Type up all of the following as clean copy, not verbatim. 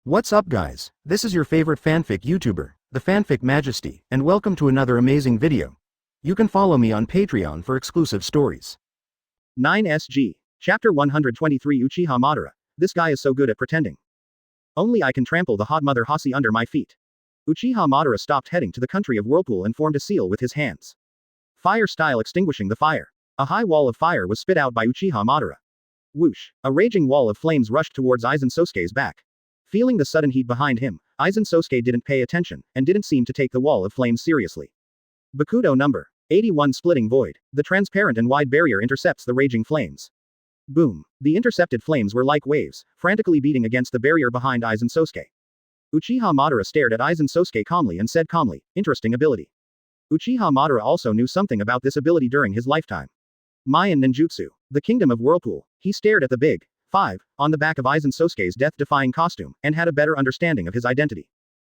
What's up guys, this is your favorite fanfic YouTuber, the Fanfic Majesty, and welcome to another amazing video. You can follow me on Patreon for exclusive stories. 9SG. Chapter 123 Uchiha Madara. This guy is so good at pretending. Only I can trample the hot mother Hasi under my feet. Uchiha Madara stopped heading to the country of Whirlpool and formed a seal with his hands. Fire style extinguishing the fire. A high wall of fire was spit out by Uchiha Madara. Whoosh. A raging wall of flames rushed towards Aizen Sosuke's back. Feeling the sudden heat behind him, Aizen Sosuke didn't pay attention, and didn't seem to take the wall of flames seriously. Bakudo number 81 Splitting Void. The transparent and wide barrier intercepts the raging flames. Boom. The intercepted flames were like waves, frantically beating against the barrier behind Aizen Sosuke. Uchiha Madara stared at Aizen Sosuke calmly and said calmly, interesting ability. Uchiha Madara also knew something about this ability during his lifetime. Mayan Ninjutsu. The Kingdom of Whirlpool. He stared at the big 5 on the back of Aizen Sosuke's death-defying costume, and had a better understanding of his identity.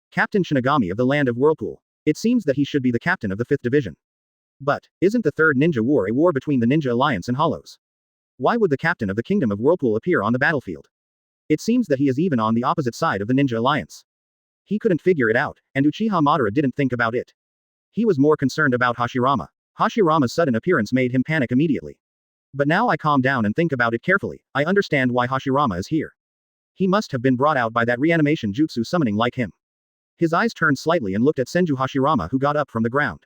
Captain Shinigami of the Land of Whirlpool. It seems that he should be the captain of the 5th Division. But, isn't the Third Ninja War a war between the Ninja Alliance and Hollows? Why would the captain of the Kingdom of Whirlpool appear on the battlefield? It seems that he is even on the opposite side of the Ninja Alliance. He couldn't figure it out, and Uchiha Madara didn't think about it. He was more concerned about Hashirama. Hashirama's sudden appearance made him panic immediately. But now I calm down and think about it carefully, I understand why Hashirama is here. He must have been brought out by that reanimation jutsu summoning like him. His eyes turned slightly and looked at Senju Hashirama, who got up from the ground.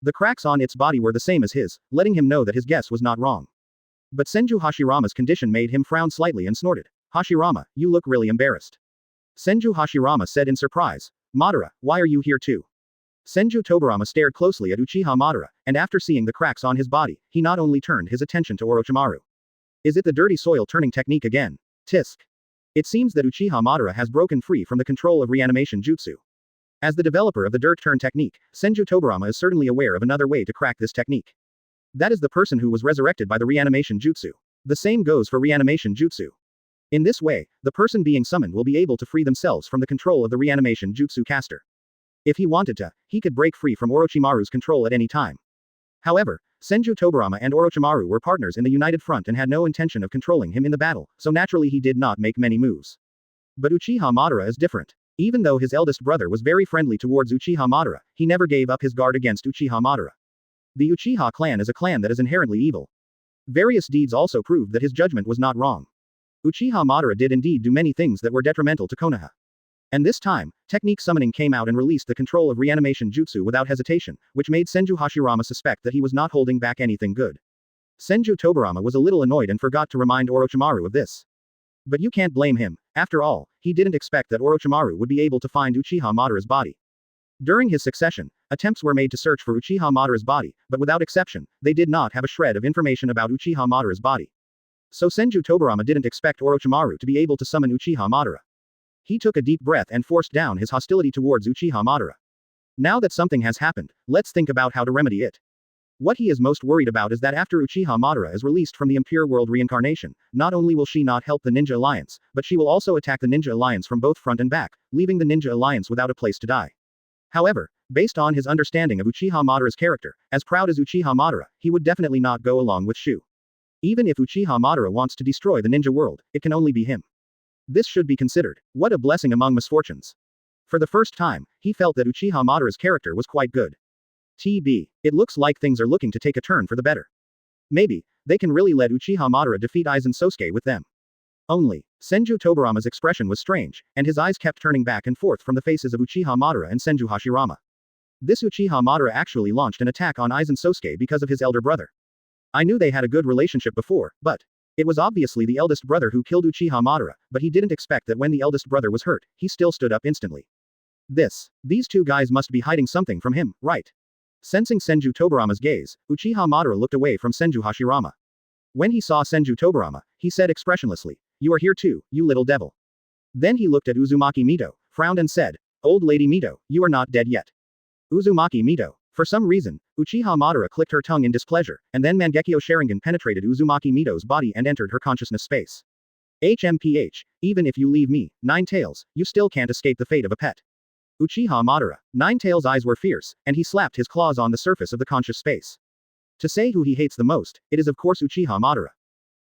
The cracks on its body were the same as his, letting him know that his guess was not wrong. But Senju Hashirama's condition made him frown slightly and snorted. Hashirama, you look really embarrassed. Senju Hashirama said in surprise. Madara, why are you here too? Senju Tobirama stared closely at Uchiha Madara, and after seeing the cracks on his body, he not only turned his attention to Orochimaru. Is it the dirty soil turning technique again? Tisk. It seems that Uchiha Madara has broken free from the control of reanimation jutsu. As the developer of the dirt turn technique, Senju Tobirama is certainly aware of another way to crack this technique. That is the person who was resurrected by the reanimation jutsu. The same goes for reanimation jutsu. In this way, the person being summoned will be able to free themselves from the control of the reanimation jutsu caster. If he wanted to, he could break free from Orochimaru's control at any time. However, Senju Tobirama and Orochimaru were partners in the United Front and had no intention of controlling him in the battle, so naturally he did not make many moves. But Uchiha Madara is different. Even though his eldest brother was very friendly towards Uchiha Madara, he never gave up his guard against Uchiha Madara. The Uchiha clan is a clan that is inherently evil. Various deeds also proved that his judgment was not wrong. Uchiha Madara did indeed do many things that were detrimental to Konoha. And this time, technique summoning came out and released the control of reanimation jutsu without hesitation, which made Senju Hashirama suspect that he was not holding back anything good. Senju Tobirama was a little annoyed and forgot to remind Orochimaru of this. But you can't blame him, after all, he didn't expect that Orochimaru would be able to find Uchiha Madara's body. During his succession, attempts were made to search for Uchiha Madara's body, but without exception, they did not have a shred of information about Uchiha Madara's body. So Senju Tobirama didn't expect Orochimaru to be able to summon Uchiha Madara. He took a deep breath and forced down his hostility towards Uchiha Madara. Now that something has happened, let's think about how to remedy it. What he is most worried about is that after Uchiha Madara is released from the Impure World reincarnation, not only will she not help the Ninja Alliance, but she will also attack the Ninja Alliance from both front and back, leaving the Ninja Alliance without a place to die. However, based on his understanding of Uchiha Madara's character, as proud as Uchiha Madara, he would definitely not go along with Shu. Even if Uchiha Madara wants to destroy the ninja world, it can only be him. This should be considered. What a blessing among misfortunes. For the first time, he felt that Uchiha Madara's character was quite good. TB. It looks like things are looking to take a turn for the better. Maybe, they can really let Uchiha Madara defeat Aizen Sosuke with them. Only, Senju Tobirama's expression was strange, and his eyes kept turning back and forth from the faces of Uchiha Madara and Senju Hashirama. This Uchiha Madara actually launched an attack on Aizen Sosuke because of his elder brother. I knew they had a good relationship before, but it was obviously the eldest brother who killed Uchiha Madara, but he didn't expect that when the eldest brother was hurt, he still stood up instantly. These two guys must be hiding something from him, right? Sensing Senju Tobirama's gaze, Uchiha Madara looked away from Senju Hashirama. When he saw Senju Tobirama, he said expressionlessly, "You are here too, you little devil." Then he looked at Uzumaki Mito, frowned and said, "Old lady Mito, you are not dead yet." Uzumaki Mito. For some reason, Uchiha Madara clicked her tongue in displeasure, and then Mangekyo Sharingan penetrated Uzumaki Mito's body and entered her consciousness space. HMPH, even if you leave me, Nine Tails, you still can't escape the fate of a pet. Uchiha Madara. Nine Tails' eyes were fierce, and he slapped his claws on the surface of the conscious space. To say who he hates the most, it is of course Uchiha Madara.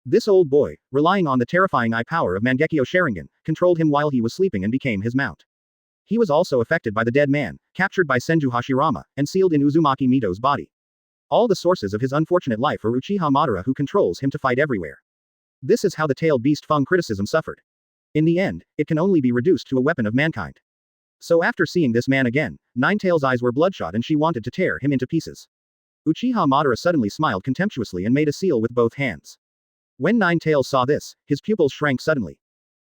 This old boy, relying on the terrifying eye power of Mangekyo Sharingan, controlled him while he was sleeping and became his mount. He was also affected by the dead man, captured by Senju Hashirama, and sealed in Uzumaki Mito's body. All the sources of his unfortunate life are Uchiha Madara, who controls him to fight everywhere. This is how the tailed beast Feng criticism suffered. In the end, it can only be reduced to a weapon of mankind. So after seeing this man again, Ninetales' eyes were bloodshot and she wanted to tear him into pieces. Uchiha Madara suddenly smiled contemptuously and made a seal with both hands. When Ninetales saw this, his pupils shrank suddenly.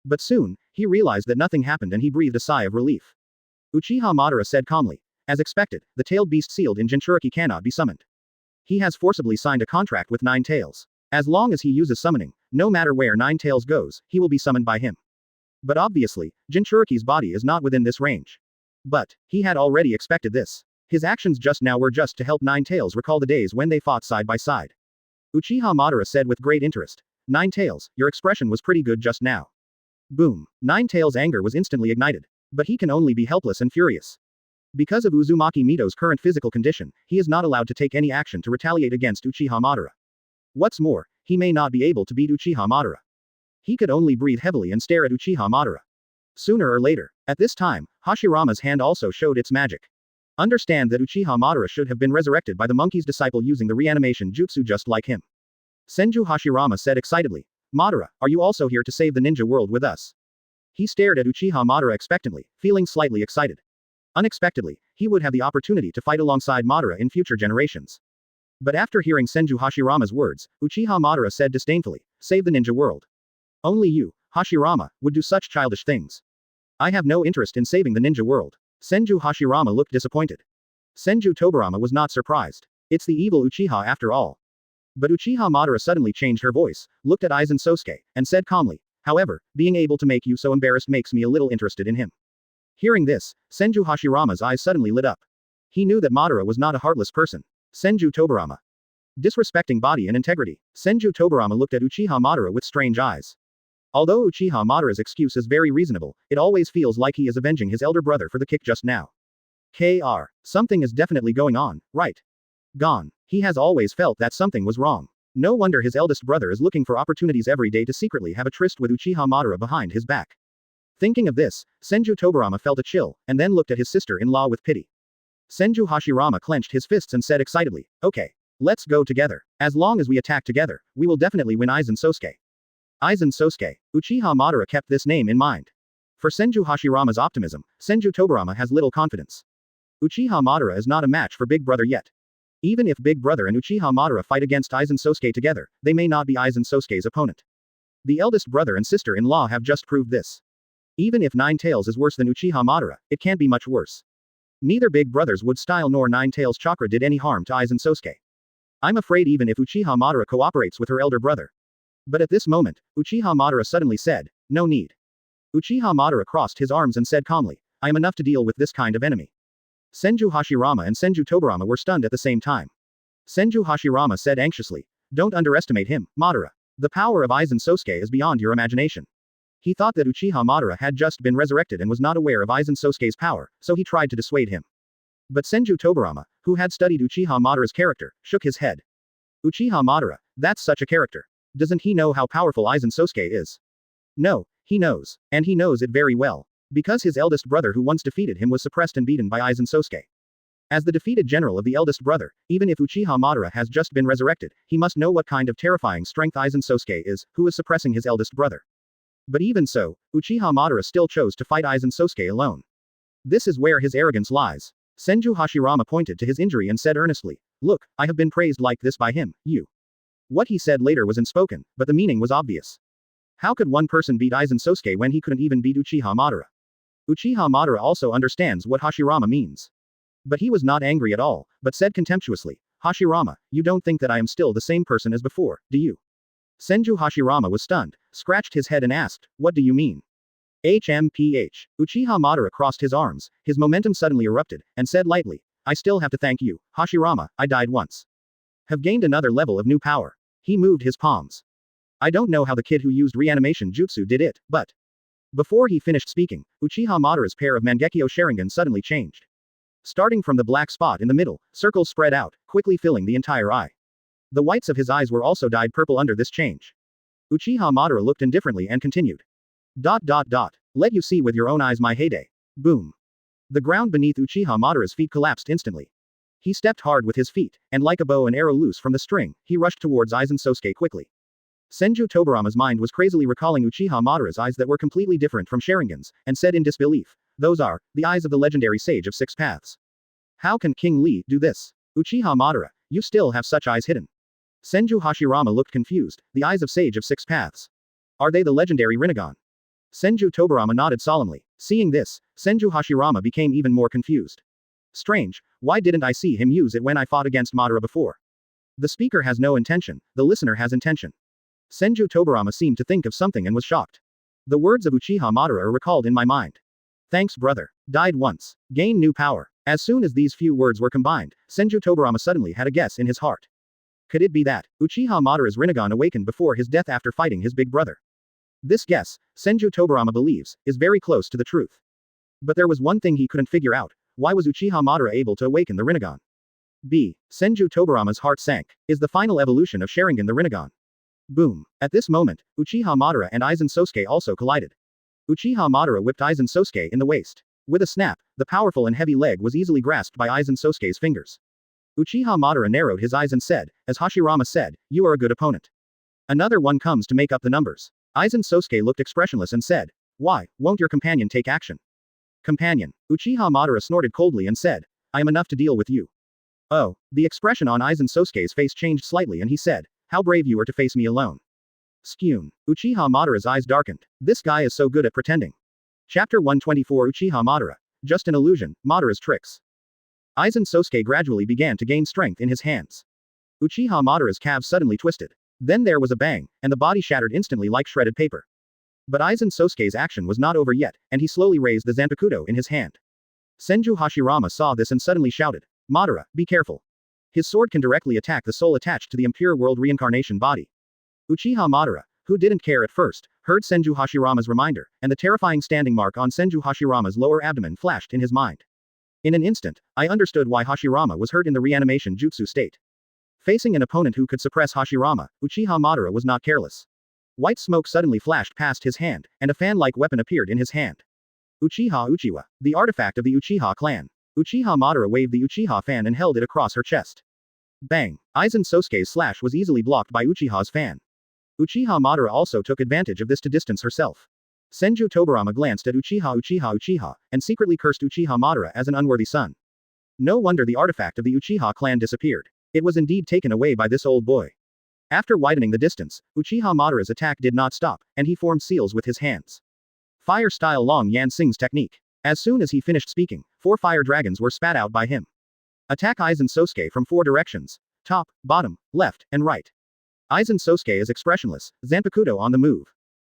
But soon, he realized that nothing happened and he breathed a sigh of relief. Uchiha Madara said calmly. As expected, the tailed beast sealed in Jinchuriki cannot be summoned. He has forcibly signed a contract with Ninetales. As long as he uses summoning, no matter where Ninetales goes, he will be summoned by him. But obviously, Jinchuriki's body is not within this range. But, he had already expected this. His actions just now were just to help Ninetales recall the days when they fought side by side. Uchiha Madara said with great interest. Ninetales, your expression was pretty good just now. Boom. Ninetales' anger was instantly ignited. But he can only be helpless and furious. Because of Uzumaki Mito's current physical condition, he is not allowed to take any action to retaliate against Uchiha Madara. What's more, he may not be able to beat Uchiha Madara. He could only breathe heavily and stare at Uchiha Madara. Sooner or later, at this time, Hashirama's hand also showed its magic. Understand that Uchiha Madara should have been resurrected by the monkey's disciple using the reanimation jutsu just like him. Senju Hashirama said excitedly. Madara, are you also here to save the ninja world with us? He stared at Uchiha Madara expectantly, feeling slightly excited. Unexpectedly, he would have the opportunity to fight alongside Madara in future generations. But after hearing Senju Hashirama's words, Uchiha Madara said disdainfully, save the ninja world. Only you, Hashirama, would do such childish things. I have no interest in saving the ninja world. Senju Hashirama looked disappointed. Senju Tobirama was not surprised. It's the evil Uchiha after all. But Uchiha Madara suddenly changed her voice, looked at Aizen Sosuke, and said calmly, however, being able to make you so embarrassed makes me a little interested in him. Hearing this, Senju Hashirama's eyes suddenly lit up. He knew that Madara was not a heartless person. Senju Tobirama. Disrespecting body and integrity. Senju Tobirama looked at Uchiha Madara with strange eyes. Although Uchiha Madara's excuse is very reasonable, it always feels like he is avenging his elder brother for the kick just now. Something is definitely going on, right? Gone. He has always felt that something was wrong. No wonder his eldest brother is looking for opportunities every day to secretly have a tryst with Uchiha Madara behind his back. Thinking of this, Senju Tobirama felt a chill, and then looked at his sister-in-law with pity. Senju Hashirama clenched his fists and said excitedly, okay. Let's go together. As long as we attack together, we will definitely win Aizen Sosuke. Aizen Sosuke. Uchiha Madara kept this name in mind. For Senju Hashirama's optimism, Senju Tobirama has little confidence. Uchiha Madara is not a match for Big Brother yet. Even if Big Brother and Uchiha Madara fight against Aizen Sosuke together, they may not be Aizen Sosuke's opponent. The eldest brother and sister-in-law have just proved this. Even if Ninetales is worse than Uchiha Madara, it can't be much worse. Neither Big Brother's wood style nor Ninetales' chakra did any harm to Aizen Sosuke. I'm afraid even if Uchiha Madara cooperates with her elder brother. But at this moment, Uchiha Madara suddenly said, no need. Uchiha Madara crossed his arms and said calmly, I am enough to deal with this kind of enemy. Senju Hashirama and Senju Tobirama were stunned at the same time. Senju Hashirama said anxiously, don't underestimate him, Madara. The power of Aizen Sosuke is beyond your imagination. He thought that Uchiha Madara had just been resurrected and was not aware of Aizen Sosuke's power, so he tried to dissuade him. But Senju Tobirama, who had studied Uchiha Madara's character, shook his head. Uchiha Madara, that's such a character. Doesn't he know how powerful Aizen Sosuke is? No, he knows. And he knows it very well. Because his eldest brother who once defeated him was suppressed and beaten by Aizen Sosuke. As the defeated general of the eldest brother, even if Uchiha Madara has just been resurrected, he must know what kind of terrifying strength Aizen Sosuke is, who is suppressing his eldest brother. But even so, Uchiha Madara still chose to fight Aizen Sosuke alone. This is where his arrogance lies. Senju Hashirama pointed to his injury and said earnestly, look, I have been praised like this by him, you. What he said later was unspoken, but the meaning was obvious. How could one person beat Aizen Sosuke when he couldn't even beat Uchiha Madara? Uchiha Madara also understands what Hashirama means. But he was not angry at all, but said contemptuously, Hashirama, you don't think that I am still the same person as before, do you? Senju Hashirama was stunned, scratched his head and asked, what do you mean? HMPH. Uchiha Madara crossed his arms, his momentum suddenly erupted, and said lightly, I still have to thank you, Hashirama, I died once. Have gained another level of new power. He moved his palms. I don't know how the kid who used reanimation jutsu did it, but. Before he finished speaking, Uchiha Madara's pair of Mangekyo Sharingan suddenly changed. Starting from the black spot in the middle, circles spread out, quickly filling the entire eye. The whites of his eyes were also dyed purple under this change. Uchiha Madara looked indifferently and continued. Let you see with your own eyes my heyday. Boom. The ground beneath Uchiha Madara's feet collapsed instantly. He stepped hard with his feet, and like a bow and arrow loose from the string, he rushed towards Aizen Sosuke quickly. Senju Tobirama's mind was crazily recalling Uchiha Madara's eyes that were completely different from Sharingan's, and said in disbelief, "Those are the eyes of the legendary sage of six paths. How can King Lee do this? Uchiha Madara, you still have such eyes hidden." Senju Hashirama looked confused. The eyes of sage of six paths. Are they the legendary Rinnegan? Senju Tobirama nodded solemnly. Seeing this, Senju Hashirama became even more confused. Strange, why didn't I see him use it when I fought against Madara before? The speaker has no intention, the listener has intention. Senju Tobirama seemed to think of something and was shocked. The words of Uchiha Madara are recalled in my mind. Thanks brother. Died once. Gain new power. As soon as these few words were combined, Senju Tobirama suddenly had a guess in his heart. Could it be that Uchiha Madara's Rinnegan awakened before his death after fighting his big brother? This guess, Senju Tobirama believes, is very close to the truth. But there was one thing he couldn't figure out. Why was Uchiha Madara able to awaken the Rinnegan? Senju Tobirama's heart sank. Is the final evolution of Sharingan the Rinnegan? Boom. At this moment, Uchiha Madara and Aizen Sosuke also collided. Uchiha Madara whipped Aizen Sosuke in the waist. With a snap, the powerful and heavy leg was easily grasped by Aizen Sosuke's fingers. Uchiha Madara narrowed his eyes and said, as Hashirama said, "You are a good opponent. Another one comes to make up the numbers." Aizen Sosuke looked expressionless and said, "Why, won't your companion take action?" Companion. Uchiha Madara snorted coldly and said, "I am enough to deal with you." Oh, the expression on Aizen Sosuke's face changed slightly and he said, "How brave you are to face me alone." Skewn. Uchiha Madara's eyes darkened. This guy is so good at pretending. Chapter 124 Uchiha Madara. Just an illusion, Madara's tricks. Aizen Sosuke gradually began to gain strength in his hands. Uchiha Madara's calves suddenly twisted. Then there was a bang, and the body shattered instantly like shredded paper. But Aizen Sosuke's action was not over yet, and he slowly raised the Zanpakuto in his hand. Senju Hashirama saw this and suddenly shouted, "Madara, be careful. His sword can directly attack the soul attached to the impure world reincarnation body." Uchiha Madara, who didn't care at first, heard Senju Hashirama's reminder, and the terrifying standing mark on Senju Hashirama's lower abdomen flashed in his mind. In an instant, I understood why Hashirama was hurt in the reanimation jutsu state. Facing an opponent who could suppress Hashirama, Uchiha Madara was not careless. White smoke suddenly flashed past his hand, and a fan-like weapon appeared in his hand. Uchiha Uchiwa, the artifact of the Uchiha clan. Uchiha Madara waved the Uchiha fan and held it across her chest. Bang! Aizen Sosuke's slash was easily blocked by Uchiha's fan. Uchiha Madara also took advantage of this to distance herself. Senju Tobirama glanced at Uchiha, and secretly cursed Uchiha Madara as an unworthy son. No wonder the artifact of the Uchiha clan disappeared. It was indeed taken away by this old boy. After widening the distance, Uchiha Madara's attack did not stop, and he formed seals with his hands. Fire-style Long Yan Sing's technique. As soon as he finished speaking, 4 fire dragons were spat out by him. Attack Aizen Sosuke from 4 directions. Top, bottom, left, and right. Aizen Sosuke is expressionless, Zanpakuto on the move.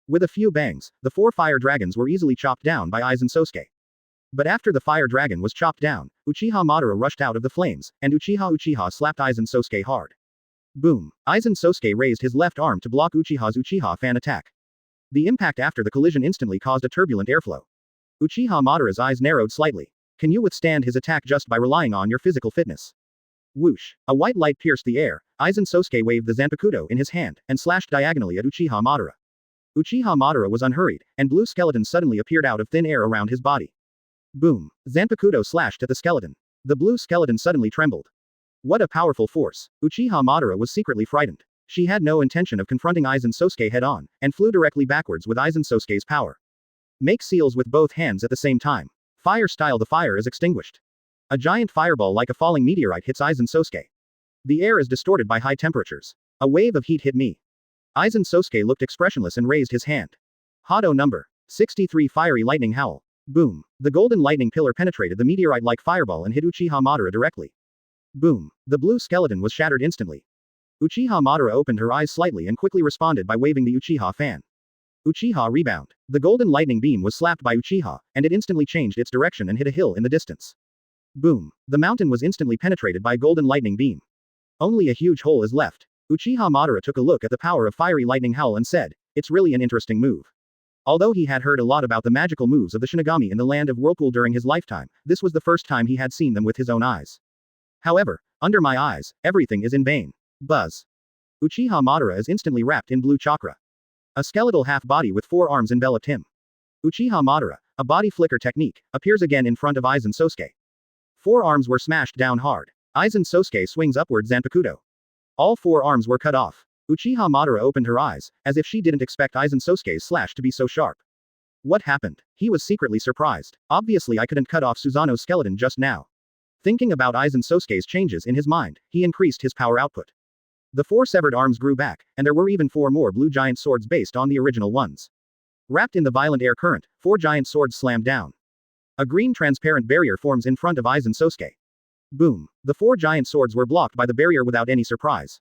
With a few bangs, the 4 fire dragons were easily chopped down by Aizen Sosuke. But after the fire dragon was chopped down, Uchiha Madara rushed out of the flames, and Uchiha slapped Aizen Sosuke hard. Boom! Aizen Sosuke raised his left arm to block Uchiha's Uchiha fan attack. The impact after the collision instantly caused a turbulent airflow. Uchiha Madara's eyes narrowed slightly. Can you withstand his attack just by relying on your physical fitness? Whoosh! A white light pierced the air. Aizen Sosuke waved the Zanpakuto in his hand, and slashed diagonally at Uchiha Madara. Uchiha Madara was unhurried, and blue skeletons suddenly appeared out of thin air around his body. Boom! Zanpakuto slashed at the skeleton. The blue skeleton suddenly trembled. What a powerful force! Uchiha Madara was secretly frightened. She had no intention of confronting Aizen Sosuke head-on, and flew directly backwards with Aizen Sosuke's power. Make seals with both hands at the same time. Fire style. The fire is extinguished. A giant fireball like a falling meteorite hits Aizen Sosuke. The air is distorted by high temperatures. A wave of heat hit me. Aizen Sosuke looked expressionless and raised his hand. Hado number 63 Fiery Lightning Howl. Boom! The golden lightning pillar penetrated the meteorite-like fireball and hit Uchiha Madara directly. Boom! The blue skeleton was shattered instantly. Uchiha Madara opened her eyes slightly and quickly responded by waving the Uchiha fan. Uchiha rebound. The golden lightning beam was slapped by Uchiha, and it instantly changed its direction and hit a hill in the distance. Boom! The mountain was instantly penetrated by golden lightning beam. Only a huge hole is left. Uchiha Madara took a look at the power of Fiery Lightning Howl and said, "It's really an interesting move." Although he had heard a lot about the magical moves of the Shinigami in the land of Whirlpool during his lifetime, this was the first time he had seen them with his own eyes. However, under my eyes, everything is in vain. Buzz. Uchiha Madara is instantly wrapped in blue chakra. A skeletal half-body with 4 arms enveloped him. Uchiha Madara, a body flicker technique, appears again in front of Aizen Sosuke. 4 arms were smashed down hard. Aizen Sosuke swings upward Zanpakuto. All 4 arms were cut off. Uchiha Madara opened her eyes, as if she didn't expect Aizen Sosuke's slash to be so sharp. What happened? He was secretly surprised. Obviously I couldn't cut off Susanoo's skeleton just now. Thinking about Aizen Sosuke's changes in his mind, he increased his power output. The 4 severed arms grew back, and there were even 4 more blue giant swords based on the original ones. Wrapped in the violent air current, 4 giant swords slammed down. A green transparent barrier forms in front of Aizen Sosuke. Boom. The 4 giant swords were blocked by the barrier without any surprise.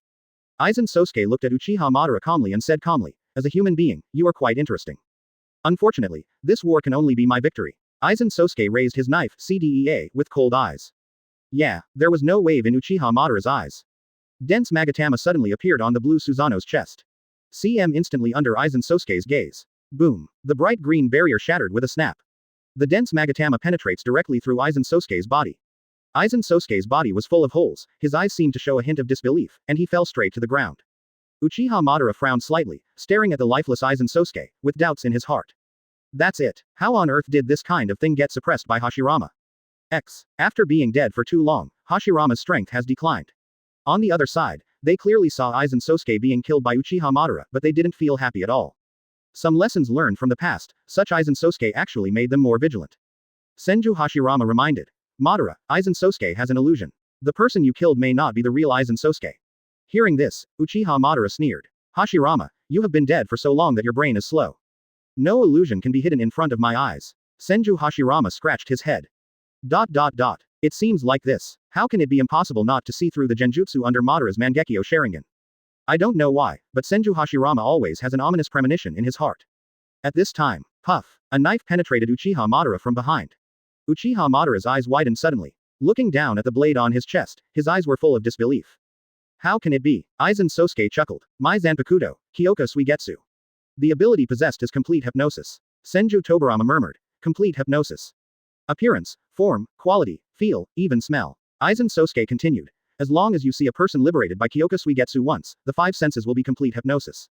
Aizen Sosuke looked at Uchiha Madara calmly and said calmly, "As a human being, you are quite interesting. Unfortunately, this war can only be my victory." Aizen Sosuke raised his knife, CDEA, with cold eyes. Yeah, there was no wave in Uchiha Madara's eyes. Dense Magatama suddenly appeared on the blue Susanoo's chest. CM instantly under Aizen Sosuke's gaze. Boom. The bright green barrier shattered with a snap. The dense Magatama penetrates directly through Aizen Sosuke's body. Aizen Sosuke's body was full of holes, his eyes seemed to show a hint of disbelief, and he fell straight to the ground. Uchiha Madara frowned slightly, staring at the lifeless Aizen Sosuke, with doubts in his heart. That's it. How on earth did this kind of thing get suppressed by Hashirama? After being dead for too long, Hashirama's strength has declined. On the other side, they clearly saw Aizen Sosuke being killed by Uchiha Madara, but they didn't feel happy at all. Some lessons learned from the past, such Aizen Sosuke actually made them more vigilant. Senju Hashirama reminded. Madara, Aizen Sosuke has an illusion. The person you killed may not be the real Aizen Sosuke. Hearing this, Uchiha Madara sneered. Hashirama, you have been dead for so long that your brain is slow. No illusion can be hidden in front of my eyes. Senju Hashirama scratched his head. It seems like this. How can it be impossible not to see through the genjutsu under Madara's Mangekyo Sharingan? I don't know why, but Senju Hashirama always has an ominous premonition in his heart. At this time, puff, a knife penetrated Uchiha Madara from behind. Uchiha Madara's eyes widened suddenly. Looking down at the blade on his chest, his eyes were full of disbelief. How can it be? Aizen Sosuke chuckled. My Zanpakuto, Kyoka Suigetsu. The ability possessed is complete hypnosis. Senju Tobarama murmured. Complete hypnosis. Appearance, form, quality, feel, even smell. Aizen Sosuke continued. As long as you see a person liberated by Kyoka Suigetsu once, the 5 senses will be complete hypnosis.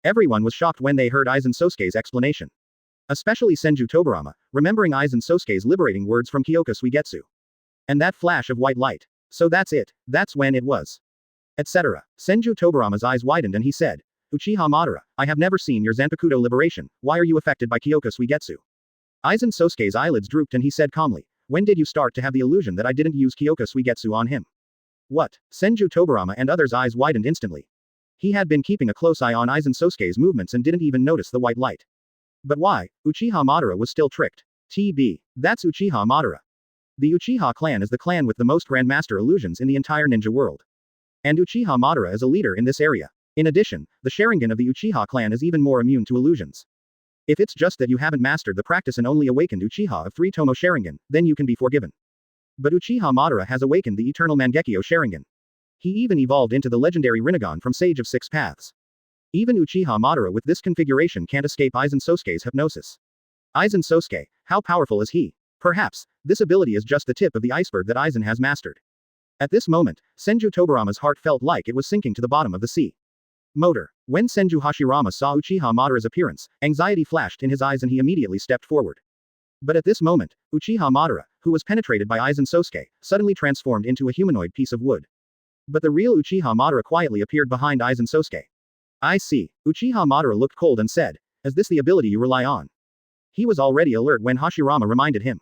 Everyone was shocked when they heard Aizen Sosuke's explanation. Especially Senju Tobarama, remembering Aizen Sosuke's liberating words from Kyoka Suigetsu. And that flash of white light. So that's it, that's when it was. Etc. Senju Tobarama's eyes widened and he said, Uchiha Madara, I have never seen your Zanpakuto liberation, why are you affected by Kyoka Suigetsu? Aizen Sosuke's eyelids drooped and he said calmly, when did you start to have the illusion that I didn't use Kyoka Suigetsu on him? What? Senju Tobarama and others' eyes widened instantly. He had been keeping a close eye on Aizen Sosuke's movements and didn't even notice the white light. But why? Uchiha Madara was still tricked. TB. That's Uchiha Madara. The Uchiha clan is the clan with the most Grandmaster illusions in the entire ninja world. And Uchiha Madara is a leader in this area. In addition, the Sharingan of the Uchiha clan is even more immune to illusions. If it's just that you haven't mastered the practice and only awakened Uchiha of 3 Tomo Sharingan, then you can be forgiven. But Uchiha Madara has awakened the eternal Mangekyo Sharingan. He even evolved into the legendary Rinnegan from Sage of 6 Paths. Even Uchiha Madara with this configuration can't escape Aizen Sosuke's hypnosis. Aizen Sosuke, how powerful is he? Perhaps, this ability is just the tip of the iceberg that Aizen has mastered. At this moment, Senju Tobarama's heart felt like it was sinking to the bottom of the sea. Motor. When Senju Hashirama saw Uchiha Madara's appearance, anxiety flashed in his eyes and he immediately stepped forward. But at this moment, Uchiha Madara, who was penetrated by Aizen Sosuke, suddenly transformed into a humanoid piece of wood. But the real Uchiha Madara quietly appeared behind Aizen Sosuke. I see. Uchiha Madara looked cold and said, is this the ability you rely on? He was already alert when Hashirama reminded him.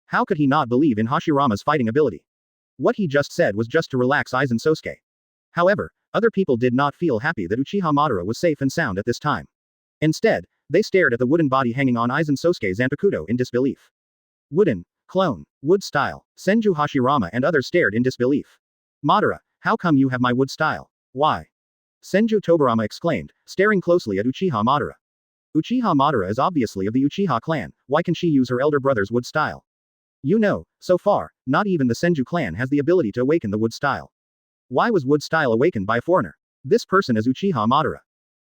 How could he not believe in Hashirama's fighting ability? What he just said was just to relax Aizen Sosuke. However, other people did not feel happy that Uchiha Madara was safe and sound at this time. Instead, they stared at the wooden body hanging on Aizen Sosuke's Zanpakuto in disbelief. Wooden, clone, wood style, Senju Hashirama and others stared in disbelief. Madara, how come you have my wood style? Why? Senju Tobarama exclaimed, staring closely at Uchiha Madara. Uchiha Madara is obviously of the Uchiha clan, why can she use her elder brother's wood style? You know, so far, not even the Senju clan has the ability to awaken the wood style. Why was wood style awakened by a foreigner? This person is Uchiha Madara.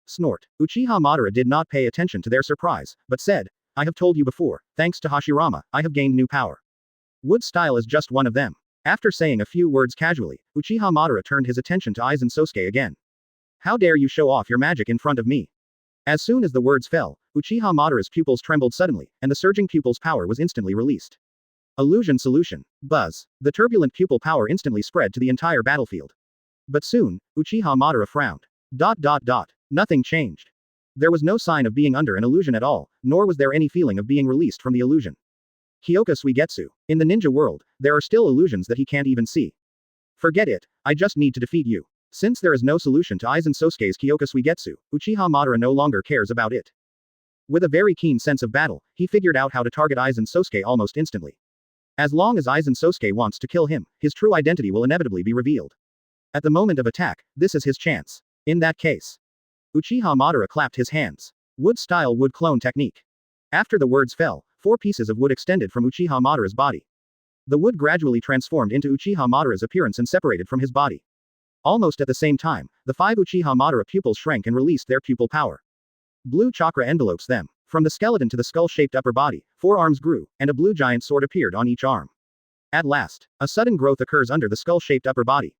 Snort. Uchiha Madara did not pay attention to their surprise, but said, I have told you before, thanks to Hashirama, I have gained new power. Wood style is just one of them. After saying a few words casually, Uchiha Madara turned his attention to Aizen Sosuke again. How dare you show off your magic in front of me? As soon as the words fell, Uchiha Madara's pupils trembled suddenly, and the surging pupil's power was instantly released. Illusion solution. Buzz. The turbulent pupil power instantly spread to the entire battlefield. But soon, Uchiha Madara frowned. Nothing changed. There was no sign of being under an illusion at all, nor was there any feeling of being released from the illusion. Kyoka Suigetsu. In the ninja world, there are still illusions that he can't even see. Forget it, I just need to defeat you. Since there is no solution to Aizen Sosuke's Kyoka Suigetsu, Uchiha Madara no longer cares about it. With a very keen sense of battle, he figured out how to target Aizen Sosuke almost instantly. As long as Aizen Sosuke wants to kill him, his true identity will inevitably be revealed. At the moment of attack, this is his chance. In that case, Uchiha Madara clapped his hands. Wood-style wood clone technique. After the words fell, 4 pieces of wood extended from Uchiha Madara's body. The wood gradually transformed into Uchiha Madara's appearance and separated from his body. Almost at the same time, the 5 Uchiha Madara pupils shrank and released their pupil power. Blue chakra envelopes them. From the skeleton to the skull-shaped upper body, 4 arms grew, and a blue giant sword appeared on each arm. At last, a sudden growth occurs under the skull-shaped upper body.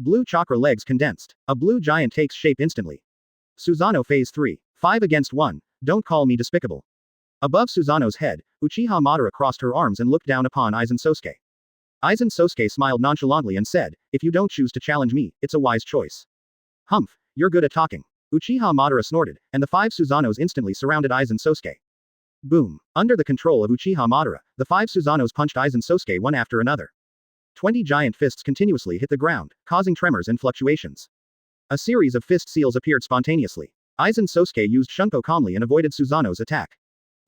Blue chakra legs condensed. A blue giant takes shape instantly. Susanoo Phase 3. 5 against 1. Don't call me despicable. Above Susanoo's head, Uchiha Madara crossed her arms and looked down upon Aizen Sosuke. Aizen Sosuke smiled nonchalantly and said, if you don't choose to challenge me, it's a wise choice. Humph, you're good at talking. Uchiha Madara snorted, and the 5 Susanoos instantly surrounded Aizen Sosuke. Boom. Under the control of Uchiha Madara, the 5 Susanoos punched Aizen Sosuke one after another. 20 giant fists continuously hit the ground, causing tremors and fluctuations. A series of fist seals appeared spontaneously. Aizen Sosuke used Shunpo calmly and avoided Susanoo's attack.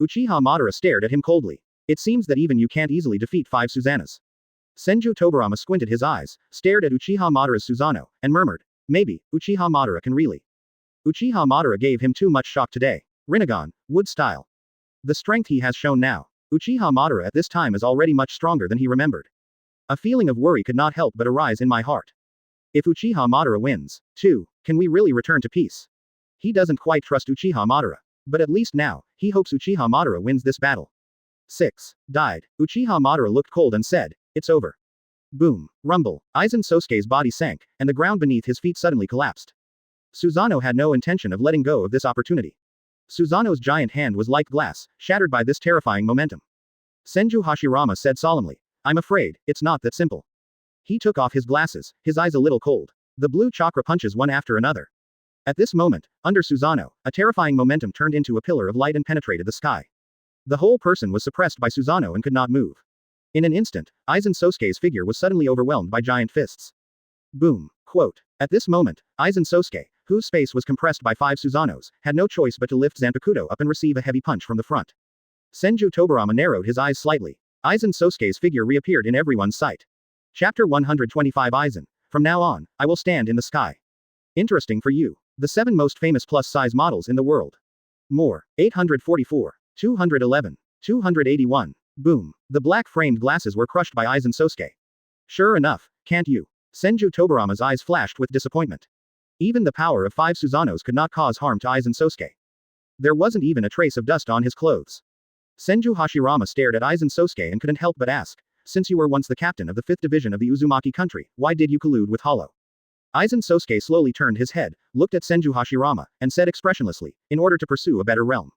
Uchiha Madara stared at him coldly. It seems that even you can't easily defeat 5 Susanas. Senju Tobirama squinted his eyes, stared at Uchiha Madara's Susanoo, and murmured, maybe, Uchiha Madara can really. Uchiha Madara gave him too much shock today. Rinnegan, wood style. The strength he has shown now. Uchiha Madara at this time is already much stronger than he remembered. A feeling of worry could not help but arise in my heart. If Uchiha Madara wins, too, can we really return to peace? He doesn't quite trust Uchiha Madara. But at least now, he hopes Uchiha Madara wins this battle. 6. Died. Uchiha Madara looked cold and said, it's over. Boom. Rumble. Aizen Sosuke's body sank, and the ground beneath his feet suddenly collapsed. Susanoo had no intention of letting go of this opportunity. Susanoo's giant hand was like glass, shattered by this terrifying momentum. Senju Hashirama said solemnly, I'm afraid, it's not that simple. He took off his glasses, his eyes a little cold. The blue chakra punches one after another. At this moment, under Susanoo, a terrifying momentum turned into a pillar of light and penetrated the sky. The whole person was suppressed by Susanoo and could not move. In an instant, Aizen Sosuke's figure was suddenly overwhelmed by giant fists. Boom. Quote. At this moment, Aizen Sosuke, whose space was compressed by 5 Susanoos, had no choice but to lift Zanpakuto up and receive a heavy punch from the front. Senju Tobirama narrowed his eyes slightly. Aizen Sosuke's figure reappeared in everyone's sight. Chapter 125 Aizen. From now on, I will stand in the sky. Interesting for you. The 7 most famous plus-size models in the world. More. 844. 211. 281. Boom. The black-framed glasses were crushed by Aizen Sosuke. Sure enough, can't you? Senju Tobirama's eyes flashed with disappointment. Even the power of 5 Susanoos could not cause harm to Aizen Sosuke. There wasn't even a trace of dust on his clothes. Senju Hashirama stared at Aizen Sosuke and couldn't help but ask, since you were once the captain of the 5th division of the Uzumaki country, why did you collude with Hollow? Aizen Sosuke slowly turned his head, looked at Senju Hashirama, and said expressionlessly, in order to pursue a better realm.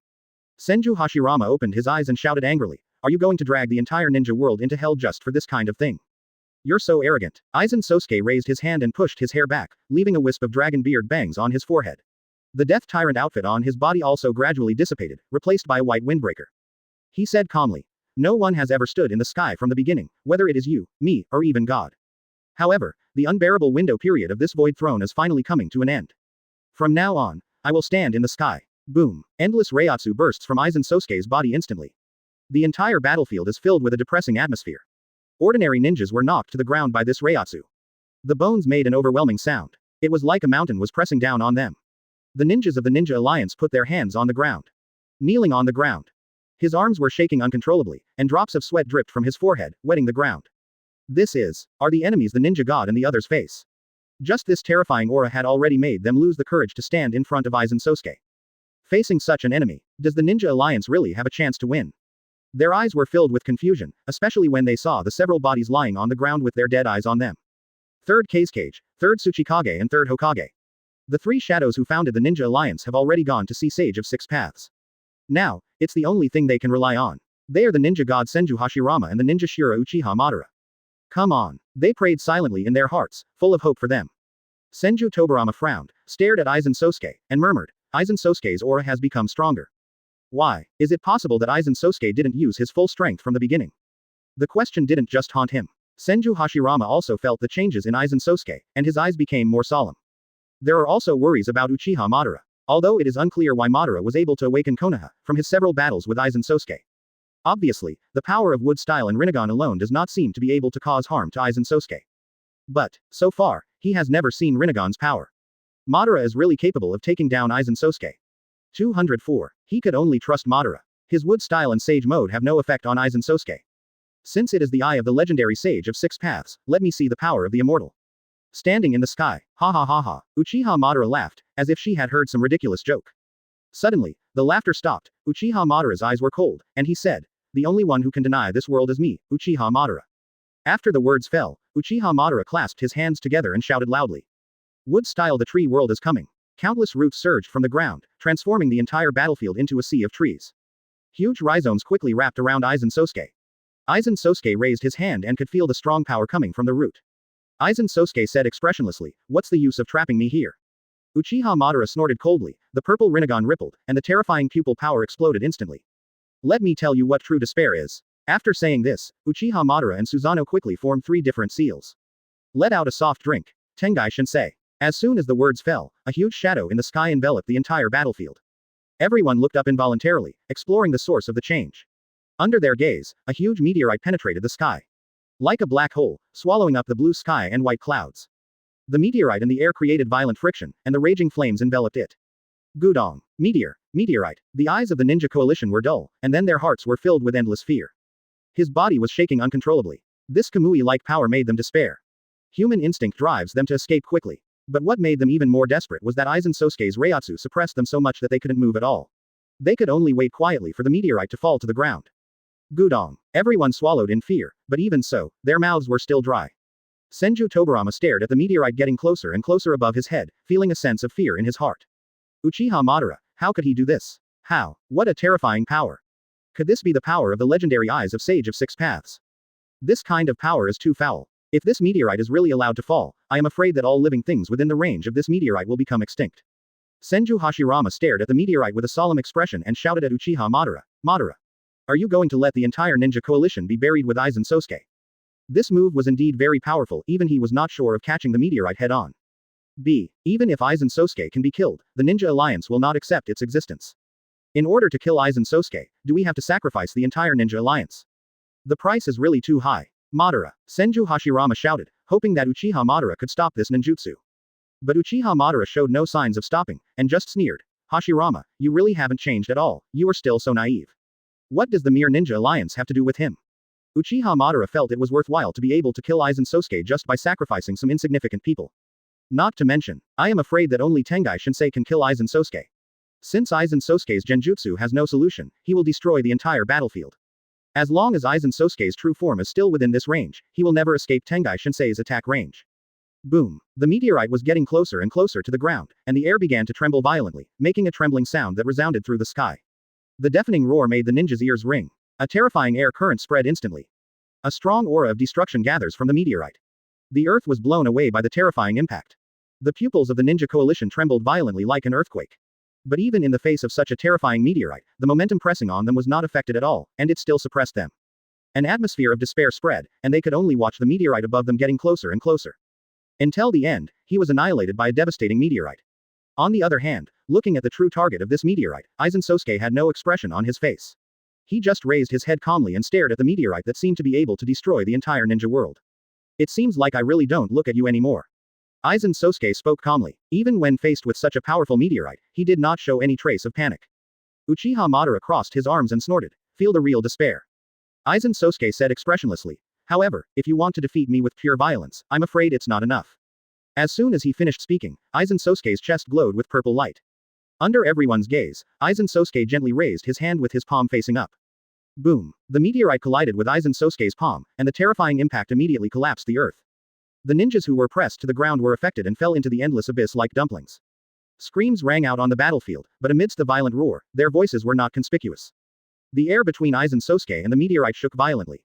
Senju Hashirama opened his eyes and shouted angrily, are you going to drag the entire ninja world into hell just for this kind of thing? You're so arrogant. Aizen Sosuke raised his hand and pushed his hair back, leaving a wisp of dragon beard bangs on his forehead. The Death Tyrant outfit on his body also gradually dissipated, replaced by a white windbreaker. He said calmly, no one has ever stood in the sky from the beginning, whether it is you, me, or even God. However, the unbearable window period of this void throne is finally coming to an end. From now on, I will stand in the sky. Boom. Endless Reiatsu bursts from Aizen Sosuke's body instantly. The entire battlefield is filled with a depressing atmosphere. Ordinary ninjas were knocked to the ground by this Reiatsu. The bones made an overwhelming sound. It was like a mountain was pressing down on them. The ninjas of the Ninja Alliance put their hands on the ground. Kneeling on the ground. His arms were shaking uncontrollably, and drops of sweat dripped from his forehead, wetting the ground. Are the enemies the ninja god and the others face? Just this terrifying aura had already made them lose the courage to stand in front of Aizen Sosuke. Facing such an enemy, does the Ninja Alliance really have a chance to win? Their eyes were filled with confusion, especially when they saw the several bodies lying on the ground with their dead eyes on them. 3rd Case, 3rd Tsuchikage and 3rd Hokage. The three shadows who founded the Ninja Alliance have already gone to see Sage of Six Paths. Now, it's the only thing they can rely on. They are the ninja god Senju Hashirama and the ninja Shura Uchiha Madara. Come on. They prayed silently in their hearts, full of hope for them. Senju Tobirama frowned, stared at Aizen Sosuke, and murmured, Aizen Sosuke's aura has become stronger. Why? Is it possible that Aizen Sosuke didn't use his full strength from the beginning? The question didn't just haunt him. Senju Hashirama also felt the changes in Aizen Sosuke, and his eyes became more solemn. There are also worries about Uchiha Madara. Although it is unclear why Madara was able to awaken Konoha from his several battles with Aizen Sosuke. Obviously, the power of Wood Style and Rinnegan alone does not seem to be able to cause harm to Aizen Sosuke. But, so far, he has never seen Rinnegan's power. Madara is really capable of taking down Aizen Sosuke. 204. He could only trust Madara. His Wood Style and Sage Mode have no effect on Aizen Sosuke. Since it is the eye of the legendary Sage of Six Paths, let me see the power of the immortal. Standing in the sky, ha ha ha ha, Uchiha Madara laughed, as if she had heard some ridiculous joke. Suddenly, the laughter stopped, Uchiha Madara's eyes were cold, and he said, the only one who can deny this world is me, Uchiha Madara. After the words fell, Uchiha Madara clasped his hands together and shouted loudly. Wood Style, the tree world is coming. Countless roots surged from the ground, transforming the entire battlefield into a sea of trees. Huge rhizomes quickly wrapped around Aizen Sosuke. Aizen Sosuke raised his hand and could feel the strong power coming from the root. Aizen Sosuke said expressionlessly, what's the use of trapping me here? Uchiha Madara snorted coldly, the purple Rinnegan rippled, and the terrifying pupil power exploded instantly. Let me tell you what true despair is. After saying this, Uchiha Madara and Susanoo quickly formed three different seals. Let out a soft drink. Tengai Shinsei. As soon as the words fell, a huge shadow in the sky enveloped the entire battlefield. Everyone looked up involuntarily, exploring the source of the change. Under their gaze, a huge meteorite penetrated the sky. Like a black hole, swallowing up the blue sky and white clouds. The meteorite in the air created violent friction, and the raging flames enveloped it. Gudong. Meteorite. The eyes of the ninja coalition were dull, and then their hearts were filled with endless fear. His body was shaking uncontrollably. This Kamui-like power made them despair. Human instinct drives them to escape quickly. But what made them even more desperate was that Aizen Sosuke's Reiatsu suppressed them so much that they couldn't move at all. They could only wait quietly for the meteorite to fall to the ground. Gudong. Everyone swallowed in fear, but even so, their mouths were still dry. Senju Tobirama stared at the meteorite getting closer and closer above his head, feeling a sense of fear in his heart. Uchiha Madara, how could he do this? How? What a terrifying power. Could this be the power of the legendary eyes of Sage of Six Paths? This kind of power is too foul. If this meteorite is really allowed to fall, I am afraid that all living things within the range of this meteorite will become extinct. Senju Hashirama stared at the meteorite with a solemn expression and shouted at Uchiha Madara, Madara. Are you going to let the entire ninja coalition be buried with Aizen Sosuke? This move was indeed very powerful, even he was not sure of catching the meteorite head-on. Even if Aizen Sosuke can be killed, the Ninja Alliance will not accept its existence. In order to kill Aizen Sosuke, do we have to sacrifice the entire Ninja Alliance? The price is really too high. Madara. Senju Hashirama shouted, hoping that Uchiha Madara could stop this ninjutsu. But Uchiha Madara showed no signs of stopping, and just sneered. Hashirama, you really haven't changed at all, you are still so naive. What does the mere Ninja Alliance have to do with him? Uchiha Madara felt it was worthwhile to be able to kill Aizen Sosuke just by sacrificing some insignificant people. Not to mention, I am afraid that only Tengai Shinsei can kill Aizen Sosuke. Since Aizen Sosuke's genjutsu has no solution, he will destroy the entire battlefield. As long as Aizen Sosuke's true form is still within this range, he will never escape Tengai Shinsei's attack range. Boom. The meteorite was getting closer and closer to the ground, and the air began to tremble violently, making a trembling sound that resounded through the sky. The deafening roar made the ninja's ears ring. A terrifying air current spread instantly. A strong aura of destruction gathers from the meteorite. The earth was blown away by the terrifying impact. The pupils of the ninja coalition trembled violently like an earthquake. But even in the face of such a terrifying meteorite, the momentum pressing on them was not affected at all, and it still suppressed them. An atmosphere of despair spread, and they could only watch the meteorite above them getting closer and closer. Until the end, he was annihilated by a devastating meteorite. On the other hand, looking at the true target of this meteorite, Aizen Sosuke had no expression on his face. He just raised his head calmly and stared at the meteorite that seemed to be able to destroy the entire ninja world. It seems like I really don't look at you anymore. Aizen Sosuke spoke calmly. Even when faced with such a powerful meteorite, he did not show any trace of panic. Uchiha Madara crossed his arms and snorted. Feel the real despair. Aizen Sosuke said expressionlessly. However, if you want to defeat me with pure violence, I'm afraid it's not enough. As soon as he finished speaking, Aizen Sosuke's chest glowed with purple light. Under everyone's gaze, Aizen Sosuke gently raised his hand with his palm facing up. Boom. The meteorite collided with Aizen Sosuke's palm, and the terrifying impact immediately collapsed the earth. The ninjas who were pressed to the ground were affected and fell into the endless abyss like dumplings. Screams rang out on the battlefield, but amidst the violent roar, their voices were not conspicuous. The air between Aizen Sosuke and the meteorite shook violently.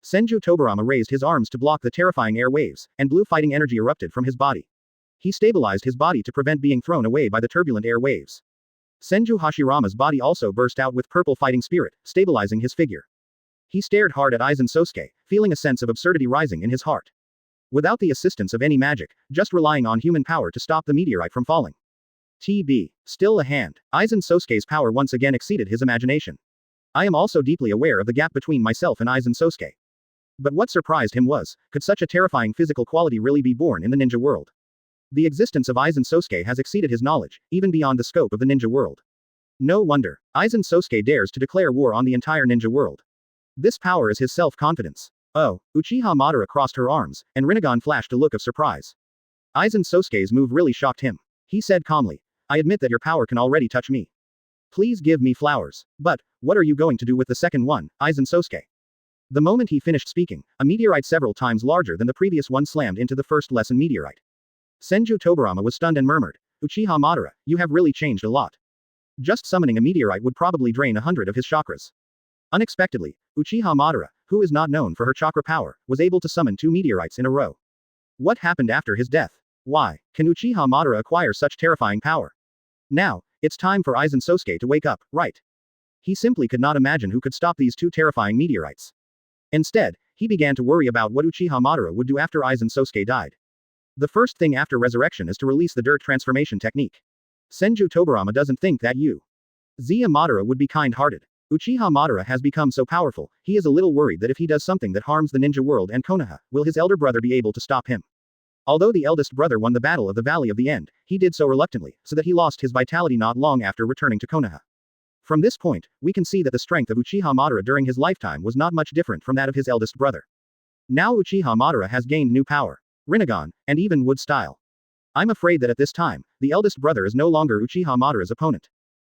Senju Tobarama raised his arms to block the terrifying air waves, and blue fighting energy erupted from his body. He stabilized his body to prevent being thrown away by the turbulent air waves. Senju Hashirama's body also burst out with purple fighting spirit, stabilizing his figure. He stared hard at Aizen Sosuke, feeling a sense of absurdity rising in his heart. Without the assistance of any magic, just relying on human power to stop the meteorite from falling. TB. Still a hand. Aizen Sosuke's power once again exceeded his imagination. I am also deeply aware of the gap between myself and Aizen Sosuke. But what surprised him was, could such a terrifying physical quality really be born in the ninja world? The existence of Aizen Sosuke has exceeded his knowledge, even beyond the scope of the ninja world. No wonder, Aizen Sosuke dares to declare war on the entire ninja world. This power is his self-confidence. Oh, Uchiha Madara crossed her arms, and Rinnegan flashed a look of surprise. Aizen Sosuke's move really shocked him. He said calmly, I admit that your power can already touch me. Please give me flowers. But, what are you going to do with the second one, Aizen Sosuke? The moment he finished speaking, a meteorite several times larger than the previous one slammed into the first lesson meteorite. Senju Tobarama was stunned and murmured, Uchiha Madara, you have really changed a lot. Just summoning a meteorite would probably drain 100 of his chakras. Unexpectedly, Uchiha Madara, who is not known for her chakra power, was able to summon 2 meteorites in a row. What happened after his death? Why can Uchiha Madara acquire such terrifying power? Now, it's time for Aizen Sosuke to wake up, right? He simply could not imagine who could stop these 2 terrifying meteorites. Instead, he began to worry about what Uchiha Madara would do after Aizen Sosuke died. The first thing after resurrection is to release the dirt transformation technique. Senju Tobarama doesn't think that Uchiha Madara would be kind-hearted. Uchiha Madara has become so powerful, he is a little worried that if he does something that harms the ninja world and Konoha, will his elder brother be able to stop him? Although the eldest brother won the battle of the Valley of the End, he did so reluctantly, so that he lost his vitality not long after returning to Konoha. From this point, we can see that the strength of Uchiha Madara during his lifetime was not much different from that of his eldest brother. Now Uchiha Madara has gained new power, Rinnegan, and even wood style. I'm afraid that at this time, the eldest brother is no longer Uchiha Madara's opponent.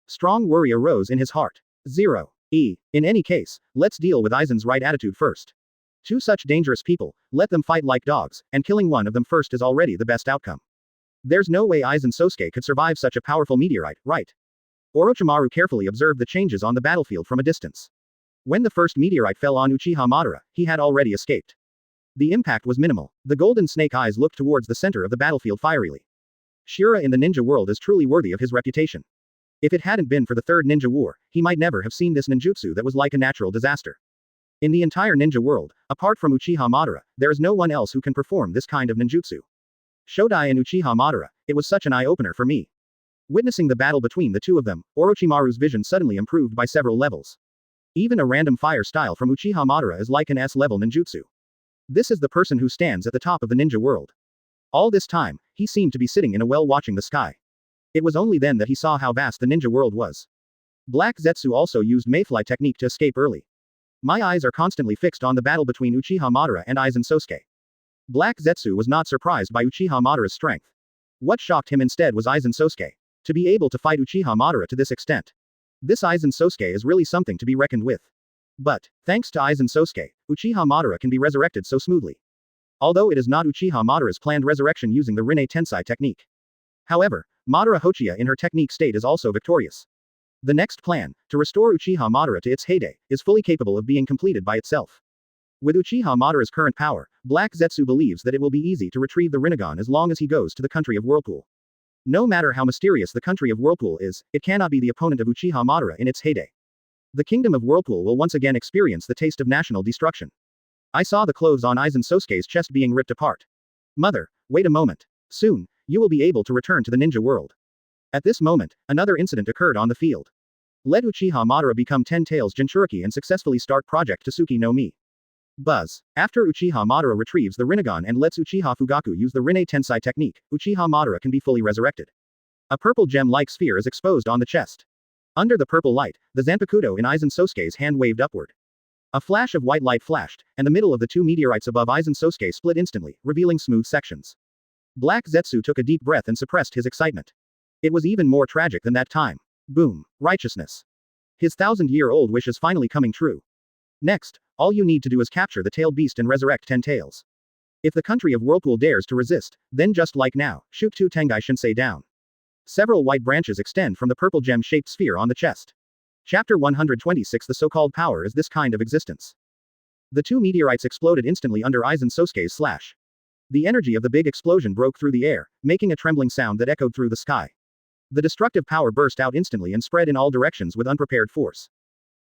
Strong worry arose in his heart. In any case, let's deal with Aizen's right attitude first. 2 such dangerous people, let them fight like dogs, and killing one of them first is already the best outcome. There's no way Aizen Sosuke could survive such a powerful meteorite, right? Orochimaru carefully observed the changes on the battlefield from a distance. When the first meteorite fell on Uchiha Madara, he had already escaped. The impact was minimal. The golden snake eyes looked towards the center of the battlefield fierily. Shura in the ninja world is truly worthy of his reputation. If it hadn't been for the Third Ninja War, he might never have seen this ninjutsu that was like a natural disaster. In the entire ninja world, apart from Uchiha Madara, there is no one else who can perform this kind of ninjutsu. Shodai and Uchiha Madara, it was such an eye-opener for me. Witnessing the battle between the 2 of them, Orochimaru's vision suddenly improved by several levels. Even a random fire style from Uchiha Madara is like an S-level ninjutsu. This is the person who stands at the top of the ninja world. All this time, he seemed to be sitting in a well watching the sky. It was only then that he saw how vast the ninja world was. Black Zetsu also used Mayfly technique to escape early. My eyes are constantly fixed on the battle between Uchiha Madara and Aizen Sosuke. Black Zetsu was not surprised by Uchiha Madara's strength. What shocked him instead was Aizen Sosuke. To be able to fight Uchiha Madara to this extent. This Aizen Sosuke is really something to be reckoned with. But, thanks to Aizen Sosuke, Uchiha Madara can be resurrected so smoothly. Although it is not Uchiha Madara's planned resurrection using the Rinne Tensai technique. However, Madara Hochiya in her technique state is also victorious. The next plan, to restore Uchiha Madara to its heyday, is fully capable of being completed by itself. With Uchiha Madara's current power, Black Zetsu believes that it will be easy to retrieve the Rinnegan as long as he goes to the country of Whirlpool. No matter how mysterious the country of Whirlpool is, it cannot be the opponent of Uchiha Madara in its heyday. The kingdom of Whirlpool will once again experience the taste of national destruction. I saw the clothes on Aizen Sosuke's chest being ripped apart. Mother, wait a moment. Soon, you will be able to return to the ninja world. At this moment, another incident occurred on the field. Let Uchiha Madara become 10 Tails Jinchuriki and successfully start Project Tsuki no Mi. Buzz. After Uchiha Madara retrieves the Rinnegan and lets Uchiha Fugaku use the Rinne Tensai technique, Uchiha Madara can be fully resurrected. A purple gem-like sphere is exposed on the chest. Under the purple light, the Zanpakuto in Aizen Sosuke's hand waved upward. A flash of white light flashed, and the middle of the 2 meteorites above Aizen Sosuke split instantly, revealing smooth sections. Black Zetsu took a deep breath and suppressed his excitement. It was even more tragic than that time. Boom. Righteousness. His 1,000-year-old wish is finally coming true. Next, all you need to do is capture the tailed beast and resurrect 10 tails. If the country of Whirlpool dares to resist, then just like now, shoot 2 Tengai Shinsei down. Several white branches extend from the purple gem-shaped sphere on the chest. Chapter 126. The so-called power is this kind of existence. The two meteorites exploded instantly under Aizen Sosuke's slash. The energy of the big explosion broke through the air, making a trembling sound that echoed through the sky. The destructive power burst out instantly and spread in all directions with unprepared force.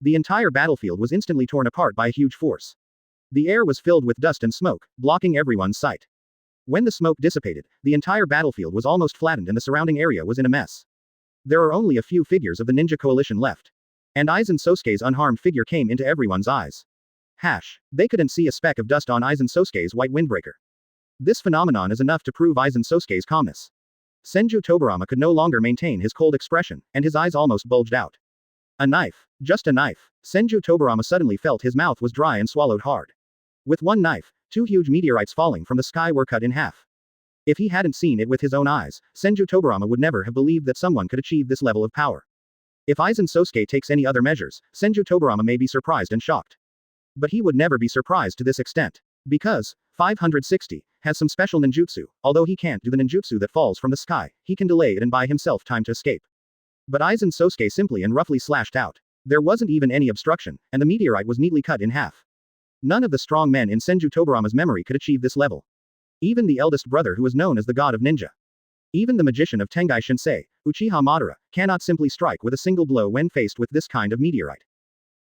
The entire battlefield was instantly torn apart by a huge force. The air was filled with dust and smoke, blocking everyone's sight. When the smoke dissipated, the entire battlefield was almost flattened and the surrounding area was in a mess. There are only a few figures of the ninja coalition left. And Aizen Sosuke's unharmed figure came into everyone's eyes. They couldn't see a speck of dust on Aizen Sosuke's white windbreaker. This phenomenon is enough to prove Aizen Sosuke's calmness. Senju Tobirama could no longer maintain his cold expression, and his eyes almost bulged out. A knife. Just a knife. Senju Tobirama suddenly felt his mouth was dry and swallowed hard. With one knife, two huge meteorites falling from the sky were cut in half. If he hadn't seen it with his own eyes, Senju Tobirama would never have believed that someone could achieve this level of power. If Aizen Sosuke takes any other measures, Senju Tobirama may be surprised and shocked. But he would never be surprised to this extent. Because 560 has some special ninjutsu. Although he can't do the ninjutsu that falls from the sky, he can delay it and buy himself time to escape. But Aizen Sosuke simply and roughly slashed out. There wasn't even any obstruction, and the meteorite was neatly cut in half. None of the strong men in Senju Tobirama's memory could achieve this level. Even the eldest brother who was known as the god of ninja. Even the magician of Tengai Shinsei, Uchiha Madara, cannot simply strike with a single blow when faced with this kind of meteorite.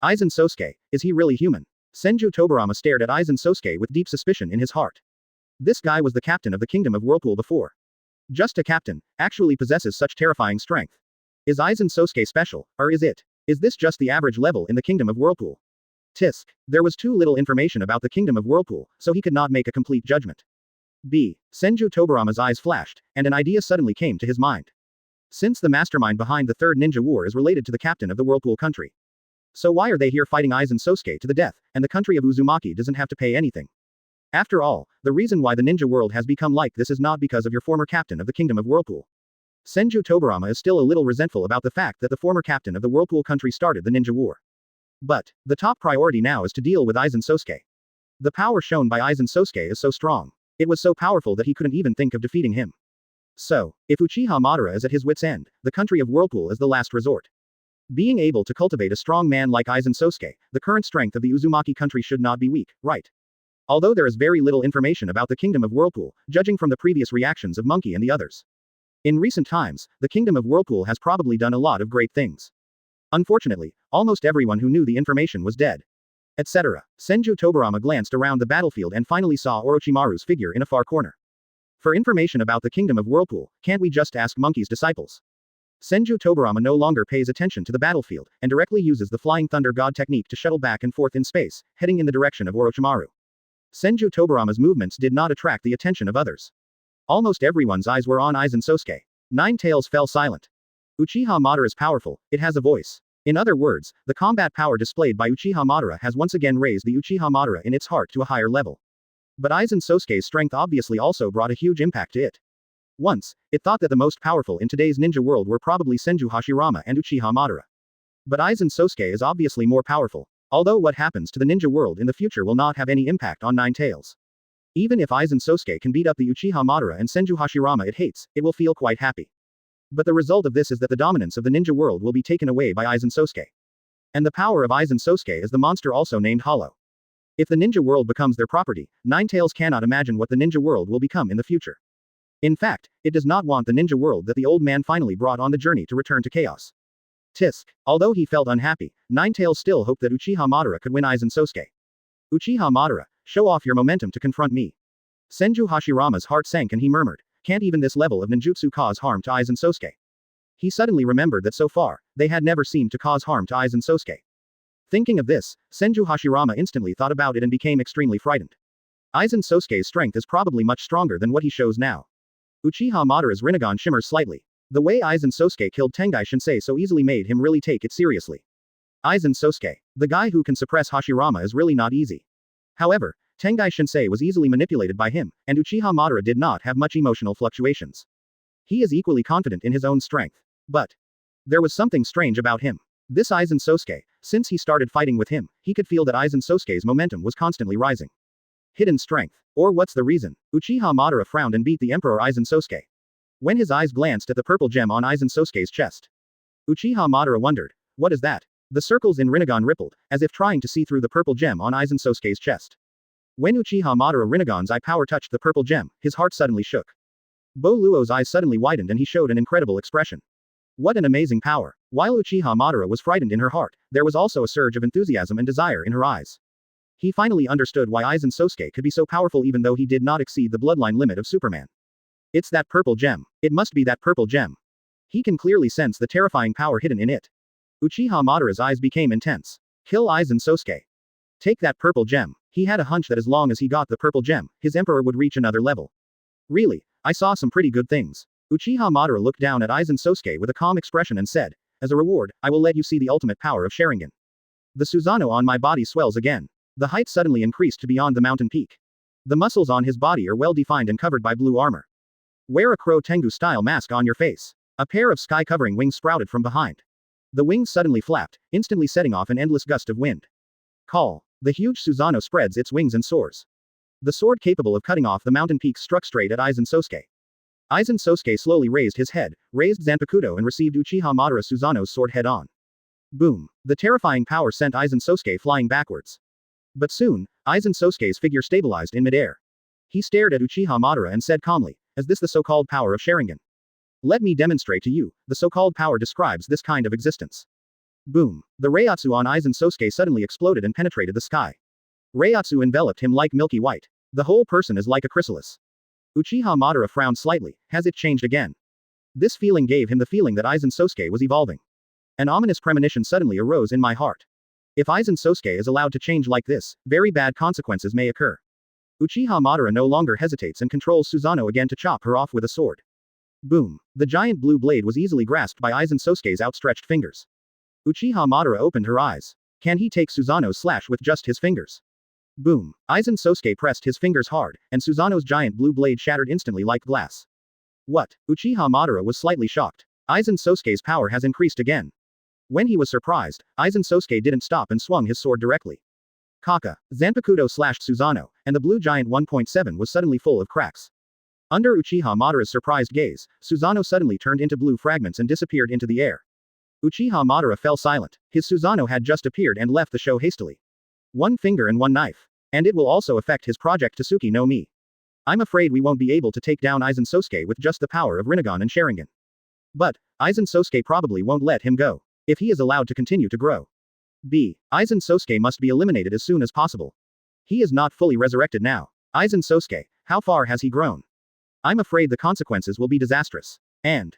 Aizen Sosuke, is he really human? Senju Tobirama stared at Aizen Sosuke with deep suspicion in his heart. This guy was the captain of the Kingdom of Whirlpool before. Just a captain, actually possesses such terrifying strength. Is Aizen Sosuke special, or is this just the average level in the Kingdom of Whirlpool? Tisk. There was too little information about the Kingdom of Whirlpool, so he could not make a complete judgment. Senju Tobirama's eyes flashed, and an idea suddenly came to his mind. Since the mastermind behind the Third Ninja War is related to the captain of the Whirlpool country. So why are they here fighting Aizen Sosuke to the death, and the country of Uzumaki doesn't have to pay anything? After all, the reason why the ninja world has become like this is not because of your former captain of the Kingdom of Whirlpool. Senju Tobirama is still a little resentful about the fact that the former captain of the Whirlpool country started the ninja war. But the top priority now is to deal with Aizen Sosuke. The power shown by Aizen Sosuke is so strong. It was so powerful that he couldn't even think of defeating him. So, if Uchiha Madara is at his wit's end, the country of Whirlpool is the last resort. Being able to cultivate a strong man like Aizen Sosuke, the current strength of the Uzumaki country should not be weak, right? Although there is very little information about the Kingdom of Whirlpool, judging from the previous reactions of Monkey and the others. In recent times, the Kingdom of Whirlpool has probably done a lot of great things. Unfortunately, almost everyone who knew the information was dead. Etc. Senju Tobirama glanced around the battlefield and finally saw Orochimaru's figure in a far corner. For information about the Kingdom of Whirlpool, can't we just ask Monkey's disciples? Senju Tobirama no longer pays attention to the battlefield, and directly uses the Flying Thunder God technique to shuttle back and forth in space, heading in the direction of Orochimaru. Senju Tobirama's movements did not attract the attention of others. Almost everyone's eyes were on Aizen Sosuke. Nine Tails fell silent. Uchiha Madara is powerful, it has a voice. In other words, the combat power displayed by Uchiha Madara has once again raised the Uchiha Madara in its heart to a higher level. But Aizen Sosuke's strength obviously also brought a huge impact to it. Once, it thought that the most powerful in today's ninja world were probably Senju Hashirama and Uchiha Madara. But Aizen Sosuke is obviously more powerful. Although what happens to the ninja world in the future will not have any impact on Nine Tails. Even if Aizen Sosuke can beat up the Uchiha Madara and Senju Hashirama it hates, it will feel quite happy. But the result of this is that the dominance of the ninja world will be taken away by Aizen Sosuke. And the power of Aizen Sosuke is the monster also named Hollow. If the ninja world becomes their property, Nine Tails cannot imagine what the ninja world will become in the future. In fact, it does not want the ninja world that the old man finally brought on the journey to return to chaos. Tisk. Although he felt unhappy, Nine Tails still hoped that Uchiha Madara could win Aizen Sosuke. Uchiha Madara, show off your momentum to confront me. Senju Hashirama's heart sank and he murmured, can't even this level of ninjutsu cause harm to Aizen Sosuke? He suddenly remembered that so far, they had never seemed to cause harm to Aizen Sosuke. Thinking of this, Senju Hashirama instantly thought about it and became extremely frightened. Aizen Sosuke's strength is probably much stronger than what he shows now. Uchiha Madara's Rinnegan shimmers slightly. The way Aizen Sosuke killed Tengai Shinsei so easily made him really take it seriously. Aizen Sosuke, the guy who can suppress Hashirama, is really not easy. However, Tengai Shinsei was easily manipulated by him, and Uchiha Madara did not have much emotional fluctuations. He is equally confident in his own strength. But there was something strange about him. This Aizen Sosuke, since he started fighting with him, he could feel that Aizen Sosuke's momentum was constantly rising. Hidden strength. Or what's the reason? Uchiha Madara frowned and beat the Emperor Aizen Sosuke. when his eyes glanced at the purple gem on Aizen Sosuke's chest. Uchiha Madara wondered, what is that? The circles in Rinnegan rippled, as if trying to see through the purple gem on Aizen Sosuke's chest. When Uchiha Madara Rinnegan's eye power touched the purple gem, his heart suddenly shook. Bo Luo's eyes suddenly widened and he showed an incredible expression. What an amazing power! While Uchiha Madara was frightened in her heart, there was also a surge of enthusiasm and desire in her eyes. He finally understood why Aizen Sosuke could be so powerful even though he did not exceed the bloodline limit of Superman. It's that purple gem. It must be that purple gem. He can clearly sense the terrifying power hidden in it. Uchiha Madara's eyes became intense. Kill Aizen Sosuke. Take that purple gem. He had a hunch that as long as he got the purple gem, his emperor would reach another level. Really, I saw some pretty good things. Uchiha Madara looked down at Aizen Sosuke with a calm expression and said, as a reward, I will let you see the ultimate power of Sharingan. The Susanoo on my body swells again. The height suddenly increased to beyond the mountain peak. The muscles on his body are well defined and covered by blue armor. Wear a Crow Tengu style mask on your face. A pair of sky covering wings sprouted from behind. The wings suddenly flapped, instantly setting off an endless gust of wind. Call. The huge Susanoo spreads its wings and soars. The sword capable of cutting off the mountain peaks struck straight at Aizen Sosuke. Aizen Sosuke slowly raised his head, raised Zanpakuto and received Uchiha Madara Susanoo's sword head-on. Boom. The terrifying power sent Aizen Sosuke flying backwards. But soon, Aizen Sosuke's figure stabilized in midair. He stared at Uchiha Madara and said calmly, is this the so-called power of Sharingan? Let me demonstrate to you, the so-called power describes this kind of existence. Boom. The Reiatsu on Aizen Sosuke suddenly exploded and penetrated the sky. Reiatsu enveloped him like milky white. The whole person is like a chrysalis. Uchiha Madara frowned slightly. Has it changed again? This feeling gave him the feeling that Aizen Sosuke was evolving. An ominous premonition suddenly arose in my heart. If Aizen Sosuke is allowed to change like this, very bad consequences may occur. Uchiha Madara no longer hesitates and controls Susanoo again to chop her off with a sword. Boom. The giant blue blade was easily grasped by Aizen Sosuke's outstretched fingers. Uchiha Madara opened her eyes. Can he take Susanoo's slash with just his fingers? Boom. Aizen Sosuke pressed his fingers hard, and Susanoo's giant blue blade shattered instantly like glass. What? Uchiha Madara was slightly shocked. Aizen Sosuke's power has increased again. When he was surprised, Aizen Sosuke didn't stop and swung his sword directly. Kaka. Zanpakuto slashed Susanoo, and the blue giant 1.7 was suddenly full of cracks. Under Uchiha Madara's surprised gaze, Susanoo suddenly turned into blue fragments and disappeared into the air. Uchiha Madara fell silent. His Susanoo had just appeared and left the show hastily. One finger and one knife. And it will also affect his project Tasuki no Mi. I'm afraid we won't be able to take down Aizen Sosuke with just the power of Rinnegan and Sharingan. But, Aizen Sosuke probably won't let him go. If he is allowed to continue to grow. Aizen Sosuke must be eliminated as soon as possible. He is not fully resurrected now. Aizen Sosuke, how far has he grown? I'm afraid the consequences will be disastrous. And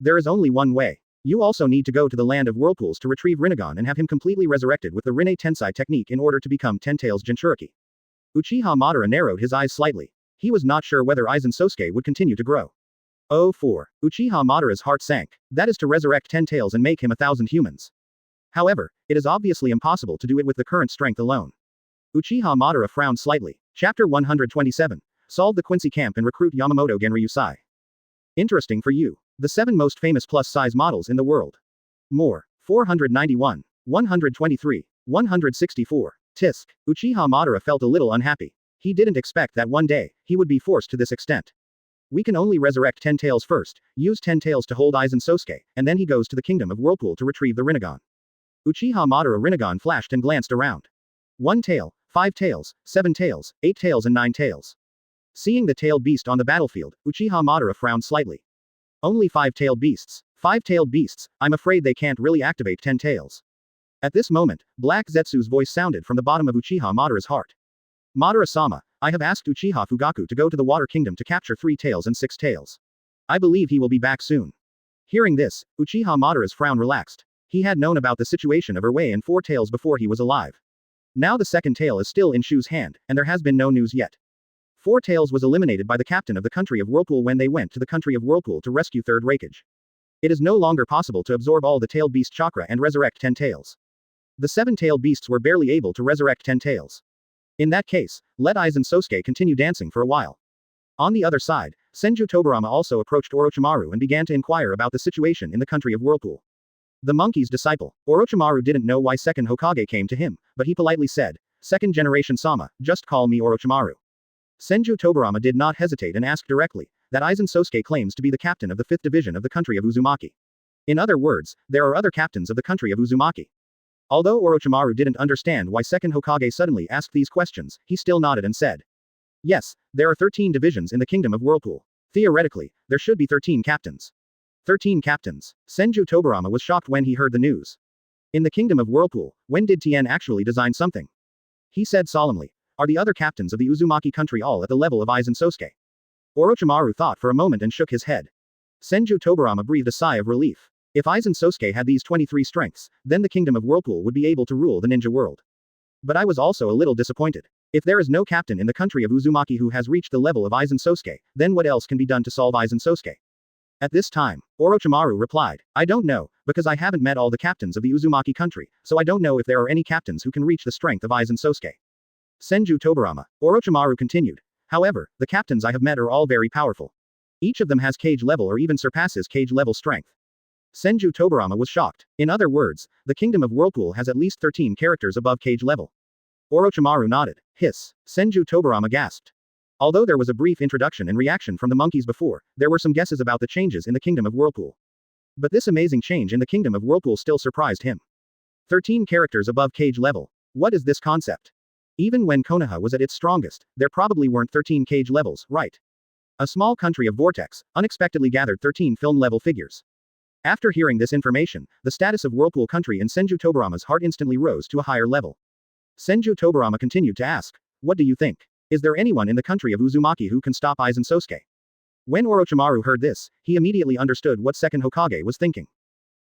there is only one way. You also need to go to the land of whirlpools to retrieve Rinnegan and have him completely resurrected with the Rinne Tensai technique in order to become Ten Tails Jinchuriki. Uchiha Madara narrowed his eyes slightly. He was not sure whether Aizen Sosuke would continue to grow. Oh 4. Uchiha Madara's heart sank. That is to resurrect 10 tails and make him 1,000 humans. However, it is obviously impossible to do it with the current strength alone. Uchiha Madara frowned slightly. Chapter 127. Solve the Quincy camp and recruit Yamamoto Genryusai. Interesting for you. The 7 most famous plus-size models in the world. More. 491. 123. 164. Tisk. Uchiha Madara felt a little unhappy. He didn't expect that one day, he would be forced to this extent. We can only resurrect 10 tails first, use 10 tails to hold Aizen Sosuke, and then he goes to the kingdom of Whirlpool to retrieve the Rinnegan. Uchiha Madara Rinnegan flashed and glanced around. 1 tail, 5 tails, 7 tails, 8 tails and 9 tails. Seeing the tailed beast on the battlefield, Uchiha Madara frowned slightly. Only 5-tailed beasts. 5-tailed beasts, I'm afraid they can't really activate 10 tails. At this moment, Black Zetsu's voice sounded from the bottom of Uchiha Madara's heart. Madara-sama, I have asked Uchiha Fugaku to go to the Water Kingdom to capture 3 tails and 6 tails. I believe he will be back soon. Hearing this, Uchiha Madara's frown relaxed. He had known about the situation of Erway and 4 tails before he was alive. Now the second tail is still in Shu's hand, and there has been no news yet. 4 tails was eliminated by the captain of the country of Whirlpool when they went to the country of Whirlpool to rescue Third Raikage. It is no longer possible to absorb all the tailed beast chakra and resurrect 10 tails. The 7-tailed beasts were barely able to resurrect 10 tails. In that case, let Aizen Sosuke continue dancing for a while. On the other side, Senju Tobarama also approached Orochimaru and began to inquire about the situation in the country of Whirlpool. The monkey's disciple, Orochimaru didn't know why second Hokage came to him, but he politely said, "Second generation Sama, just call me Orochimaru." Senju Tobarama did not hesitate and asked directly, that Aizen Sosuke claims to be the captain of the 5th division of the country of Uzumaki. In other words, there are other captains of the country of Uzumaki. Although Orochimaru didn't understand why second Hokage suddenly asked these questions, he still nodded and said, "Yes, there are 13 divisions in the Kingdom of Whirlpool. Theoretically, there should be 13 captains." 13 captains. Senju Tobirama was shocked when he heard the news. In the Kingdom of Whirlpool, when did Tien actually design something? He said solemnly, "Are the other captains of the Uzumaki country all at the level of Aizen Sosuke?" Orochimaru thought for a moment and shook his head. Senju Tobirama breathed a sigh of relief. If Aizen Sosuke had these 23 strengths, then the Kingdom of Whirlpool would be able to rule the ninja world. But I was also a little disappointed. If there is no captain in the country of Uzumaki who has reached the level of Aizen Sosuke, then what else can be done to solve Aizen Sosuke? At this time, Orochimaru replied, "I don't know, because I haven't met all the captains of the Uzumaki country, so I don't know if there are any captains who can reach the strength of Aizen Sosuke." Senju Tobirama. Orochimaru continued. "However, the captains I have met are all very powerful. Each of them has cage level or even surpasses cage level strength." Senju Tobirama was shocked. In other words, the Kingdom of Whirlpool has at least 13 characters above cage level. Orochimaru nodded. Hiss. Senju Tobirama gasped. Although there was a brief introduction and reaction from the monkeys before, there were some guesses about the changes in the Kingdom of Whirlpool. But this amazing change in the Kingdom of Whirlpool still surprised him. 13 characters above cage level. What is this concept? Even when Konoha was at its strongest, there probably weren't 13 cage levels, right? A small country of Vortex unexpectedly gathered 13 film-level figures. After hearing this information, the status of Whirlpool country in Senju Tobirama's heart instantly rose to a higher level. Senju Tobirama continued to ask, "What do you think? Is there anyone in the country of Uzumaki who can stop Aizen Sosuke?" When Orochimaru heard this, he immediately understood what second Hokage was thinking.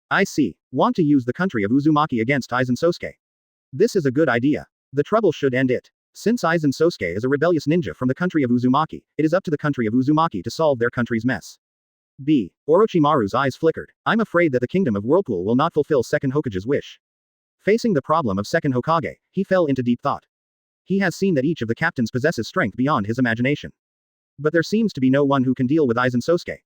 "I see. Want to use the country of Uzumaki against Aizen Sosuke? This is a good idea. The trouble should end it. Since Aizen Sosuke is a rebellious ninja from the country of Uzumaki, it is up to the country of Uzumaki to solve their country's mess." Orochimaru's eyes flickered. "I'm afraid that the Kingdom of Whirlpool will not fulfill second Hokage's wish." Facing the problem of second Hokage, he fell into deep thought. He has seen that each of the captains possesses strength beyond his imagination. But there seems to be no one who can deal with Aizen Sosuke.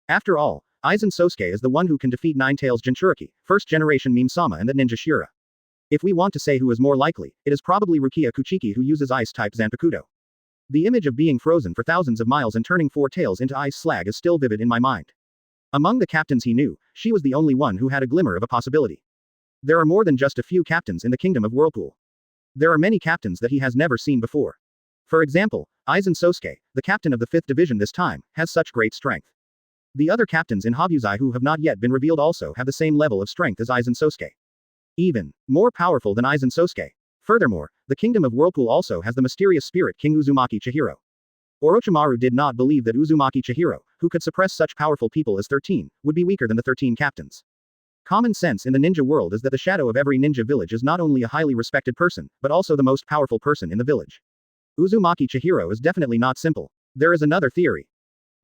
After all, Aizen Sosuke is the one who can defeat Nine-Tails Jinchuriki, first generation Mime Sama and the ninja Shira. If we want to say who is more likely, it is probably Rukia Kuchiki who uses ice-type Zanpakuto. The image of being frozen for thousands of miles and turning four tails into ice slag is still vivid in my mind. Among the captains he knew, she was the only one who had a glimmer of a possibility. There are more than just a few captains in the Kingdom of Whirlpool. There are many captains that he has never seen before. For example, Aizen Sosuke, the captain of the 5th division this time, has such great strength. The other captains in Hobuzai who have not yet been revealed also have the same level of strength as Aizen Sosuke. Even more powerful than Aizen Sosuke. Furthermore, the Kingdom of Whirlpool also has the mysterious spirit King Uzumaki Chihiro. Orochimaru did not believe that Uzumaki Chihiro, who could suppress such powerful people as 13, would be weaker than the 13 captains. Common sense in the ninja world is that the shadow of every ninja village is not only a highly respected person, but also the most powerful person in the village. Uzumaki Chihiro is definitely not simple. There is another theory.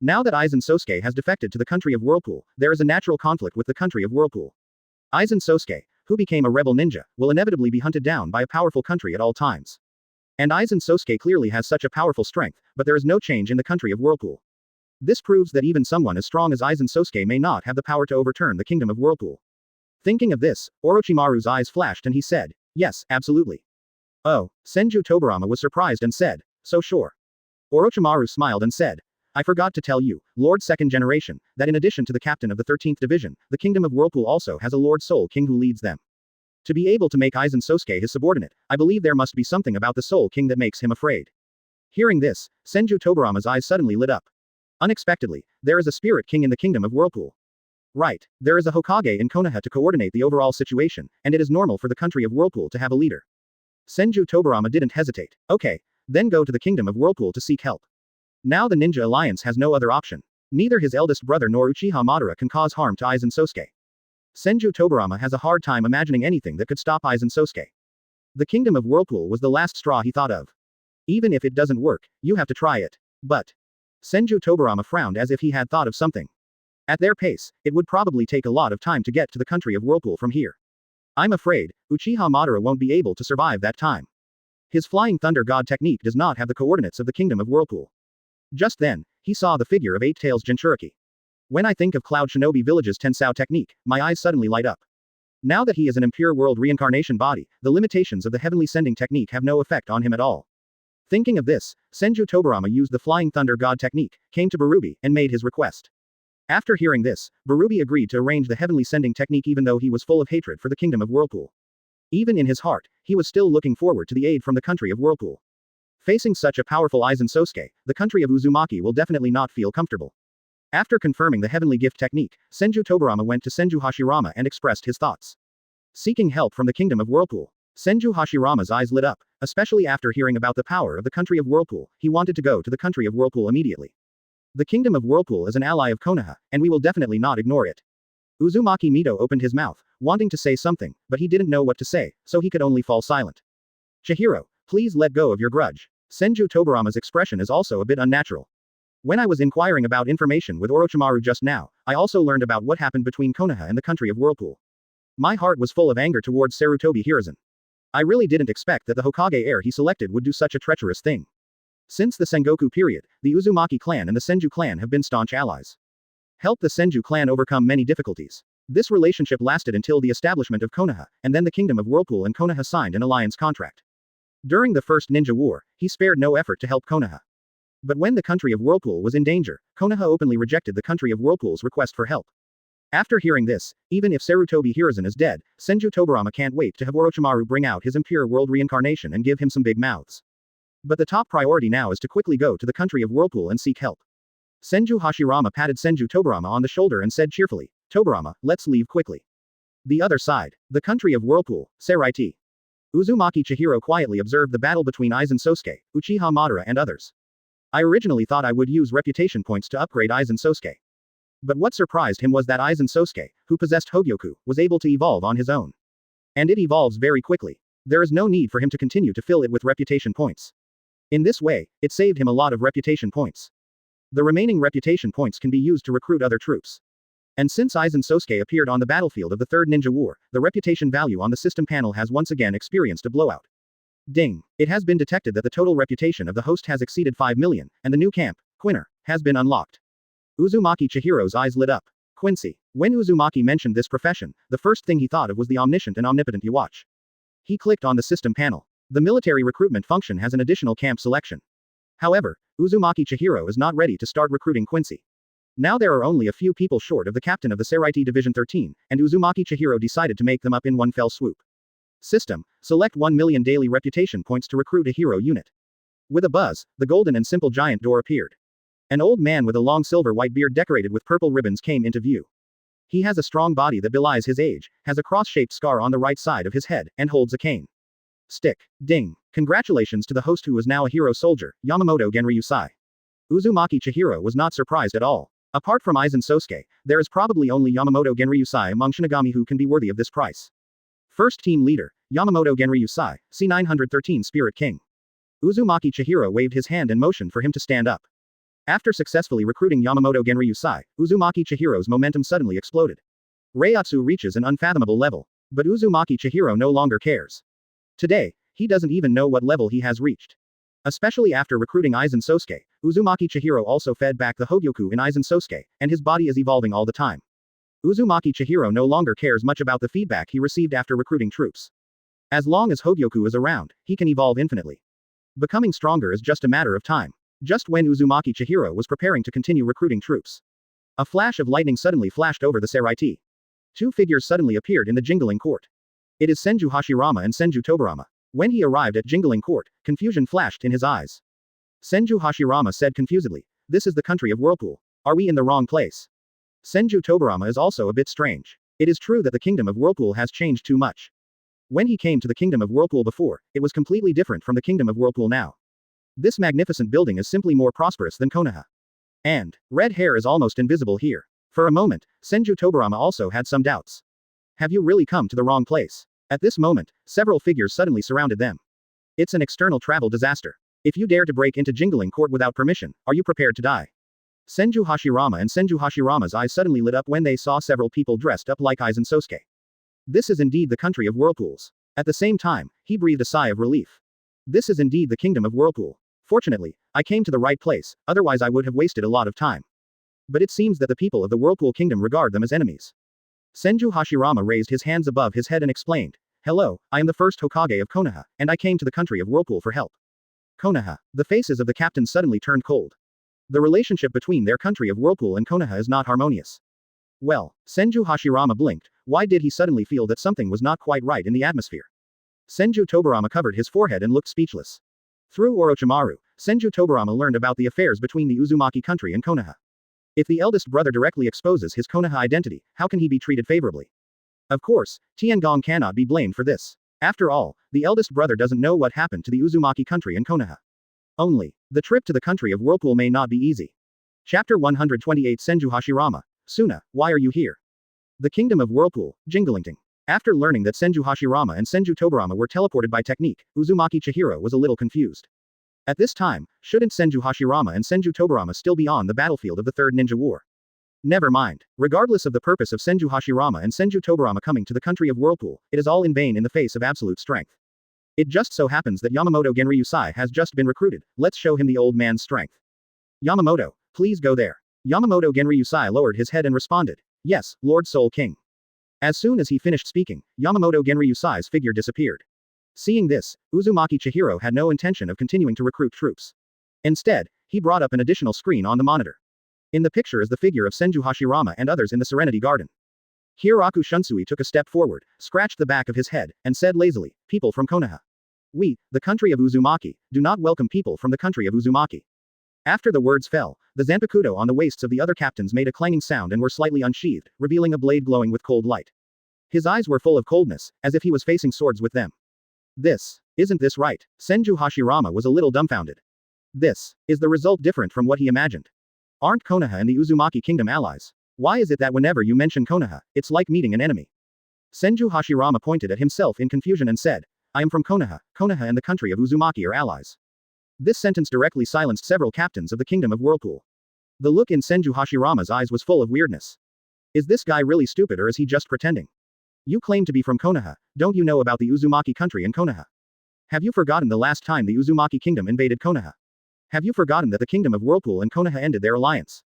Now that Aizen Sosuke has defected to the country of Whirlpool, there is a natural conflict with the country of Whirlpool. Aizen Sosuke, who became a rebel ninja, will inevitably be hunted down by a powerful country at all times. And Aizen Sosuke clearly has such a powerful strength, but there is no change in the country of Whirlpool. This proves that even someone as strong as Aizen Sosuke may not have the power to overturn the Kingdom of Whirlpool. Thinking of this, Orochimaru's eyes flashed and he said, "Yes, absolutely." Oh, Senju Tobirama was surprised and said, "So sure." Orochimaru smiled and said, "I forgot to tell you, Lord Second Generation, that in addition to the captain of the 13th Division, the Kingdom of Whirlpool also has a Lord Soul King who leads them. To be able to make Aizen Sosuke his subordinate, I believe there must be something about the Soul King that makes him afraid." Hearing this, Senju Tobirama's eyes suddenly lit up. Unexpectedly, there is a Spirit King in the Kingdom of Whirlpool. Right, there is a Hokage in Konoha to coordinate the overall situation, and it is normal for the country of Whirlpool to have a leader. Senju Tobirama didn't hesitate. Okay, then go to the Kingdom of Whirlpool to seek help. Now the Ninja Alliance has no other option. Neither his eldest brother nor Uchiha Madara can cause harm to Aizen Sosuke. Senju Tobirama has a hard time imagining anything that could stop Aizen Sosuke. The Kingdom of Whirlpool was the last straw he thought of. Even if it doesn't work, you have to try it. But Senju Tobirama frowned as if he had thought of something. At their pace, it would probably take a lot of time to get to the country of Whirlpool from here. I'm afraid, Uchiha Madara won't be able to survive that time. His Flying Thunder God technique does not have the coordinates of the Kingdom of Whirlpool. Just then, he saw the figure of Eight-Tails Jinchuriki. When I think of Cloud Shinobi Village's Tensao technique, my eyes suddenly light up. Now that he is an impure world reincarnation body, the limitations of the heavenly sending technique have no effect on him at all. Thinking of this, Senju Tobarama used the Flying Thunder God technique, came to Barubi, and made his request. After hearing this, Barubi agreed to arrange the heavenly sending technique even though he was full of hatred for the kingdom of Whirlpool. Even in his heart, he was still looking forward to the aid from the country of Whirlpool. Facing such a powerful Aizen Sosuke, the country of Uzumaki will definitely not feel comfortable. After confirming the heavenly gift technique, Senju Tobarama went to Senju Hashirama and expressed his thoughts. Seeking help from the kingdom of Whirlpool. Senju Hashirama's eyes lit up, especially after hearing about the power of the country of Whirlpool. He wanted to go to the country of Whirlpool immediately. The kingdom of Whirlpool is an ally of Konoha, and we will definitely not ignore it. Uzumaki Mito opened his mouth, wanting to say something, but he didn't know what to say, so he could only fall silent. Chihiro, please let go of your grudge. Senju Tobarama's expression is also a bit unnatural. When I was inquiring about information with Orochimaru just now, I also learned about what happened between Konoha and the country of Whirlpool. My heart was full of anger towards Sarutobi Hiruzen. I really didn't expect that the Hokage heir he selected would do such a treacherous thing. Since the Sengoku period, the Uzumaki clan and the Senju clan have been staunch allies. Helped the Senju clan overcome many difficulties. This relationship lasted until the establishment of Konoha, and then the kingdom of Whirlpool and Konoha signed an alliance contract. During the First Ninja War, he spared no effort to help Konoha. But when the country of Whirlpool was in danger, Konoha openly rejected the country of Whirlpool's request for help. After hearing this, even if Sarutobi Hiruzen is dead, Senju Tobarama can't wait to have Orochimaru bring out his Impure World reincarnation and give him some big mouths. But the top priority now is to quickly go to the country of Whirlpool and seek help. Senju Hashirama patted Senju Tobarama on the shoulder and said cheerfully, Tobarama, let's leave quickly. The other side, the country of Whirlpool, Seraiti. Uzumaki Chihiro quietly observed the battle between Aizen Sosuke, Uchiha Madara and others. I originally thought I would use reputation points to upgrade Aizen Sosuke. But what surprised him was that Aizen Sosuke, who possessed Hogyoku, was able to evolve on his own. And it evolves very quickly. There is no need for him to continue to fill it with reputation points. In this way, it saved him a lot of reputation points. The remaining reputation points can be used to recruit other troops. And since Aizen Sosuke appeared on the battlefield of the Third Ninja War, the reputation value on the system panel has once again experienced a blowout. Ding! It has been detected that the total reputation of the host has exceeded 5 million, and the new camp, Quinner, has been unlocked. Uzumaki Chihiro's eyes lit up. Quincy. When Uzumaki mentioned this profession, the first thing he thought of was the omniscient and omnipotent Yuwatch. He clicked on the system panel. The military recruitment function has an additional camp selection. However, Uzumaki Chihiro is not ready to start recruiting Quincy. Now there are only a few people short of the captain of the Seraiti Division 13, and Uzumaki Chihiro decided to make them up in one fell swoop. System. Select 1 million daily reputation points to recruit a hero unit. With a buzz, the golden and simple giant door appeared. An old man with a long silver white beard decorated with purple ribbons came into view. He has a strong body that belies his age, has a cross-shaped scar on the right side of his head, and holds a cane. Stick. Ding. Congratulations to the host who is now a hero soldier, Yamamoto Genryusai. Uzumaki Chihiro was not surprised at all. Apart from Aizen Sosuke, there is probably only Yamamoto Genryusai among Shinigami who can be worthy of this price. First team leader, Yamamoto Genryusai, C913 Spirit King. Uzumaki Chihiro waved his hand and motioned for him to stand up. After successfully recruiting Yamamoto Genryusai, Uzumaki Chihiro's momentum suddenly exploded. Reiatsu reaches an unfathomable level. But Uzumaki Chihiro no longer cares. Today, he doesn't even know what level he has reached. Especially after recruiting Aizen Sosuke, Uzumaki Chihiro also fed back the Hogyoku in Aizen Sosuke, and his body is evolving all the time. Uzumaki Chihiro no longer cares much about the feedback he received after recruiting troops. As long as Hogyoku is around, he can evolve infinitely. Becoming stronger is just a matter of time. Just when Uzumaki Chihiro was preparing to continue recruiting troops, a flash of lightning suddenly flashed over the Seraiti. Two figures suddenly appeared in the Jingling Court. It is Senju Hashirama and Senju Tobarama. When he arrived at Jingling Court, confusion flashed in his eyes. Senju Hashirama said confusedly, "This is the country of Whirlpool. Are we in the wrong place?" Senju Tobarama is also a bit strange. It is true that the kingdom of Whirlpool has changed too much. When he came to the kingdom of Whirlpool before, it was completely different from the kingdom of Whirlpool now. This magnificent building is simply more prosperous than Konoha. And red hair is almost invisible here. For a moment, Senju Tobarama also had some doubts. Have you really come to the wrong place? At this moment, several figures suddenly surrounded them. It's an external travel disaster. If you dare to break into Jingling Court without permission, are you prepared to die? Senju Hashirama and Senju Hashirama's eyes suddenly lit up when they saw several people dressed up like Aizen Sosuke. This is indeed the country of Whirlpools. At the same time, he breathed a sigh of relief. This is indeed the kingdom of Whirlpool. Fortunately, I came to the right place, otherwise I would have wasted a lot of time. But it seems that the people of the Whirlpool kingdom regard them as enemies. Senju Hashirama raised his hands above his head and explained, "Hello, I am the first Hokage of Konoha, and I came to the country of Whirlpool for help." Konoha. The faces of the captains suddenly turned cold. The relationship between their country of Whirlpool and Konoha is not harmonious. Well, Senju Hashirama blinked. Why did he suddenly feel that something was not quite right in the atmosphere? Senju Tobarama covered his forehead and looked speechless. Through Orochimaru, Senju Tobarama learned about the affairs between the Uzumaki country and Konoha. If the eldest brother directly exposes his Konoha identity, how can he be treated favorably? Of course, Tiangong cannot be blamed for this. After all, the eldest brother doesn't know what happened to the Uzumaki country and Konoha. Only, the trip to the country of Whirlpool may not be easy. Chapter 128 Senju Hashirama. Suna, why are you here? The Kingdom of Whirlpool, Jingalingting. After learning that Senju Hashirama and Senju Tobarama were teleported by technique, Uzumaki Chihiro was a little confused. At this time, shouldn't Senju Hashirama and Senju Tobarama still be on the battlefield of the Third Ninja War? Never mind. Regardless of the purpose of Senju Hashirama and Senju Tobarama coming to the country of Whirlpool, it is all in vain in the face of absolute strength. It just so happens that Yamamoto Genryusai has just been recruited. Let's show him the old man's strength. Yamamoto, please go there. Yamamoto Genryusai lowered his head and responded, yes, Lord Soul King. As soon as he finished speaking, Yamamoto Genryusai's figure disappeared. Seeing this, Uzumaki Chihiro had no intention of continuing to recruit troops. Instead, he brought up an additional screen on the monitor. In the picture is the figure of Senju Hashirama and others in the Serenity Garden. Hiroku Shunsui took a step forward, scratched the back of his head, and said lazily, people from Konoha. We, the country of Uzumaki, do not welcome people from the country of Uzumaki. After the words fell, the Zanpakuto on the waists of the other captains made a clanging sound and were slightly unsheathed, revealing a blade glowing with cold light. His eyes were full of coldness, as if he was facing swords with them. Isn't this right? Senju Hashirama was a little dumbfounded. Is the result different from what he imagined? Aren't Konoha and the Uzumaki kingdom allies? Why is it that whenever you mention Konoha, it's like meeting an enemy? Senju Hashirama pointed at himself in confusion and said, I am from Konoha. Konoha and the country of Uzumaki are allies. This sentence directly silenced several captains of the kingdom of Whirlpool. The look in Senju Hashirama's eyes was full of weirdness. Is this guy really stupid or is he just pretending? You claim to be from Konoha, don't you know about the Uzumaki country and Konoha? Have you forgotten the last time the Uzumaki kingdom invaded Konoha? Have you forgotten that the kingdom of Whirlpool and Konoha ended their alliance?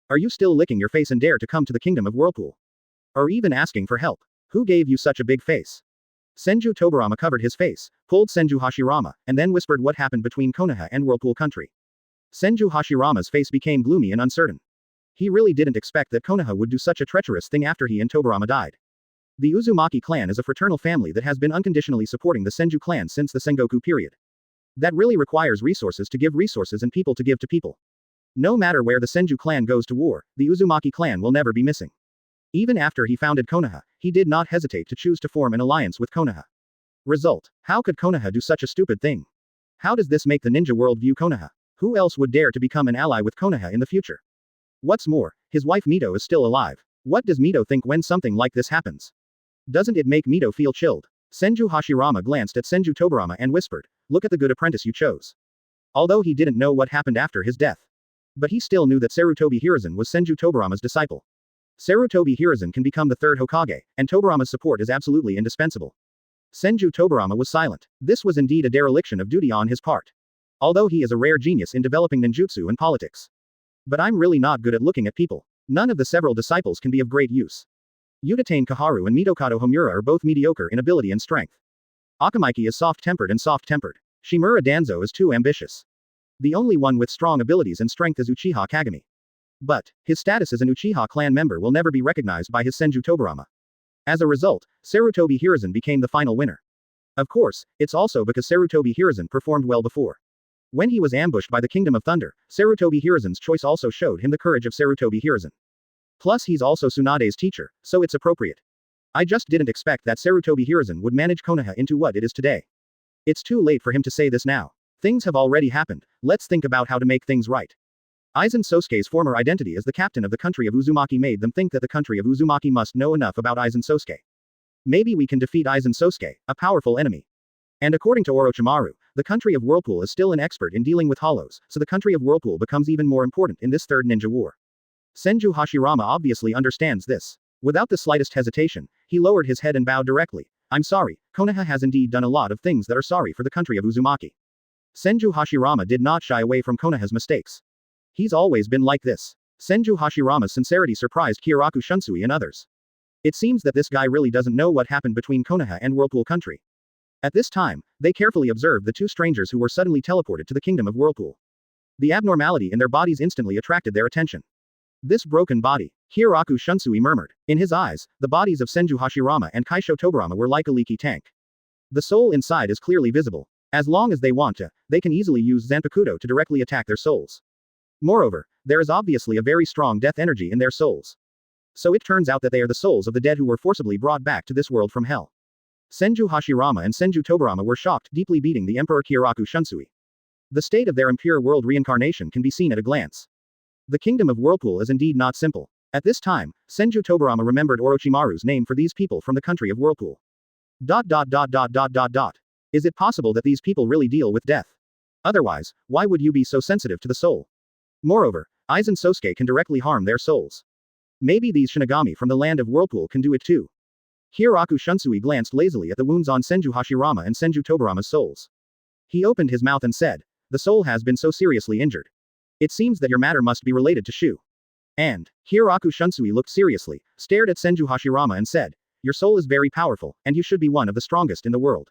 Are you still licking your face and dare to come to the kingdom of Whirlpool? Or even asking for help? Who gave you such a big face? Senju Tobarama covered his face, pulled Senju Hashirama, and then whispered what happened between Konoha and Whirlpool country. Senju Hashirama's face became gloomy and uncertain. He really didn't expect that Konoha would do such a treacherous thing after he and Tobarama died. The Uzumaki clan is a fraternal family that has been unconditionally supporting the Senju clan since the Sengoku period. That really requires resources to give resources and people to give to people. No matter where the Senju clan goes to war, the Uzumaki clan will never be missing. Even after he founded Konoha, he did not hesitate to choose to form an alliance with Konoha. Result: how could Konoha do such a stupid thing? How does this make the ninja world view Konoha? Who else would dare to become an ally with Konoha in the future? What's more, his wife Mito is still alive. What does Mito think when something like this happens? Doesn't it make Mito feel chilled? Senju Hashirama glanced at Senju Tobarama and whispered, look at the good apprentice you chose. Although he didn't know what happened after his death. But he still knew that Sarutobi Hiruzen was Senju Tobarama's disciple. Sarutobi Hiruzen can become the third Hokage, and Tobarama's support is absolutely indispensable. Senju Tobarama was silent. This was indeed a dereliction of duty on his part. Although he is a rare genius in developing ninjutsu and politics. But I'm really not good at looking at people. None of the several disciples can be of great use. Utatane Kaharu and Mitokado Homura are both mediocre in ability and strength. Akamaiki is soft-tempered and soft-tempered. Shimura Danzo is too ambitious. The only one with strong abilities and strength is Uchiha Kagami. But, his status as an Uchiha clan member will never be recognized by his Senju Tobarama. As a result, Sarutobi Hiruzen became the final winner. Of course, it's also because Sarutobi Hiruzen performed well before. When he was ambushed by the Kingdom of Thunder, Sarutobi Hiruzen's choice also showed him the courage of Sarutobi Hiruzen. Plus he's also Tsunade's teacher, so it's appropriate. I just didn't expect that Sarutobi Hiruzen would manage Konoha into what it is today. It's too late for him to say this now. Things have already happened, let's think about how to make things right. Aizen Sosuke's former identity as the captain of the country of Uzumaki made them think that the country of Uzumaki must know enough about Aizen Sosuke. Maybe we can defeat Aizen Sosuke, a powerful enemy. And according to Orochimaru, the country of Whirlpool is still an expert in dealing with hollows, so the country of Whirlpool becomes even more important in this third ninja war. Senju Hashirama obviously understands this. Without the slightest hesitation, he lowered his head and bowed directly. I'm sorry, Konoha has indeed done a lot of things that are sorry for the country of Uzumaki. Senju Hashirama did not shy away from Konoha's mistakes. He's always been like this. Senju Hashirama's sincerity surprised Kyoraku Shunsui and others. It seems that this guy really doesn't know what happened between Konoha and Whirlpool country. At this time, they carefully observed the two strangers who were suddenly teleported to the kingdom of Whirlpool. The abnormality in their bodies instantly attracted their attention. This broken body, Hiroku Shunsui murmured. In his eyes, the bodies of Senju Hashirama and Kaisho Tobarama were like a leaky tank. The soul inside is clearly visible. As long as they want to, they can easily use Zanpakuto to directly attack their souls. Moreover, there is obviously a very strong death energy in their souls. So it turns out that they are the souls of the dead who were forcibly brought back to this world from hell. Senju Hashirama and Senju Tobarama were shocked, deeply beating the Emperor Hiroku Shunsui. The state of their impure world reincarnation can be seen at a glance. The kingdom of Whirlpool is indeed not simple. At this time, Senju Tobarama remembered Orochimaru's name for these people from the country of Whirlpool. Is it possible that these people really deal with death? Otherwise, why would you be so sensitive to the soul? Moreover, Aizen Sosuke can directly harm their souls. Maybe these Shinigami from the land of Whirlpool can do it too. Hiroku Shunsui glanced lazily at the wounds on Senju Hashirama and Senju Tobarama's souls. He opened his mouth and said, "The soul has been so seriously injured. It seems that your matter must be related to Shu." And Hiroku Shunsui looked seriously, stared at Senju Hashirama and said, "Your soul is very powerful, and you should be one of the strongest in the world.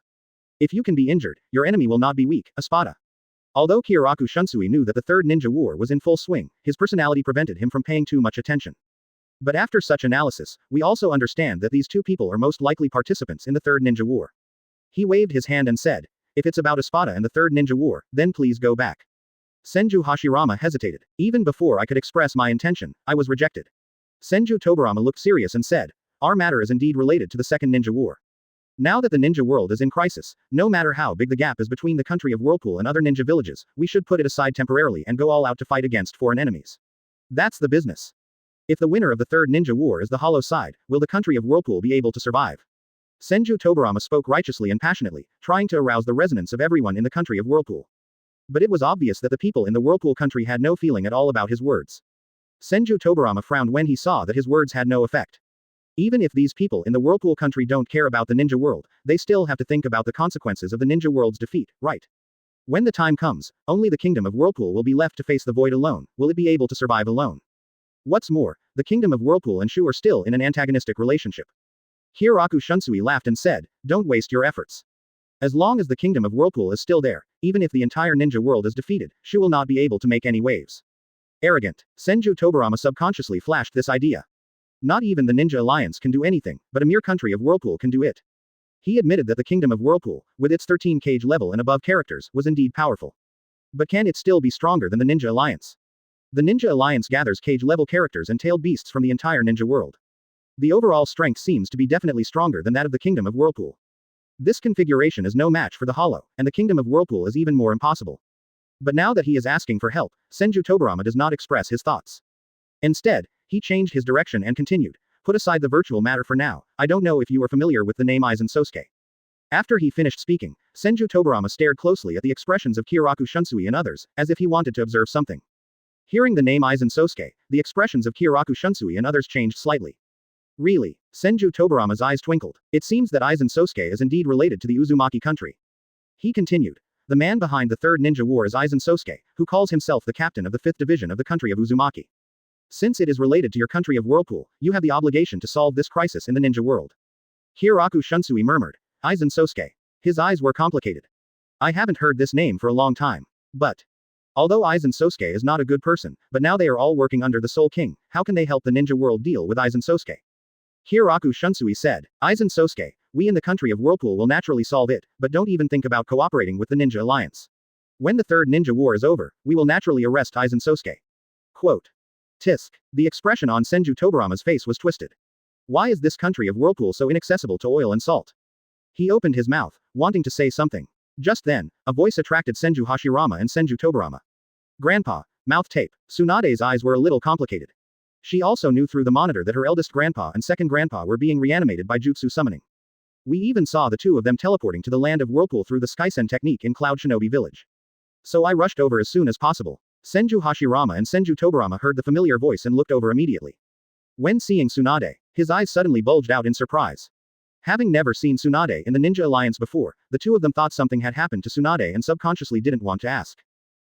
If you can be injured, your enemy will not be weak, Espada." Although Hiroku Shunsui knew that the Third Ninja War was in full swing, his personality prevented him from paying too much attention. But after such analysis, we also understand that these two people are most likely participants in the Third Ninja War. He waved his hand and said, "If it's about Espada and the Third Ninja War, then please go back." Senju Hashirama hesitated. "Even before I could express my intention, I was rejected." Senju Tobarama looked serious and said, "Our matter is indeed related to the Second Ninja War. Now that the ninja world is in crisis, no matter how big the gap is between the country of Whirlpool and other ninja villages, we should put it aside temporarily and go all out to fight against foreign enemies. That's the business. If the winner of the Third Ninja War is the hollow side, will the country of Whirlpool be able to survive?" Senju Tobarama spoke righteously and passionately, trying to arouse the resonance of everyone in the country of Whirlpool. But it was obvious that the people in the Whirlpool country had no feeling at all about his words. Senju Tobarama frowned when he saw that his words had no effect. Even if these people in the Whirlpool country don't care about the ninja world, they still have to think about the consequences of the ninja world's defeat, right? When the time comes, only the kingdom of Whirlpool will be left to face the void alone. Will it be able to survive alone? What's more, the kingdom of Whirlpool and Shu are still in an antagonistic relationship. Hiroku Shunsui laughed and said, "Don't waste your efforts. As long as the kingdom of Whirlpool is still there, even if the entire ninja world is defeated, Shu will not be able to make any waves." Arrogant. Senju Tobarama subconsciously flashed this idea. Not even the Ninja Alliance can do anything, but a mere country of Whirlpool can do it. He admitted that the kingdom of Whirlpool, with its 13 cage level and above characters, was indeed powerful. But can it still be stronger than the Ninja Alliance? The Ninja Alliance gathers cage level characters and tailed beasts from the entire ninja world. The overall strength seems to be definitely stronger than that of the kingdom of Whirlpool. This configuration is no match for the Hollow, and the kingdom of Whirlpool is even more impossible. But now that he is asking for help, Senju Tobarama does not express his thoughts. Instead, he changed his direction and continued, "Put aside the virtual matter for now. I don't know if you are familiar with the name Aizen Sosuke." After he finished speaking, Senju Tobarama stared closely at the expressions of Hiroku Shunsui and others, as if he wanted to observe something. Hearing the name Aizen Sosuke, the expressions of Hiroku Shunsui and others changed slightly. Really? Senju Tobarama's eyes twinkled. It seems that Aizen Sosuke is indeed related to the Uzumaki country. He continued, "The man behind the Third Ninja War is Aizen Sosuke, who calls himself the captain of the 5th division of the country of Uzumaki. Since it is related to your country of Whirlpool, you have the obligation to solve this crisis in the ninja world." Hiroku Shunsui murmured, "Aizen Sosuke." His eyes were complicated. "I haven't heard this name for a long time. But although Aizen Sosuke is not a good person, but now they are all working under the Soul King, how can they help the ninja world deal with Aizen Sosuke?" Hiroku Shunsui said, "Aizen Sosuke, we in the country of Whirlpool will naturally solve it, but don't even think about cooperating with the Ninja Alliance. When the Third Ninja War is over, we will naturally arrest Aizen Sosuke." Quote. Tisk. The expression on Senju Tobarama's face was twisted. Why is this country of Whirlpool so inaccessible to oil and salt? He opened his mouth, wanting to say something. Just then, a voice attracted Senju Hashirama and Senju Tobarama. "Grandpa, mouth tape." Tsunade's eyes were a little complicated. She also knew through the monitor that her eldest grandpa and second grandpa were being reanimated by jutsu summoning. We even saw the two of them teleporting to the land of Whirlpool through the Skysen technique in Cloud Shinobi Village. So I rushed over as soon as possible. Senju Hashirama and Senju Tobarama heard the familiar voice and looked over immediately. When seeing Tsunade, his eyes suddenly bulged out in surprise. Having never seen Tsunade in the Ninja Alliance before, the two of them thought something had happened to Tsunade and subconsciously didn't want to ask.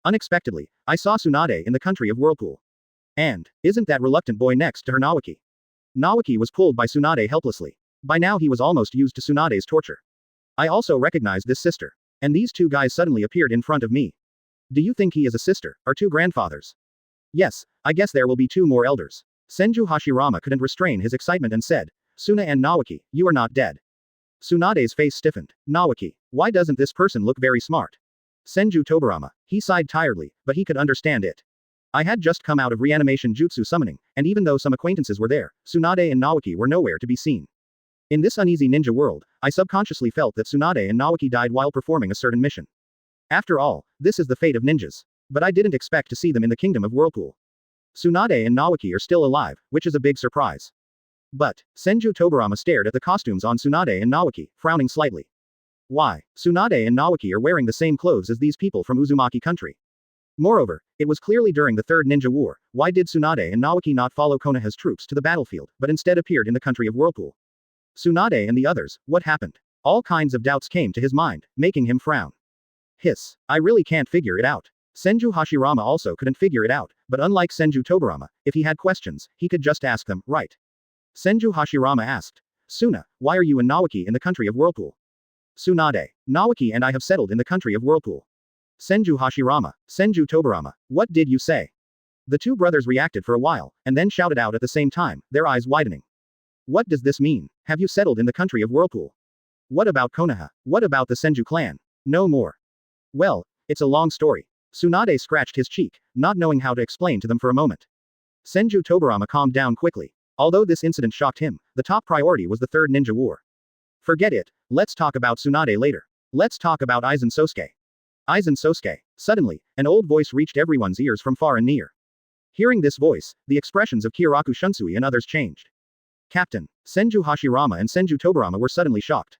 Unexpectedly, I saw Tsunade in the country of Whirlpool. And, isn't that reluctant boy next to her Nawaki? Nawaki was pulled by Tsunade helplessly. By now he was almost used to Tsunade's torture. I also recognized this sister. And these two guys suddenly appeared in front of me. Do you think he is a sister, or two grandfathers? Yes, I guess there will be two more elders. Senju Hashirama couldn't restrain his excitement and said, Suna and Naoki, you are not dead. Tsunade's face stiffened. Naoki, why doesn't this person look very smart? Senju Tobarama, he sighed tiredly, but he could understand it. I had just come out of reanimation jutsu summoning, and even though some acquaintances were there, Tsunade and Naoki were nowhere to be seen. In this uneasy ninja world, I subconsciously felt that Tsunade and Naoki died while performing a certain mission. After all, this is the fate of ninjas. But I didn't expect to see them in the kingdom of Whirlpool. Tsunade and Naoki are still alive, which is a big surprise. But, Senju Tobarama stared at the costumes on Tsunade and Naoki, frowning slightly. Why, Tsunade and Naoki are wearing the same clothes as these people from Uzumaki country. Moreover, it was clearly during the Third Ninja War, why did Tsunade and Naoki not follow Konoha's troops to the battlefield, but instead appeared in the country of Whirlpool? Tsunade and the others, what happened? All kinds of doubts came to his mind, making him frown. Hiss, I really can't figure it out. Senju Hashirama also couldn't figure it out, but unlike Senju Tobarama, if he had questions, he could just ask them, right? Senju Hashirama asked. Suna, why are you and Naoki in the country of Whirlpool? Tsunade, Naoki and I have settled in the country of Whirlpool. Senju Hashirama, Senju Tobarama, what did you say? The two brothers reacted for a while, and then shouted out at the same time, their eyes widening. What does this mean? Have you settled in the country of Whirlpool? What about Konoha? What about the Senju clan? No more. Well, it's a long story. Tsunade scratched his cheek, not knowing how to explain to them for a moment. Senju Tobarama calmed down quickly. Although this incident shocked him, the top priority was the Third Ninja War. Forget it, let's talk about Tsunade later. Let's talk about Aizen Sosuke. Aizen Sosuke. Suddenly, an old voice reached everyone's ears from far and near. Hearing this voice, the expressions of Kyoraku Shunsui and others changed. Captain, Senju Hashirama and Senju Tobarama were suddenly shocked.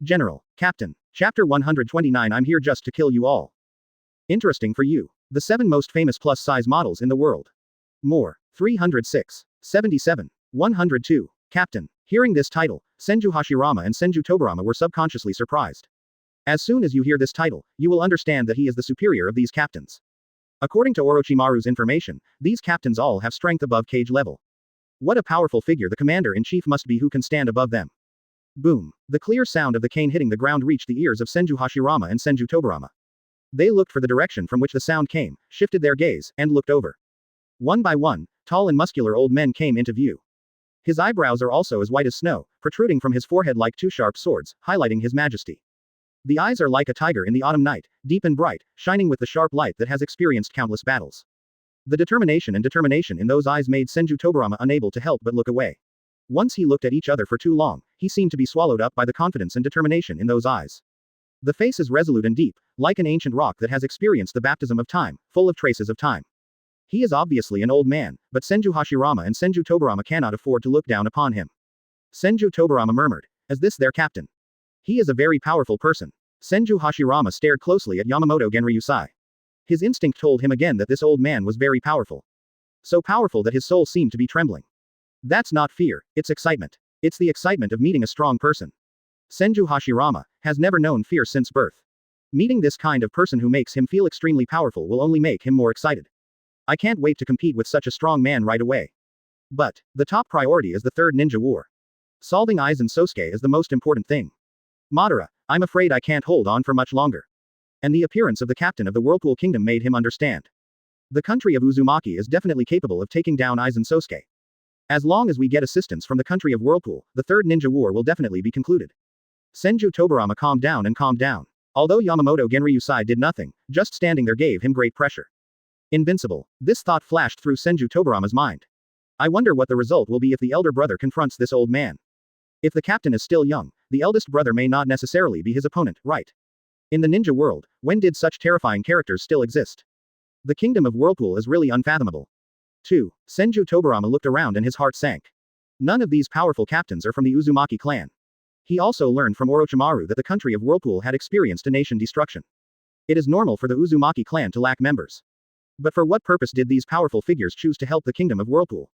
General, Captain, Chapter 129 I'm here just to kill you all. Interesting for you. The 7 most famous plus-size models in the world. More. 306. 77. 102. Captain. Hearing this title, Senju Hashirama and Senju Tobarama were subconsciously surprised. As soon as you hear this title, you will understand that he is the superior of these captains. According to Orochimaru's information, these captains all have strength above cage level. What a powerful figure the commander-in-chief must be who can stand above them. Boom. The clear sound of the cane hitting the ground reached the ears of Senju Hashirama and Senju Tobarama. They looked for the direction from which the sound came, shifted their gaze, and looked over. One by one, tall and muscular old men came into view. His eyebrows are also as white as snow, protruding from his forehead like 2 sharp swords, highlighting his majesty. The eyes are like a tiger in the autumn night, deep and bright, shining with the sharp light that has experienced countless battles. The determination in those eyes made Senju Tobarama unable to help but look away. Once he looked at each other for too long, he seemed to be swallowed up by the confidence and determination in those eyes. The face is resolute and deep, like an ancient rock that has experienced the baptism of time, full of traces of time. He is obviously an old man, but Senju Hashirama and Senju Tobarama cannot afford to look down upon him. Senju Tobarama murmured, is this their captain? He is a very powerful person. Senju Hashirama stared closely at Yamamoto Genryusai. His instinct told him again that this old man was very powerful. So powerful that his soul seemed to be trembling. That's not fear, it's excitement. It's the excitement of meeting a strong person. Senju Hashirama has never known fear since birth. Meeting this kind of person who makes him feel extremely powerful will only make him more excited. I can't wait to compete with such a strong man right away. But, the top priority is the Third Ninja War. Solving Aizen Sosuke is the most important thing. Madara, I'm afraid I can't hold on for much longer. And the appearance of the captain of the Whirlpool Kingdom made him understand. The country of Uzumaki is definitely capable of taking down Aizen Sosuke. As long as we get assistance from the country of Whirlpool, the Third Ninja War will definitely be concluded. Senju Tobarama calmed down and calmed down. Although Yamamoto Genryusai did nothing, just standing there gave him great pressure. Invincible. This thought flashed through Senju Tobarama's mind. I wonder what the result will be if the elder brother confronts this old man. If the captain is still young, the eldest brother may not necessarily be his opponent, right? In the ninja world, when did such terrifying characters still exist? The kingdom of Whirlpool is really unfathomable. 2. Senju Tobarama looked around and his heart sank. None of these powerful captains are from the Uzumaki clan. He also learned from Orochimaru that the country of Whirlpool had experienced a nation destruction. It is normal for the Uzumaki clan to lack members. But for what purpose did these powerful figures choose to help the kingdom of Whirlpool?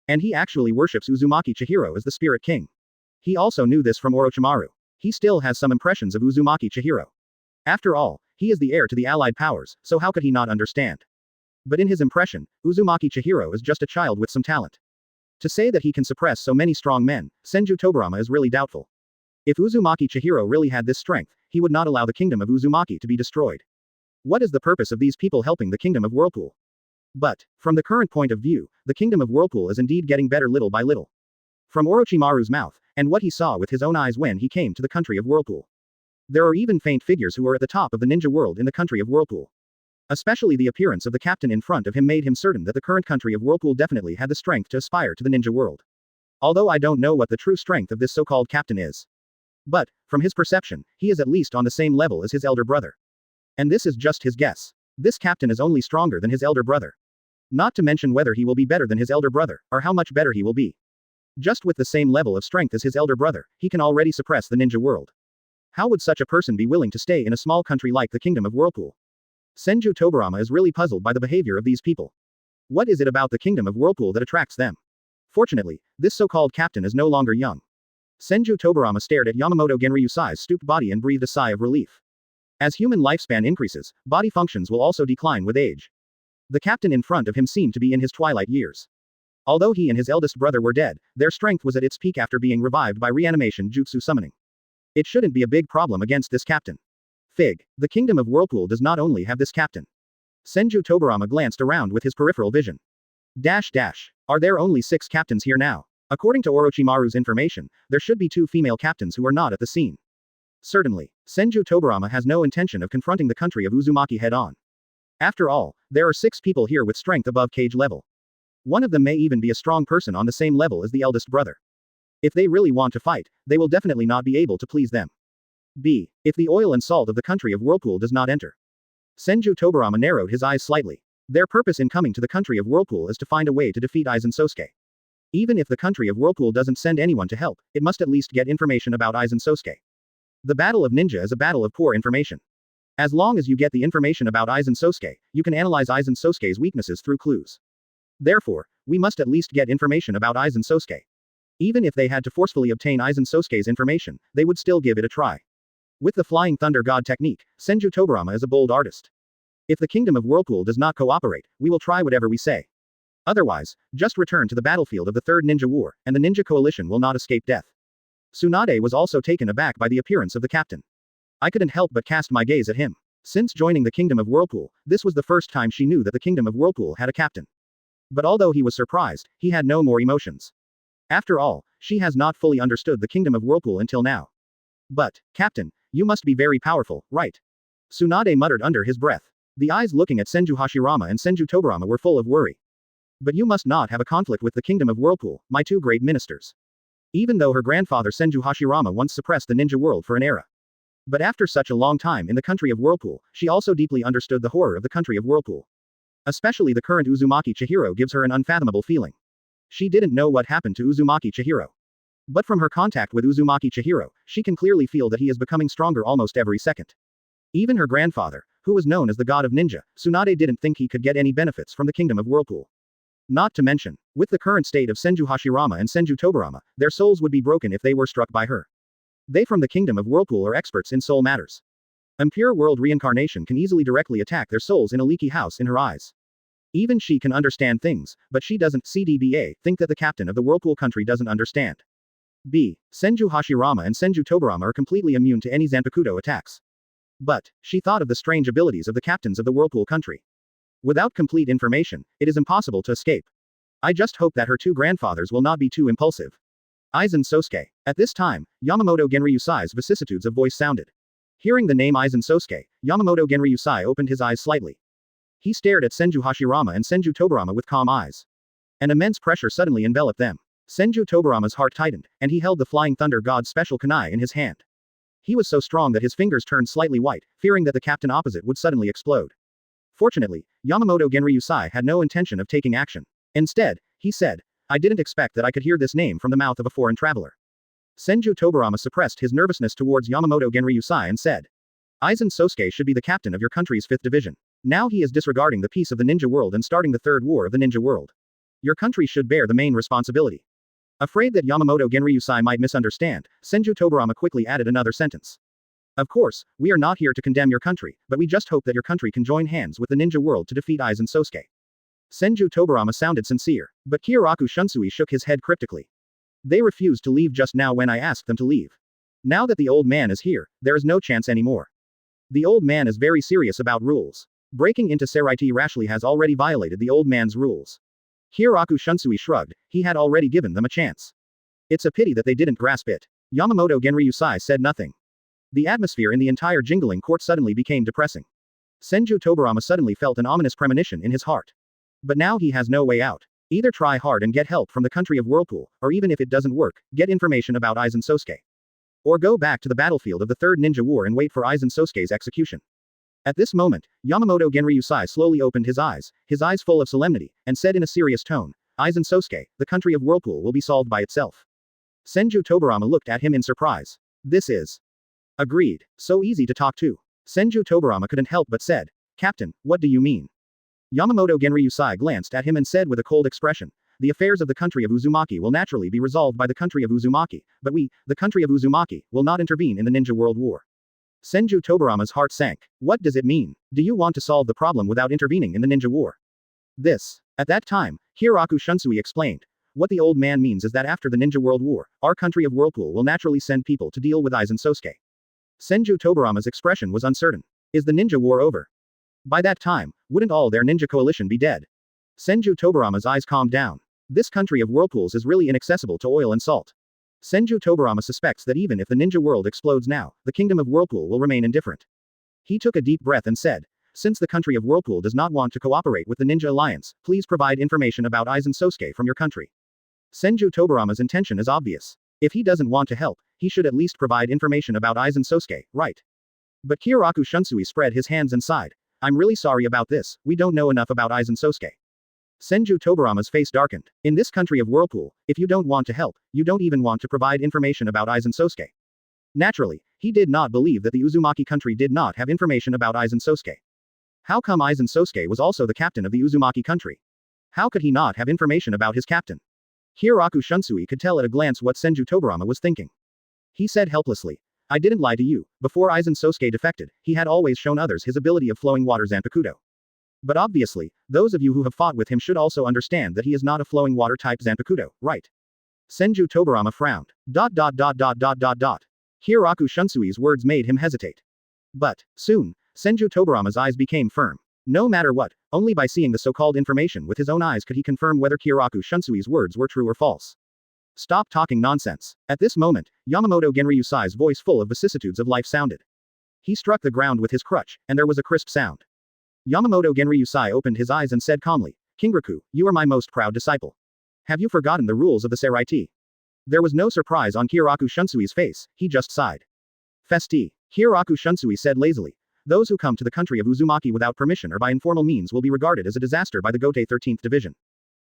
And he actually worships Uzumaki Chihiro as the spirit king. He also knew this from Orochimaru. He still has some impressions of Uzumaki Chihiro. After all, he is the heir to the allied powers, so how could he not understand? But in his impression, Uzumaki Chihiro is just a child with some talent. To say that he can suppress so many strong men, Senju Tobarama is really doubtful. If Uzumaki Chihiro really had this strength, he would not allow the kingdom of Uzumaki to be destroyed. What is the purpose of these people helping the kingdom of Whirlpool? But, from the current point of view, the kingdom of Whirlpool is indeed getting better little by little. From Orochimaru's mouth, and what he saw with his own eyes when he came to the country of Whirlpool. There are even faint figures who are at the top of the ninja world in the country of Whirlpool. Especially the appearance of the captain in front of him made him certain that the current country of Whirlpool definitely had the strength to aspire to the ninja world. Although I don't know what the true strength of this so-called captain is. But, from his perception, he is at least on the same level as his elder brother. And this is just his guess. This captain is only stronger than his elder brother. Not to mention whether he will be better than his elder brother, or how much better he will be. Just with the same level of strength as his elder brother, he can already suppress the ninja world. How would such a person be willing to stay in a small country like the Kingdom of Whirlpool? Senju Tobirama is really puzzled by the behavior of these people. What is it about the Kingdom of Whirlpool that attracts them? Fortunately, this so-called captain is no longer young. Senju Tobirama stared at Yamamoto Genryusai's stooped body and breathed a sigh of relief. As human lifespan increases, body functions will also decline with age. The captain in front of him seemed to be in his twilight years. Although he and his eldest brother were dead, their strength was at its peak after being revived by reanimation jutsu summoning. It shouldn't be a big problem against this captain. Fig. The Kingdom of Whirlpool does not only have this captain. Senju Tobirama glanced around with his peripheral vision. Are there only 6 captains here now? According to Orochimaru's information, there should be 2 female captains who are not at the scene. Certainly, Senju Tobirama has no intention of confronting the country of Uzumaki head-on. After all, there are 6 people here with strength above cage level. One of them may even be a strong person on the same level as the eldest brother. If they really want to fight, they will definitely not be able to please them. B. If the oil and salt of the country of Whirlpool does not enter. Senju Tobirama narrowed his eyes slightly. Their purpose in coming to the country of Whirlpool is to find a way to defeat Aizen Sosuke. Even if the country of Whirlpool doesn't send anyone to help, it must at least get information about Aizen Sosuke. The battle of ninja is a battle of poor information. As long as you get the information about Aizen Sosuke, you can analyze Aizen Sosuke's weaknesses through clues. Therefore, we must at least get information about Aizen Sosuke. Even if they had to forcefully obtain Aizen Sosuke's information, they would still give it a try. With the Flying Thunder God technique, Senju Tobirama is a bold artist. If the Kingdom of Whirlpool does not cooperate, we will try whatever we say. Otherwise, just return to the battlefield of the Third Ninja War, and the Ninja Coalition will not escape death. Tsunade was also taken aback by the appearance of the captain. I couldn't help but cast my gaze at him. Since joining the Kingdom of Whirlpool, this was the first time she knew that the Kingdom of Whirlpool had a captain. But although he was surprised, he had no more emotions. After all, she has not fully understood the Kingdom of Whirlpool until now. But, Captain, you must be very powerful, right? Tsunade muttered under his breath. The eyes looking at Senju Hashirama and Senju Tobirama were full of worry. But you must not have a conflict with the Kingdom of Whirlpool, my 2 great ministers. Even though her grandfather Senju Hashirama once suppressed the ninja world for an era. But after such a long time in the country of Whirlpool, she also deeply understood the horror of the country of Whirlpool. Especially the current Uzumaki Chihiro gives her an unfathomable feeling. She didn't know what happened to Uzumaki Chihiro. But from her contact with Uzumaki Chihiro, she can clearly feel that he is becoming stronger almost every second. Even her grandfather, who was known as the god of ninja, Tsunade didn't think he could get any benefits from the Kingdom of Whirlpool. Not to mention, with the current state of Senju Hashirama and Senju Tobirama, their souls would be broken if they were struck by her. They from the Kingdom of Whirlpool are experts in soul matters. Impure world reincarnation can easily directly attack their souls in a leaky house in her eyes. Even she can understand things, but she doesn't CDBA think that the captain of the Whirlpool country doesn't understand. B. Senju Hashirama and Senju Tobirama are completely immune to any Zanpakuto attacks. But, she thought of the strange abilities of the captains of the Whirlpool country. Without complete information, it is impossible to escape. I just hope that her 2 grandfathers will not be too impulsive. Aizen Sosuke. At this time, Yamamoto Genryusai's vicissitudes of voice sounded. Hearing the name Aizen Sosuke, Yamamoto Genryusai opened his eyes slightly. He stared at Senju Hashirama and Senju Tobirama with calm eyes. An immense pressure suddenly enveloped them. Senju Tobirama's heart tightened, and he held the Flying Thunder God's special kunai in his hand. He was so strong that his fingers turned slightly white, fearing that the captain opposite would suddenly explode. Fortunately, Yamamoto Genryusai had no intention of taking action. Instead, he said, I didn't expect that I could hear this name from the mouth of a foreign traveler. Senju Tobirama suppressed his nervousness towards Yamamoto Genryusai and said, Aizen Sosuke should be the captain of your country's 5th division. Now he is disregarding the peace of the ninja world and starting the 3rd war of the ninja world. Your country should bear the main responsibility. Afraid that Yamamoto Genryusai might misunderstand, Senju Tobirama quickly added another sentence. Of course, we are not here to condemn your country, but we just hope that your country can join hands with the ninja world to defeat Aizen Sosuke. Senju Tobirama sounded sincere, but Kyoraku Shunsui shook his head cryptically. They refused to leave just now when I asked them to leave. Now that the old man is here, there is no chance anymore. The old man is very serious about rules. Breaking into Seraiti rashly has already violated the old man's rules. Hiroku Shunsui shrugged, he had already given them a chance. It's a pity that they didn't grasp it. Yamamoto Genryusai said nothing. The atmosphere in the entire jingling court suddenly became depressing. Senju Tobarama suddenly felt an ominous premonition in his heart. But now he has no way out. Either try hard and get help from the country of Whirlpool, or even if it doesn't work, get information about Aizen Sosuke. Or go back to the battlefield of the Third Ninja War and wait for Aizen Sosuke's execution. At this moment, Yamamoto Genryusai slowly opened his eyes full of solemnity, and said in a serious tone, Aizen Sosuke, the country of Whirlpool will be solved by itself. Senju Tobarama looked at him in surprise. This is. Agreed. So easy to talk to. Senju Tobarama couldn't help but said, Captain, what do you mean? Yamamoto Genryusai glanced at him and said with a cold expression, the affairs of the country of Uzumaki will naturally be resolved by the country of Uzumaki, but we, the country of Uzumaki, will not intervene in the Ninja World War. Senju Tobarama's heart sank. What does it mean? Do you want to solve the problem without intervening in the Ninja War? This. At that time, Hiroku Shunsui explained. What the old man means is that after the Ninja World War, our country of Whirlpool will naturally send people to deal with Aizen Sosuke. Senju Tobarama's expression was uncertain. Is the Ninja War over? By that time, wouldn't all their ninja coalition be dead? Senju Tobarama's eyes calmed down. This country of Whirlpools is really inaccessible to oil and salt. Senju Tobarama suspects that even if the ninja world explodes now, the kingdom of Whirlpool will remain indifferent. He took a deep breath and said, since the country of Whirlpool does not want to cooperate with the Ninja Alliance, please provide information about Aizen Sosuke from your country. Senju Tobarama's intention is obvious. If he doesn't want to help, he should at least provide information about Aizen Sosuke, right? But Hiroku Shunsui spread his hands and sighed. I'm really sorry about this, we don't know enough about Aizen Sosuke. Senju Tobarama's face darkened. In this country of Whirlpool, if you don't want to help, you don't even want to provide information about Aizen Sosuke. Naturally, he did not believe that the Uzumaki country did not have information about Aizen Sosuke. How come Aizen Sosuke was also the captain of the Uzumaki country? How could he not have information about his captain? Hiroku Shunsui could tell at a glance what Senju Tobarama was thinking. He said helplessly, I didn't lie to you. Before Aizen Sosuke defected, he had always shown others his ability of flowing water Zanpakuto. But obviously, those of you who have fought with him should also understand that he is not a flowing water type Zanpakuto, right? Senju Tobarama frowned. Hiroku Shunsui's words made him hesitate. But, soon, Senju Tobarama's eyes became firm. No matter what, only by seeing the so-called information with his own eyes could he confirm whether Hiroku Shunsui's words were true or false. Stop talking nonsense. At this moment, Yamamoto Genryusai's voice full of vicissitudes of life sounded. He struck the ground with his crutch, and there was a crisp sound. Yamamoto Genryusai opened his eyes and said calmly, Kingraku, you are my most proud disciple. Have you forgotten the rules of the Seraiti? There was no surprise on Hiroku Shunsui's face, he just sighed. Festi. Hiroku Shunsui said lazily. Those who come to the country of Uzumaki without permission or by informal means will be regarded as a disaster by the Gotei 13th Division.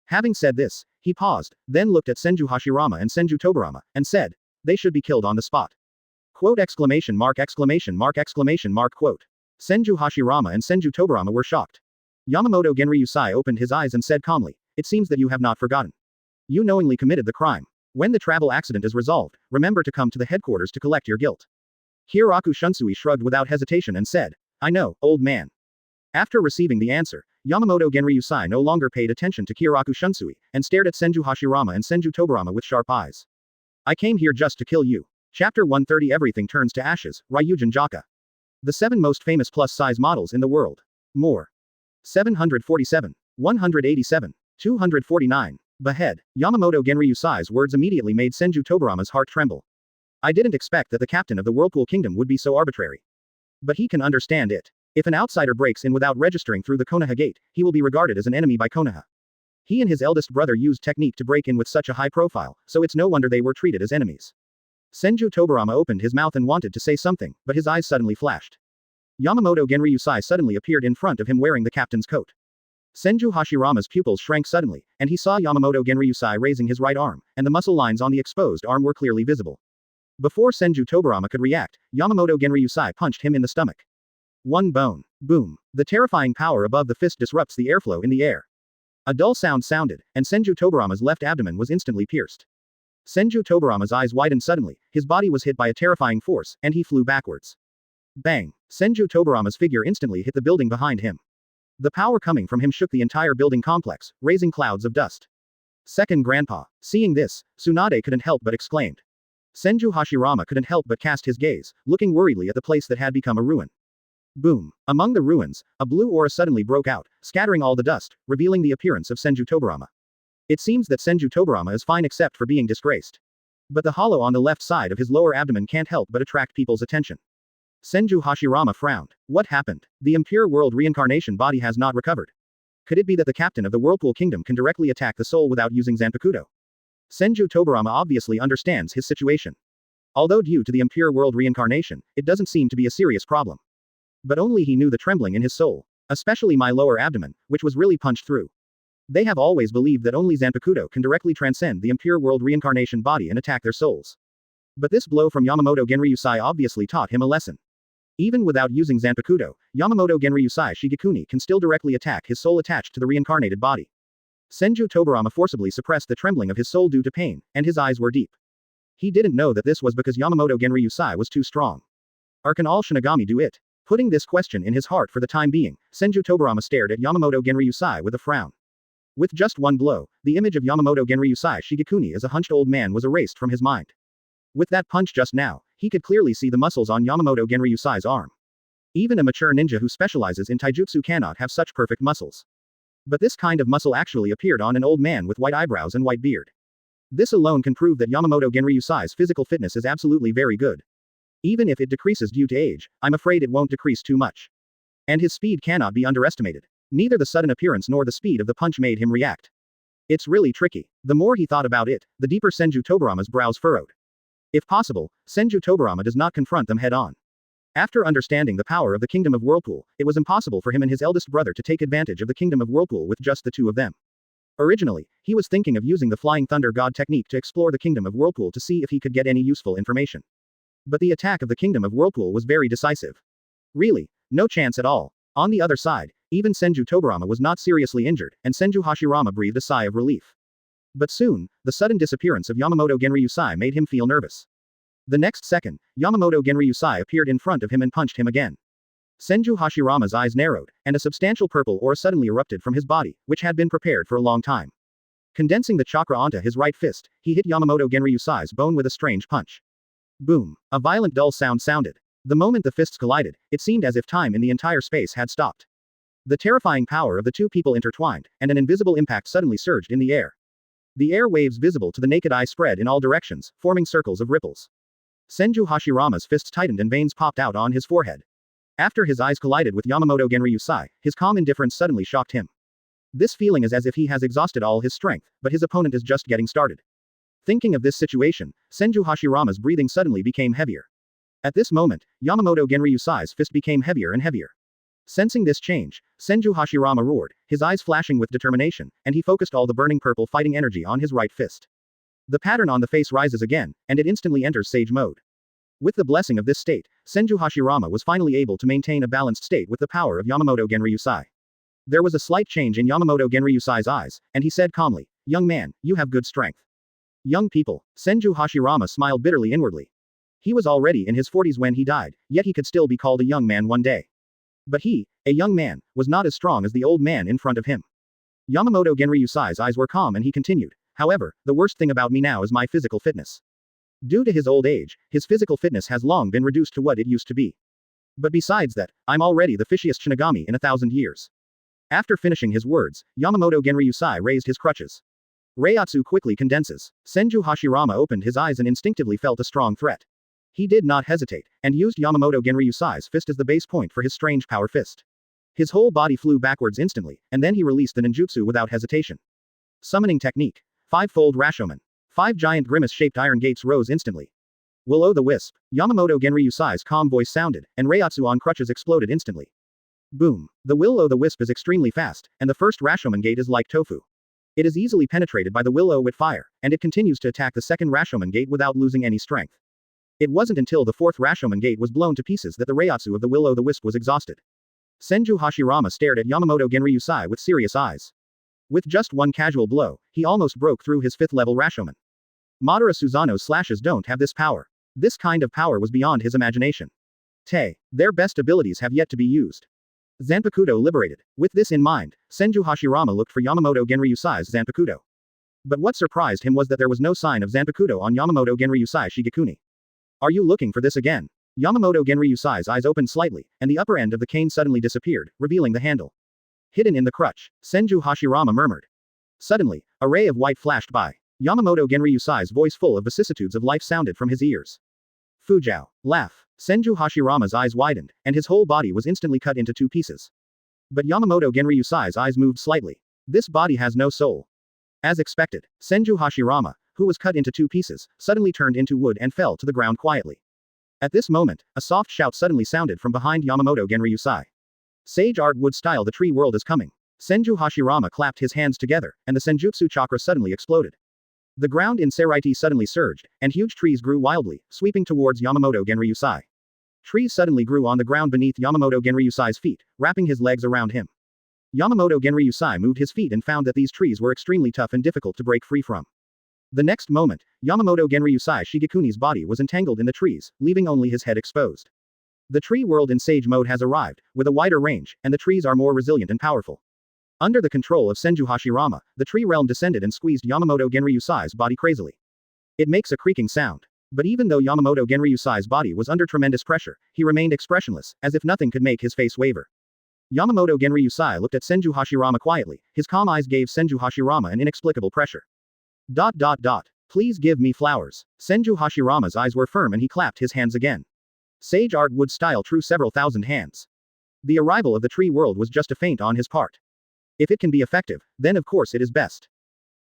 Having said this, he paused, then looked at Senju Hashirama and Senju Tobarama, and said, they should be killed on the spot. Quote exclamation mark exclamation mark exclamation mark quote. Senju Hashirama and Senju Tobarama were shocked. Yamamoto Genryusai opened his eyes and said calmly, it seems that you have not forgotten. You knowingly committed the crime. When the travel accident is resolved, remember to come to the headquarters to collect your guilt. Hiroku Shunsui shrugged without hesitation and said, I know, old man. After receiving the answer, Yamamoto Genryusai no longer paid attention to Hiroku Shunsui, and stared at Senju Hashirama and Senju Tobarama with sharp eyes. I came here just to kill you. Chapter 130 Everything Turns to Ashes, Ryujin Jaka. The 7 most famous plus-size models in the world. More. 747. 187. 249. Behead. Yamamoto Genryusai's words immediately made Senju Tobarama's heart tremble. I didn't expect that the captain of the Whirlpool Kingdom would be so arbitrary. But he can understand it. If an outsider breaks in without registering through the Konoha Gate, he will be regarded as an enemy by Konoha. He and his eldest brother used technique to break in with such a high profile, so it's no wonder they were treated as enemies. Senju Tobarama opened his mouth and wanted to say something, but his eyes suddenly flashed. Yamamoto Genryusai suddenly appeared in front of him wearing the captain's coat. Senju Hashirama's pupils shrank suddenly, and he saw Yamamoto Genryusai raising his right arm, and the muscle lines on the exposed arm were clearly visible. Before Senju Tobarama could react, Yamamoto Genryusai punched him in the stomach. One bone. Boom. The terrifying power above the fist disrupts the airflow in the air. A dull sound sounded, and Senju Tobarama's left abdomen was instantly pierced. Senju Tobarama's eyes widened suddenly, his body was hit by a terrifying force, and he flew backwards. Bang! Senju Tobarama's figure instantly hit the building behind him. The power coming from him shook the entire building complex, raising clouds of dust. Second Grandpa. Seeing this, Tsunade couldn't help but exclaimed. Senju Hashirama couldn't help but cast his gaze, looking worriedly at the place that had become a ruin. Boom. Among the ruins, a blue aura suddenly broke out, scattering all the dust, revealing the appearance of Senju Tobarama. It seems that Senju Tobarama is fine except for being disgraced. But the hollow on the left side of his lower abdomen can't help but attract people's attention. Senju Hashirama frowned. What happened? The impure world reincarnation body has not recovered. Could it be that the captain of the Whirlpool Kingdom can directly attack the soul without using Zanpakuto? Senju Tobarama obviously understands his situation. Although due to the impure world reincarnation, it doesn't seem to be a serious problem. But only he knew the trembling in his soul. Especially my lower abdomen, which was really punched through. They have always believed that only Zanpakuto can directly transcend the impure world reincarnation body and attack their souls. But this blow from Yamamoto Genryusai obviously taught him a lesson. Even without using Zanpakuto, Yamamoto Genryusai Shigekuni can still directly attack his soul attached to the reincarnated body. Senju Tobarama forcibly suppressed the trembling of his soul due to pain, and his eyes were deep. He didn't know that this was because Yamamoto Genryusai was too strong. Or can all Shinigami do it? Putting this question in his heart for the time being, Senju Tobarama stared at Yamamoto Genryusai with a frown. With just one blow, the image of Yamamoto Genryusai Shigekuni as a hunched old man was erased from his mind. With that punch just now, he could clearly see the muscles on Yamamoto Genryusai's arm. Even a mature ninja who specializes in taijutsu cannot have such perfect muscles. But this kind of muscle actually appeared on an old man with white eyebrows and white beard. This alone can prove that Yamamoto Genryusai's physical fitness is absolutely very good. Even if it decreases due to age, I'm afraid it won't decrease too much. And his speed cannot be underestimated. Neither the sudden appearance nor the speed of the punch made him react. It's really tricky. The more he thought about it, the deeper Senju Tobarama's brows furrowed. If possible, Senju Tobarama does not confront them head-on. After understanding the power of the Kingdom of Whirlpool, it was impossible for him and his eldest brother to take advantage of the Kingdom of Whirlpool with just the two of them. Originally, he was thinking of using the Flying Thunder God technique to explore the Kingdom of Whirlpool to see if he could get any useful information. But the attack of the Kingdom of Whirlpool was very decisive. Really, no chance at all. On the other side, even Senju Tobarama was not seriously injured, and Senju Hashirama breathed a sigh of relief. But soon, the sudden disappearance of Yamamoto Genryusai made him feel nervous. The next second, Yamamoto Genryusai appeared in front of him and punched him again. Senju Hashirama's eyes narrowed, and a substantial purple aura suddenly erupted from his body, which had been prepared for a long time. Condensing the chakra onto his right fist, he hit Yamamoto Genryusai's bone with a strange punch. Boom! A violent dull sound sounded. The moment the fists collided, it seemed as if time in the entire space had stopped. The terrifying power of the two people intertwined, and an invisible impact suddenly surged in the air. The air waves visible to the naked eye spread in all directions, forming circles of ripples. Senju Hashirama's fists tightened and veins popped out on his forehead. After his eyes collided with Yamamoto Genryusai, his calm indifference suddenly shocked him. This feeling is as if he has exhausted all his strength, but his opponent is just getting started. Thinking of this situation, Senju Hashirama's breathing suddenly became heavier. At this moment, Yamamoto Genryusai's fist became heavier and heavier. Sensing this change, Senju Hashirama roared, his eyes flashing with determination, and he focused all the burning purple fighting energy on his right fist. The pattern on the face rises again, and it instantly enters Sage mode. With the blessing of this state, Senju Hashirama was finally able to maintain a balanced state with the power of Yamamoto Genryusai. There was a slight change in Yamamoto Genryusai's eyes, and he said calmly, "Young man, you have good strength." Young people, Senju Hashirama smiled bitterly inwardly. He was already in his 40s when he died, yet he could still be called a young man one day. But he, a young man, was not as strong as the old man in front of him. Yamamoto Genryusai's eyes were calm and he continued, "However, the worst thing about me now is my physical fitness. Due to his old age, his physical fitness has long been reduced to what it used to be. But besides that, I'm already the fishiest Shinigami in 1,000 years." After finishing his words, Yamamoto Genryusai raised his crutches. Reiatsu quickly condenses. Senju Hashirama opened his eyes and instinctively felt a strong threat. He did not hesitate, and used Yamamoto Genryusai's fist as the base point for his strange power fist. His whole body flew backwards instantly, and then he released the ninjutsu without hesitation. Summoning technique. Five-fold Rashomon. 5 giant grimace-shaped iron gates rose instantly. Will-o'-the-wisp. Yamamoto Genryusai's calm voice sounded, and Reiatsu on crutches exploded instantly. Boom. The will-o'-the-wisp is extremely fast, and the first Rashomon gate is like tofu. It is easily penetrated by the will-o'-with fire, and it continues to attack the second Rashomon gate without losing any strength. It wasn't until the fourth Rashomon gate was blown to pieces that the Reiatsu of the will-o'-the-wisp was exhausted. Senju Hashirama stared at Yamamoto Genryusai with serious eyes. With just one casual blow, he almost broke through his 5th-level Rashomon. Madara Susanoo's slashes don't have this power. This kind of power was beyond his imagination. Their best abilities have yet to be used. Zanpakuto liberated. With this in mind, Senju Hashirama looked for Yamamoto Genryusai's Zanpakuto. But what surprised him was that there was no sign of Zanpakuto on Yamamoto Genryusai Shigekuni. Are you looking for this again? Yamamoto Genryusai's eyes opened slightly, and the upper end of the cane suddenly disappeared, revealing the handle. Hidden in the crutch, Senju Hashirama murmured. Suddenly, a ray of white flashed by. Yamamoto Genryusai's voice full of vicissitudes of life sounded from his ears. Fujao. Laugh. Senju Hashirama's eyes widened, and his whole body was instantly cut into two pieces. But Yamamoto Genryusai's eyes moved slightly. This body has no soul. As expected, Senju Hashirama, who was cut into two pieces, suddenly turned into wood and fell to the ground quietly. At this moment, a soft shout suddenly sounded from behind Yamamoto Genryusai. Sage Art Wood style, the tree world is coming. Senju Hashirama clapped his hands together, and the Senjutsu chakra suddenly exploded. The ground in Seraiti suddenly surged, and huge trees grew wildly, sweeping towards Yamamoto Genryusai. Trees suddenly grew on the ground beneath Yamamoto Genryusai's feet, wrapping his legs around him. Yamamoto Genryusai moved his feet and found that these trees were extremely tough and difficult to break free from. The next moment, Yamamoto Genryusai Shigekuni's body was entangled in the trees, leaving only his head exposed. The tree world in Sage mode has arrived, with a wider range, and the trees are more resilient and powerful. Under the control of Senju Hashirama, the tree realm descended and squeezed Yamamoto Genryusai's body crazily. It makes a creaking sound. But even though Yamamoto Genryusai's body was under tremendous pressure, he remained expressionless, as if nothing could make his face waver. Yamamoto Genryusai looked at Senju Hashirama quietly, his calm eyes gave Senju Hashirama an inexplicable pressure. Please give me flowers. Senju Hashirama's eyes were firm and he clapped his hands again. Sage Art Wood style drew several thousand hands. The arrival of the tree world was just a feint on his part. If it can be effective, then of course it is best.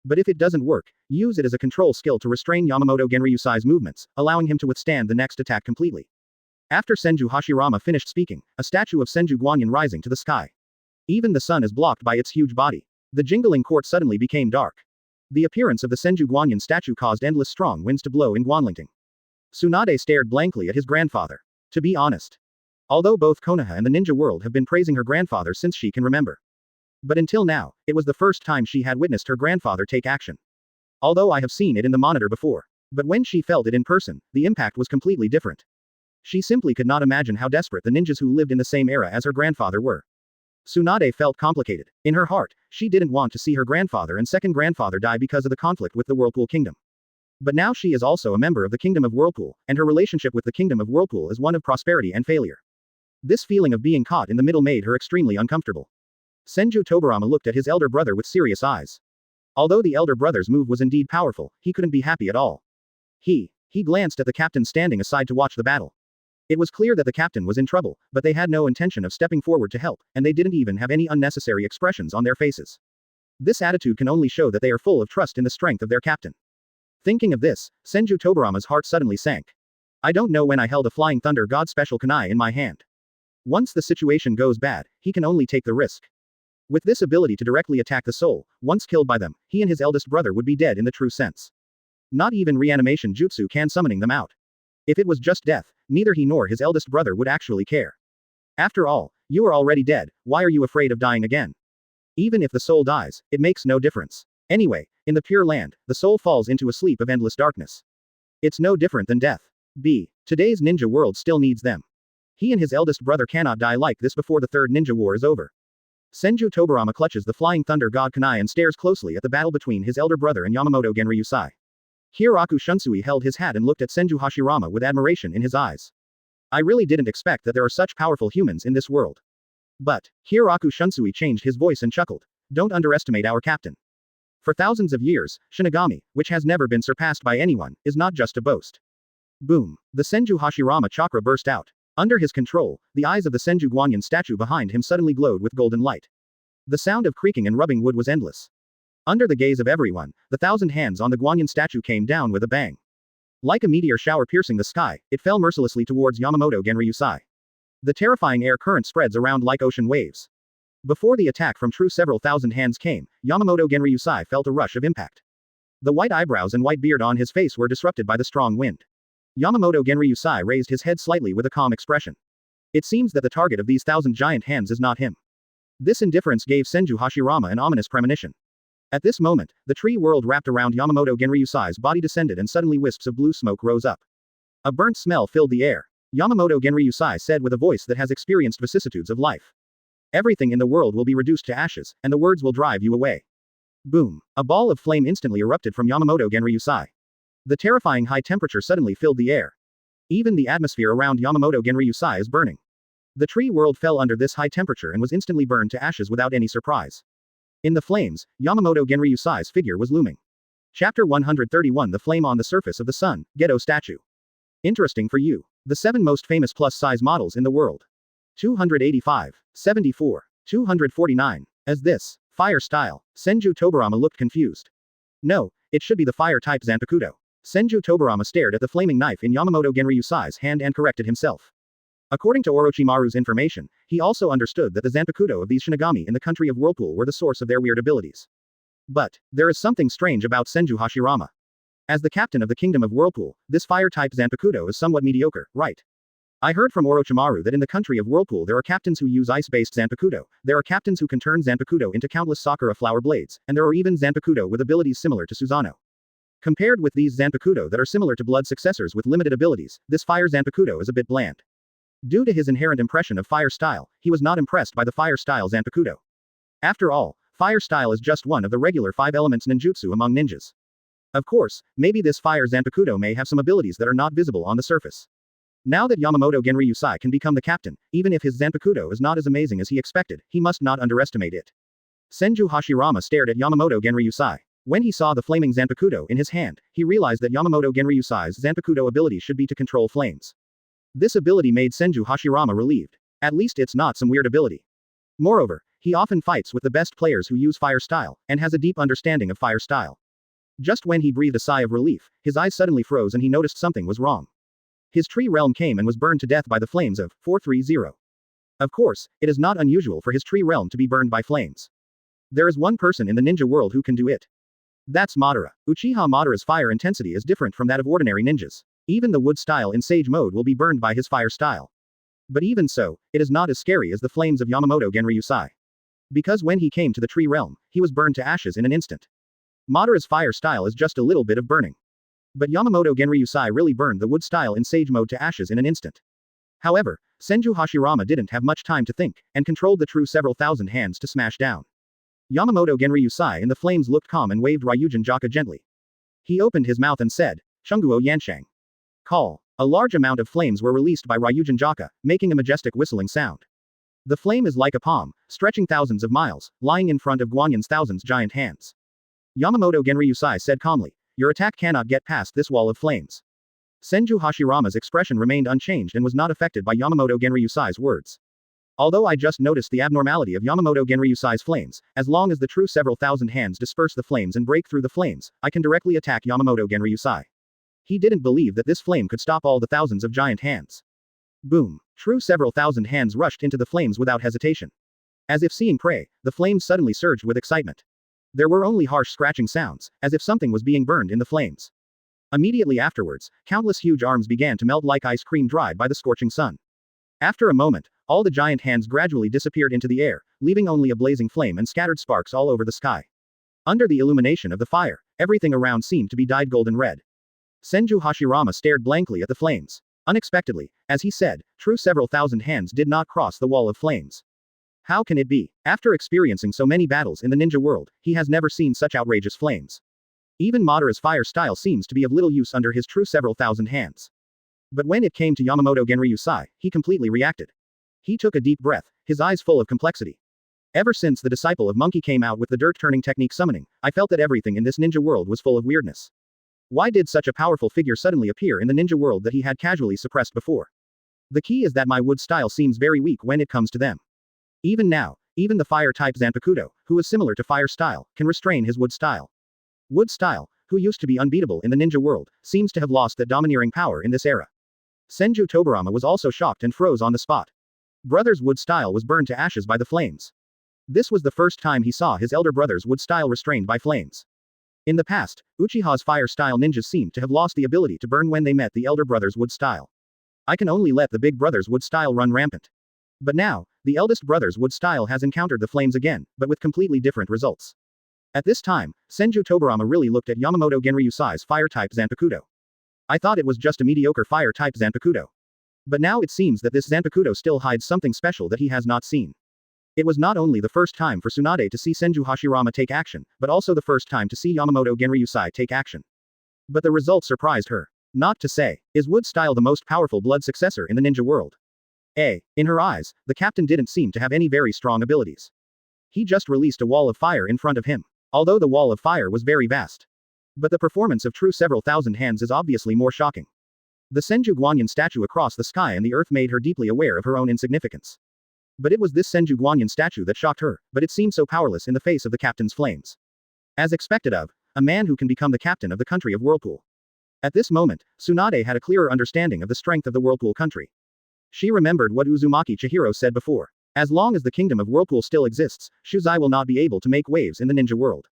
But if it doesn't work, use it as a control skill to restrain Yamamoto Genryusai's movements, allowing him to withstand the next attack completely. After Senju Hashirama finished speaking, a statue of Senju Guanyin rising to the sky. Even the sun is blocked by its huge body. The jingling court suddenly became dark. The appearance of the Senju Guanyin statue caused endless strong winds to blow in Guanlingting. Tsunade stared blankly at his grandfather. To be honest. Although both Konoha and the ninja world have been praising her grandfather since she can remember. But until now, it was the first time she had witnessed her grandfather take action. Although I have seen it in the monitor before. But when she felt it in person, the impact was completely different. She simply could not imagine how desperate the ninjas who lived in the same era as her grandfather were. Tsunade felt complicated. In her heart, she didn't want to see her grandfather and second grandfather die because of the conflict with the Whirlpool Kingdom. But now she is also a member of the Kingdom of Whirlpool, and her relationship with the Kingdom of Whirlpool is one of prosperity and failure. This feeling of being caught in the middle made her extremely uncomfortable. Senju Tobarama looked at his elder brother with serious eyes. Although the elder brother's move was indeed powerful, he couldn't be happy at all. He glanced at the captain standing aside to watch the battle. It was clear that the captain was in trouble, but they had no intention of stepping forward to help, and they didn't even have any unnecessary expressions on their faces. This attitude can only show that they are full of trust in the strength of their captain. Thinking of this, Senju Tobarama's heart suddenly sank. I don't know when I held a Flying Thunder God Special Kunai in my hand. Once the situation goes bad, he can only take the risk. With this ability to directly attack the soul, once killed by them, he and his eldest brother would be dead in the true sense. Not even reanimation jutsu can summoning them out. If it was just death, neither he nor his eldest brother would actually care. After all, you are already dead, why are you afraid of dying again? Even if the soul dies, it makes no difference. Anyway, in the Pure Land, the soul falls into a sleep of endless darkness. It's no different than death. Today's ninja world still needs them. He and his eldest brother cannot die like this before the third ninja war is over. Senju Tobarama clutches the Flying Thunder God Kunai and stares closely at the battle between his elder brother and Yamamoto Genryusai. Hiroku Shunsui held his hat and looked at Senju Hashirama with admiration in his eyes. I really didn't expect that there are such powerful humans in this world. But, Hiroku Shunsui changed his voice and chuckled. Don't underestimate our captain. For thousands of years, Shinigami, which has never been surpassed by anyone, is not just a boast. Boom. The Senju Hashirama chakra burst out. Under his control, the eyes of the Senju Guanyin statue behind him suddenly glowed with golden light. The sound of creaking and rubbing wood was endless. Under the gaze of everyone, the 1,000 hands on the Guanyin statue came down with a bang. Like a meteor shower piercing the sky, it fell mercilessly towards Yamamoto Genryusai. The terrifying air current spreads around like ocean waves. Before the attack from true several thousand hands came, Yamamoto Genryusai felt a rush of impact. The white eyebrows and white beard on his face were disrupted by the strong wind. Yamamoto Genryusai raised his head slightly with a calm expression. It seems that the target of these 1,000 giant hands is not him. This indifference gave Senju Hashirama an ominous premonition. At this moment, the tree world wrapped around Yamamoto Genryusai's body descended and suddenly wisps of blue smoke rose up. A burnt smell filled the air. Yamamoto Genryusai said with a voice that has experienced vicissitudes of life. Everything in the world will be reduced to ashes, and the words will drive you away. Boom! A ball of flame instantly erupted from Yamamoto Genryusai. The terrifying high temperature suddenly filled the air. Even the atmosphere around Yamamoto Genryusai is burning. The tree world fell under this high temperature and was instantly burned to ashes without any surprise. In the flames, Yamamoto Genryusai's figure was looming. Chapter 131 The Flame on the Surface of the Sun, Gedo Statue. Interesting for you. The 7 most famous plus-size models in the world. 285, 74, 249. As this, fire style, Senju Tobarama looked confused. No, it should be the fire-type Zanpakuto. Senju Tobarama stared at the flaming knife in Yamamoto Genryusai's hand and corrected himself. According to Orochimaru's information, he also understood that the Zanpakuto of these Shinigami in the country of Whirlpool were the source of their weird abilities. But, there is something strange about Senju Hashirama. As the captain of the kingdom of Whirlpool, this fire-type Zanpakuto is somewhat mediocre, right? I heard from Orochimaru that in the country of Whirlpool there are captains who use ice-based Zanpakuto, there are captains who can turn Zanpakuto into countless Sakura flower blades, and there are even Zanpakuto with abilities similar to Susanoo. Compared with these Zanpakuto that are similar to blood successors with limited abilities, this fire Zanpakuto is a bit bland. Due to his inherent impression of fire style, he was not impressed by the fire style Zanpakuto. After all, fire style is just one of the regular 5 elements ninjutsu among ninjas. Of course, maybe this fire Zanpakuto may have some abilities that are not visible on the surface. Now that Yamamoto Genryusai can become the captain, even if his Zanpakuto is not as amazing as he expected, he must not underestimate it. Senju Hashirama stared at Yamamoto Genryusai. When he saw the flaming Zanpakuto in his hand, he realized that Yamamoto Genryusai's Zanpakuto ability should be to control flames. This ability made Senju Hashirama relieved. At least it's not some weird ability. Moreover, he often fights with the best players who use fire style, and has a deep understanding of fire style. Just when he breathed a sigh of relief, his eyes suddenly froze and he noticed something was wrong. His tree realm came and was burned to death by the flames of 430. Of course, it is not unusual for his tree realm to be burned by flames. There is one person in the ninja world who can do it. That's Madara. Uchiha Madara's fire intensity is different from that of ordinary ninjas. Even the wood style in Sage Mode will be burned by his fire style. But even so, it is not as scary as the flames of Yamamoto Genryusai. Because when he came to the tree realm, he was burned to ashes in an instant. Madara's fire style is just a little bit of burning. But Yamamoto Genryusai really burned the wood style in Sage Mode to ashes in an instant. However, Senju Hashirama didn't have much time to think, and controlled the true several thousand hands to smash down. Yamamoto Genryusai in the flames looked calm and waved Ryujin Jaka gently. He opened his mouth and said, Shunguo Yanshang. Call. A large amount of flames were released by Ryujin Jaka, making a majestic whistling sound. The flame is like a palm, stretching thousands of miles, lying in front of Guanyan's thousands giant hands. Yamamoto Genryusai said calmly, your attack cannot get past this wall of flames. Senju Hashirama's expression remained unchanged and was not affected by Yamamoto Genryusai's words. Although I just noticed the abnormality of Yamamoto Genryusai's flames, as long as the true several thousand hands disperse the flames and break through the flames, I can directly attack Yamamoto Genryusai. He didn't believe that this flame could stop all the thousands of giant hands. Boom. True several thousand hands rushed into the flames without hesitation. As if seeing prey, the flames suddenly surged with excitement. There were only harsh scratching sounds, as if something was being burned in the flames. Immediately afterwards, countless huge arms began to melt like ice cream dried by the scorching sun. After a moment, all the giant hands gradually disappeared into the air, leaving only a blazing flame and scattered sparks all over the sky. Under the illumination of the fire, everything around seemed to be dyed golden red. Senju Hashirama stared blankly at the flames. Unexpectedly, as he said, true several thousand hands did not cross the wall of flames. How can it be? After experiencing so many battles in the ninja world, he has never seen such outrageous flames. Even Madara's fire style seems to be of little use under his true several thousand hands. But when it came to Yamamoto Genryusai, he completely reacted. He took a deep breath, his eyes full of complexity. Ever since the disciple of Monkey came out with the dirt-turning technique summoning, I felt that everything in this ninja world was full of weirdness. Why did such a powerful figure suddenly appear in the ninja world that he had casually suppressed before? The key is that my wood style seems very weak when it comes to them. Even now, even the fire-type Zanpakuto, who is similar to fire style, can restrain his wood style. Wood style, who used to be unbeatable in the ninja world, seems to have lost that domineering power in this era. Senju Tobarama was also shocked and froze on the spot. Brother's wood style was burned to ashes by the flames. This was the first time he saw his elder brother's wood style restrained by flames. In the past, Uchiha's fire-style ninjas seemed to have lost the ability to burn when they met the elder brother's wood style. I can only let the big brother's wood style run rampant. But now, the eldest brother's wood style has encountered the flames again, but with completely different results. At this time, Senju Tobarama really looked at Yamamoto Genryusai's fire-type Zanpakuto. I thought it was just a mediocre fire-type Zanpakuto. But now it seems that this Zanpakuto still hides something special that he has not seen. It was not only the first time for Tsunade to see Senju Hashirama take action, but also the first time to see Yamamoto Genryusai take action. But the result surprised her. Not to say, is Wood Style the most powerful blood successor in the ninja world? In her eyes, the captain didn't seem to have any very strong abilities. He just released a wall of fire in front of him. Although the wall of fire was very vast. But the performance of true several thousand hands is obviously more shocking. The Senju Guanyin statue across the sky and the earth made her deeply aware of her own insignificance. But it was this Senju Guanyin statue that shocked her, but it seemed so powerless in the face of the captain's flames. As expected of a man who can become the captain of the country of Whirlpool. At this moment, Tsunade had a clearer understanding of the strength of the Whirlpool country. She remembered what Uzumaki Chihiro said before. As long as the kingdom of Whirlpool still exists, Shuzai will not be able to make waves in the ninja world.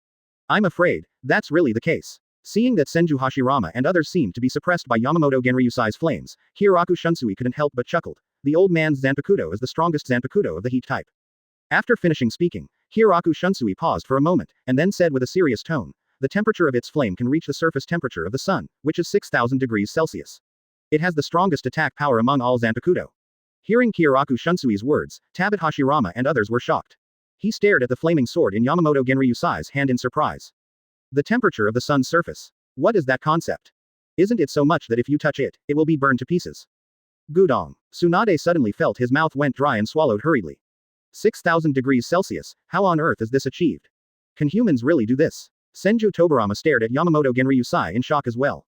I'm afraid, that's really the case. Seeing that Senju Hashirama and others seemed to be suppressed by Yamamoto Genryusai's flames, Hiraku Shunsui couldn't help but chuckled. The old man's Zanpakuto is the strongest Zanpakuto of the heat type. After finishing speaking, Hiraku Shunsui paused for a moment, and then said with a serious tone, the temperature of its flame can reach the surface temperature of the sun, which is 6,000 degrees Celsius. It has the strongest attack power among all Zanpakuto. Hearing Hiraku Shunsui's words, Tabet Hashirama and others were shocked. He stared at the flaming sword in Yamamoto Genryusai's hand in surprise. The temperature of the sun's surface. What is that concept? Isn't it so much that if you touch it, it will be burned to pieces? Gudong. Tsunade suddenly felt his mouth went dry and swallowed hurriedly. 6,000 degrees Celsius, how on earth is this achieved? Can humans really do this? Senju Tobarama stared at Yamamoto Genryusai in shock as well.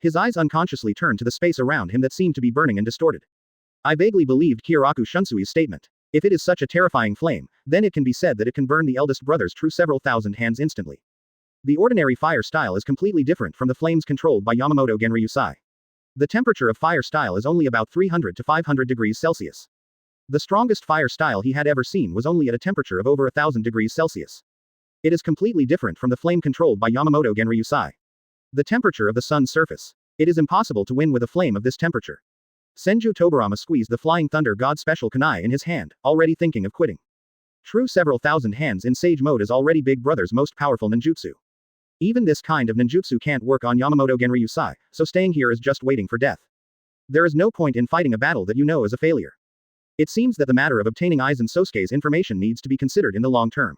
His eyes unconsciously turned to the space around him that seemed to be burning and distorted. I vaguely believed Kiraku Shunsui's statement. If it is such a terrifying flame, then it can be said that it can burn the eldest brother's true several thousand hands instantly. The ordinary fire style is completely different from the flames controlled by Yamamoto Genryusai. The temperature of fire style is only about 300 to 500 degrees Celsius. The strongest fire style he had ever seen was only at a temperature of over 1,000 degrees Celsius. It is completely different from the flame controlled by Yamamoto Genryusai. The temperature of the sun's surface. It is impossible to win with a flame of this temperature. Senju Tobarama squeezed the Flying Thunder God special kunai in his hand, already thinking of quitting. True several thousand hands in Sage mode is already Big Brother's most powerful ninjutsu. Even this kind of ninjutsu can't work on Yamamoto Genryusai, so staying here is just waiting for death. There is no point in fighting a battle that you know is a failure. It seems that the matter of obtaining Aizen Sosuke's information needs to be considered in the long term.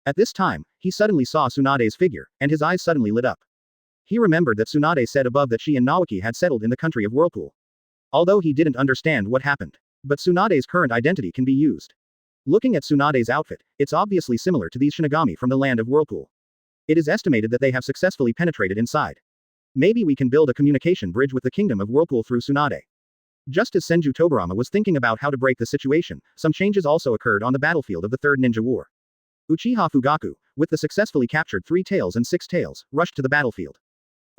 At this time, he suddenly saw Tsunade's figure, and his eyes suddenly lit up. He remembered that Tsunade said above that she and Naoki had settled in the country of Whirlpool. Although he didn't understand what happened. But Tsunade's current identity can be used. Looking at Tsunade's outfit, it's obviously similar to these Shinigami from the land of Whirlpool. It is estimated that they have successfully penetrated inside. Maybe we can build a communication bridge with the kingdom of Whirlpool through Tsunade. Just as Senju Tobarama was thinking about how to break the situation, some changes also occurred on the battlefield of the Third Ninja War. Uchiha Fugaku, with the successfully captured 3 tails and 6 tails, rushed to the battlefield.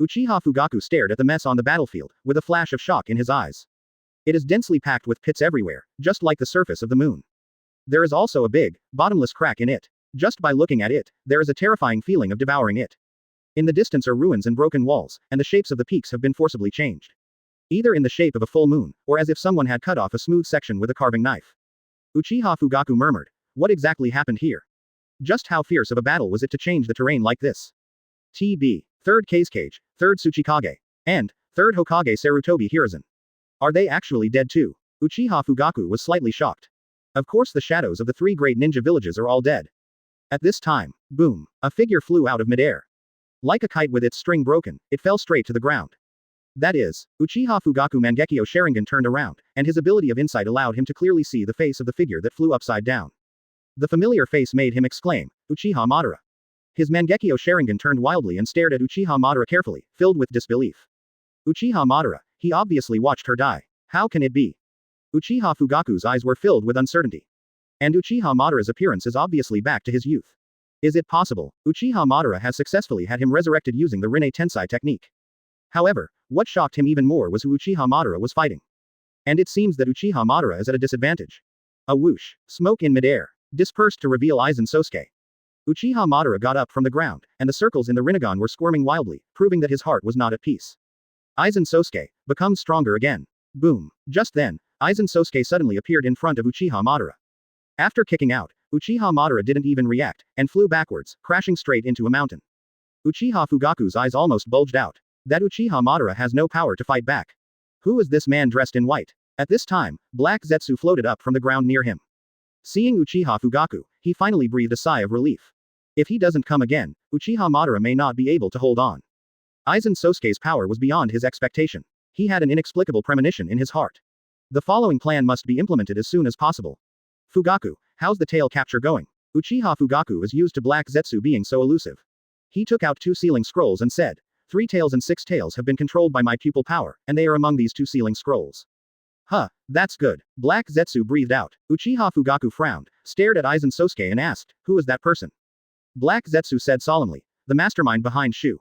Uchiha Fugaku stared at the mess on the battlefield, with a flash of shock in his eyes. It is densely packed with pits everywhere, just like the surface of the moon. There is also a big, bottomless crack in it. Just by looking at it, there is a terrifying feeling of devouring it. In the distance are ruins and broken walls, and the shapes of the peaks have been forcibly changed. Either in the shape of a full moon, or as if someone had cut off a smooth section with a carving knife. Uchiha Fugaku murmured, what exactly happened here? Just how fierce of a battle was it to change the terrain like this? TB. 3rd Kazekage, 3rd Tsuchikage, and 3rd Hokage Sarutobi Hiruzen. Are they actually dead too? Uchiha Fugaku was slightly shocked. Of course the shadows of the 3 great ninja villages are all dead. At this time, boom, a figure flew out of midair. Like a kite with its string broken, it fell straight to the ground. That is, Uchiha Fugaku Mangekyo Sharingan turned around, and his ability of insight allowed him to clearly see the face of the figure that flew upside down. The familiar face made him exclaim, Uchiha Madara. His Mangekyo Sharingan turned wildly and stared at Uchiha Madara carefully, filled with disbelief. Uchiha Madara, he obviously watched her die. How can it be? Uchiha Fugaku's eyes were filled with uncertainty. And Uchiha Madara's appearance is obviously back to his youth. Is it possible? Uchiha Madara has successfully had him resurrected using the Rinne Tensai technique. However, what shocked him even more was who Uchiha Madara was fighting. And it seems that Uchiha Madara is at a disadvantage. A whoosh, smoke in midair, dispersed to reveal Aizen Sosuke. Uchiha Madara got up from the ground, and the circles in the Rinnegan were squirming wildly, proving that his heart was not at peace. Aizen Sosuke, become stronger again. Boom. Just then, Aizen Sosuke suddenly appeared in front of Uchiha Madara. After kicking out, Uchiha Madara didn't even react, and flew backwards, crashing straight into a mountain. Uchiha Fugaku's eyes almost bulged out. That Uchiha Madara has no power to fight back. Who is this man dressed in white? At this time, Black Zetsu floated up from the ground near him. Seeing Uchiha Fugaku, he finally breathed a sigh of relief. If he doesn't come again, Uchiha Madara may not be able to hold on. Aizen Sosuke's power was beyond his expectation. He had an inexplicable premonition in his heart. The following plan must be implemented as soon as possible. Fugaku, how's the tail capture going? Uchiha Fugaku is used to Black Zetsu being so elusive. He took out 2 sealing scrolls and said, 3 tails and 6 tails have been controlled by my pupil power, and they are among these 2 sealing scrolls. Huh, that's good. Black Zetsu breathed out. Uchiha Fugaku frowned, stared at Aizen Sosuke and asked, who is that person? Black Zetsu said solemnly, the mastermind behind Shu.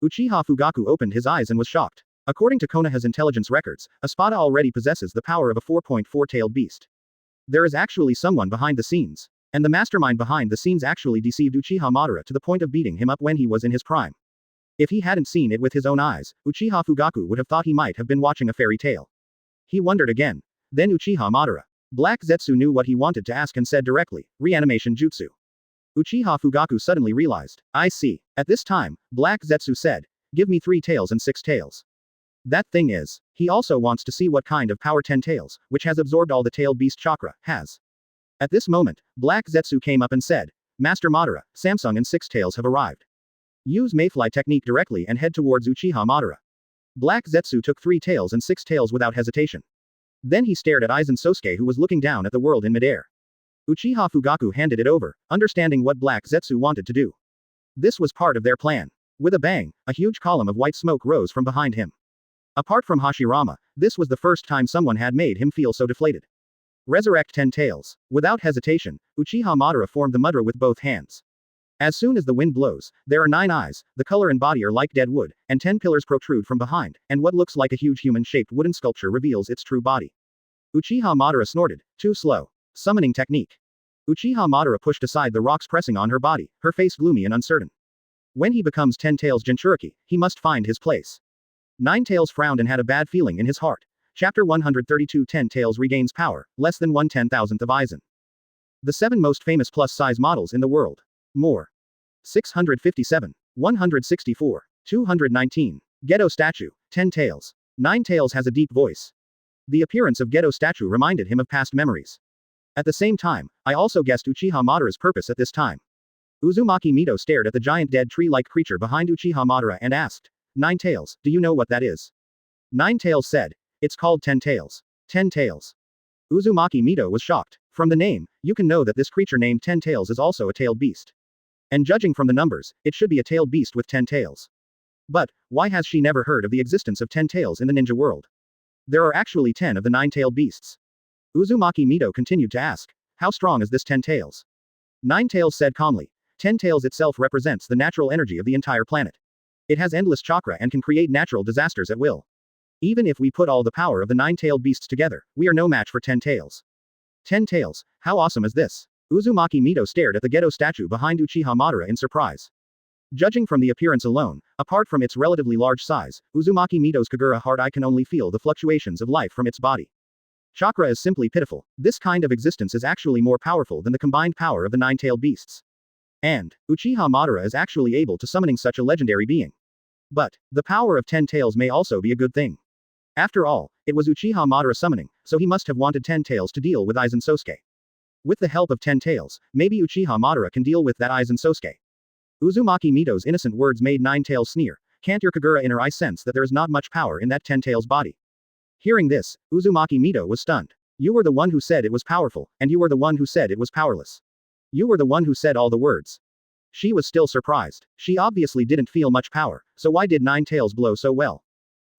Uchiha Fugaku opened his eyes and was shocked. According to Konoha's intelligence records, Espada already possesses the power of a 4.4-tailed beast. There is actually someone behind the scenes. And the mastermind behind the scenes actually deceived Uchiha Madara to the point of beating him up when he was in his prime. If he hadn't seen it with his own eyes, Uchiha Fugaku would have thought he might have been watching a fairy tale. He wondered again. Then Uchiha Madara. Black Zetsu knew what he wanted to ask and said directly, reanimation jutsu. Uchiha Fugaku suddenly realized, I see. At this time, Black Zetsu said, give me 3 tails and 6 tails. That thing is, he also wants to see what kind of power 10 tails, which has absorbed all the tailed beast chakra, has. At this moment, Black Zetsu came up and said, Master Madara, Samsung and 6 tails have arrived. Use Mayfly technique directly and head towards Uchiha Madara. Black Zetsu took 3 tails and 6 tails without hesitation. Then he stared at Aizen Sosuke who was looking down at the world in midair. Uchiha Fugaku handed it over, understanding what Black Zetsu wanted to do. This was part of their plan. With a bang, a huge column of white smoke rose from behind him. Apart from Hashirama, this was the first time someone had made him feel so deflated. Resurrect 10 tails. Without hesitation, Uchiha Madara formed the mudra with both hands. As soon as the wind blows, there are 9 eyes, the color and body are like dead wood, and 10 pillars protrude from behind, and what looks like a huge human-shaped wooden sculpture reveals its true body. Uchiha Madara snorted, too slow. Summoning technique. Uchiha Madara pushed aside the rocks pressing on her body, her face gloomy and uncertain. When he becomes 10 tails Jinchuriki, he must find his place. 9 tails frowned and had a bad feeling in his heart. Chapter 132 10 tails regains power, less than 1/10,000th of Aizen. The 7 most famous plus-size models in the world. More. 657. 164. 219. Geto statue, 10 tails. 9 tails has a deep voice. The appearance of Geto statue reminded him of past memories. At the same time, I also guessed Uchiha Madara's purpose at this time. Uzumaki Mito stared at the giant dead tree-like creature behind Uchiha Madara and asked, 9 tails, do you know what that is? 9 tails said, it's called 10 tails. 10 tails. Uzumaki Mito was shocked. From the name, you can know that this creature named 10 tails is also a tailed beast. And judging from the numbers, it should be a tailed beast with 10 tails. But, why has she never heard of the existence of 10 tails in the ninja world? There are actually 10 of the 9-tailed beasts. Uzumaki Mito continued to ask, how strong is this 10 tails? 9 tails said calmly, 10 tails itself represents the natural energy of the entire planet. It has endless chakra and can create natural disasters at will. Even if we put all the power of the 9-tailed beasts together, we are no match for 10 tails. 10 tails, how awesome is this? Uzumaki Mito stared at the Geto statue behind Uchiha Madara in surprise. Judging from the appearance alone, apart from its relatively large size, Uzumaki Mito's Kagura heart eye can only feel the fluctuations of life from its body. Chakra is simply pitiful. This kind of existence is actually more powerful than the combined power of the 9-tailed beasts. And, Uchiha Madara is actually able to summoning such a legendary being. But, the power of 10 tails may also be a good thing. After all, it was Uchiha Madara summoning, so he must have wanted 10 tails to deal with Aizen Sosuke. With the help of 10 tails, maybe Uchiha Madara can deal with that Aizen Sosuke. Uzumaki Mito's innocent words made 9 tails sneer. Can't your Kagura inner eye sense that there is not much power in that 10 tails body? Hearing this, Uzumaki Mito was stunned. You were the one who said it was powerful, and you were the one who said it was powerless. You were the one who said all the words. She was still surprised. She obviously didn't feel much power, so why did 9 tails blow so well?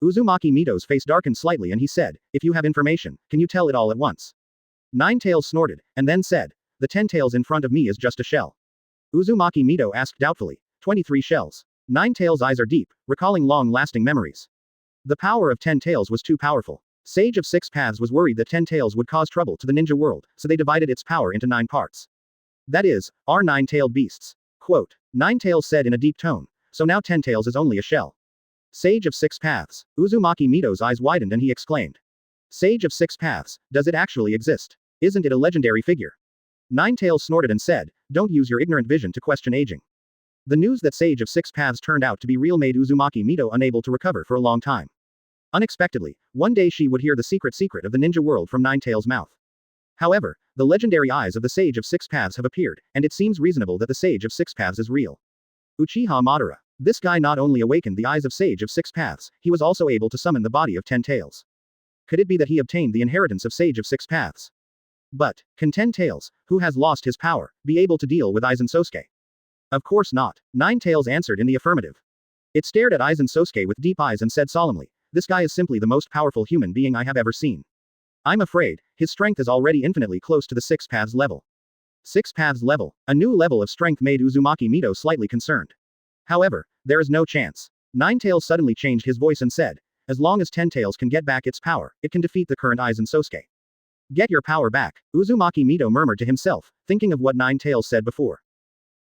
Uzumaki Mito's face darkened slightly and he said, if you have information, can you tell it all at once? 9 tails snorted, and then said, the 10 tails in front of me is just a shell. Uzumaki Mito asked doubtfully, 23 shells. 9 tails' eyes are deep, recalling long-lasting memories. The power of 10 tails was too powerful. Sage of 6 Paths was worried that 10 tails would cause trouble to the ninja world, so they divided its power into 9 parts. That is, our 9-tailed beasts. Quote, 9 tails said in a deep tone, so now 10 tails is only a shell. Sage of 6 Paths. Uzumaki Mito's eyes widened and he exclaimed. Sage of 6 Paths, does it actually exist? Isn't it a legendary figure? 9 tails snorted and said, don't use your ignorant vision to question aging. The news that Sage of 6 Paths turned out to be real made Uzumaki Mito unable to recover for a long time. Unexpectedly, one day she would hear the secret of the ninja world from 9 tails' mouth. However, the legendary eyes of the Sage of Six Paths have appeared, and it seems reasonable that the Sage of Six Paths is real. Uchiha Madara. This guy not only awakened the eyes of Sage of Six Paths, he was also able to summon the body of 10 Tails. Could it be that he obtained the inheritance of Sage of Six Paths? But, can 10 Tails, who has lost his power, be able to deal with Aizen Sosuke? Of course not. 9 Tails answered in the affirmative. It stared at Aizen Sosuke with deep eyes and said solemnly, "This guy is simply the most powerful human being I have ever seen. I'm afraid, his strength is already infinitely close to the Six Paths level." Six Paths level, a new level of strength made Uzumaki Mito slightly concerned. However, there is no chance. 9 Tails suddenly changed his voice and said, "As long as 10 Tails can get back its power, it can defeat the current Aizen Sosuke." Get your power back, Uzumaki Mito murmured to himself, thinking of what 9 Tails said before.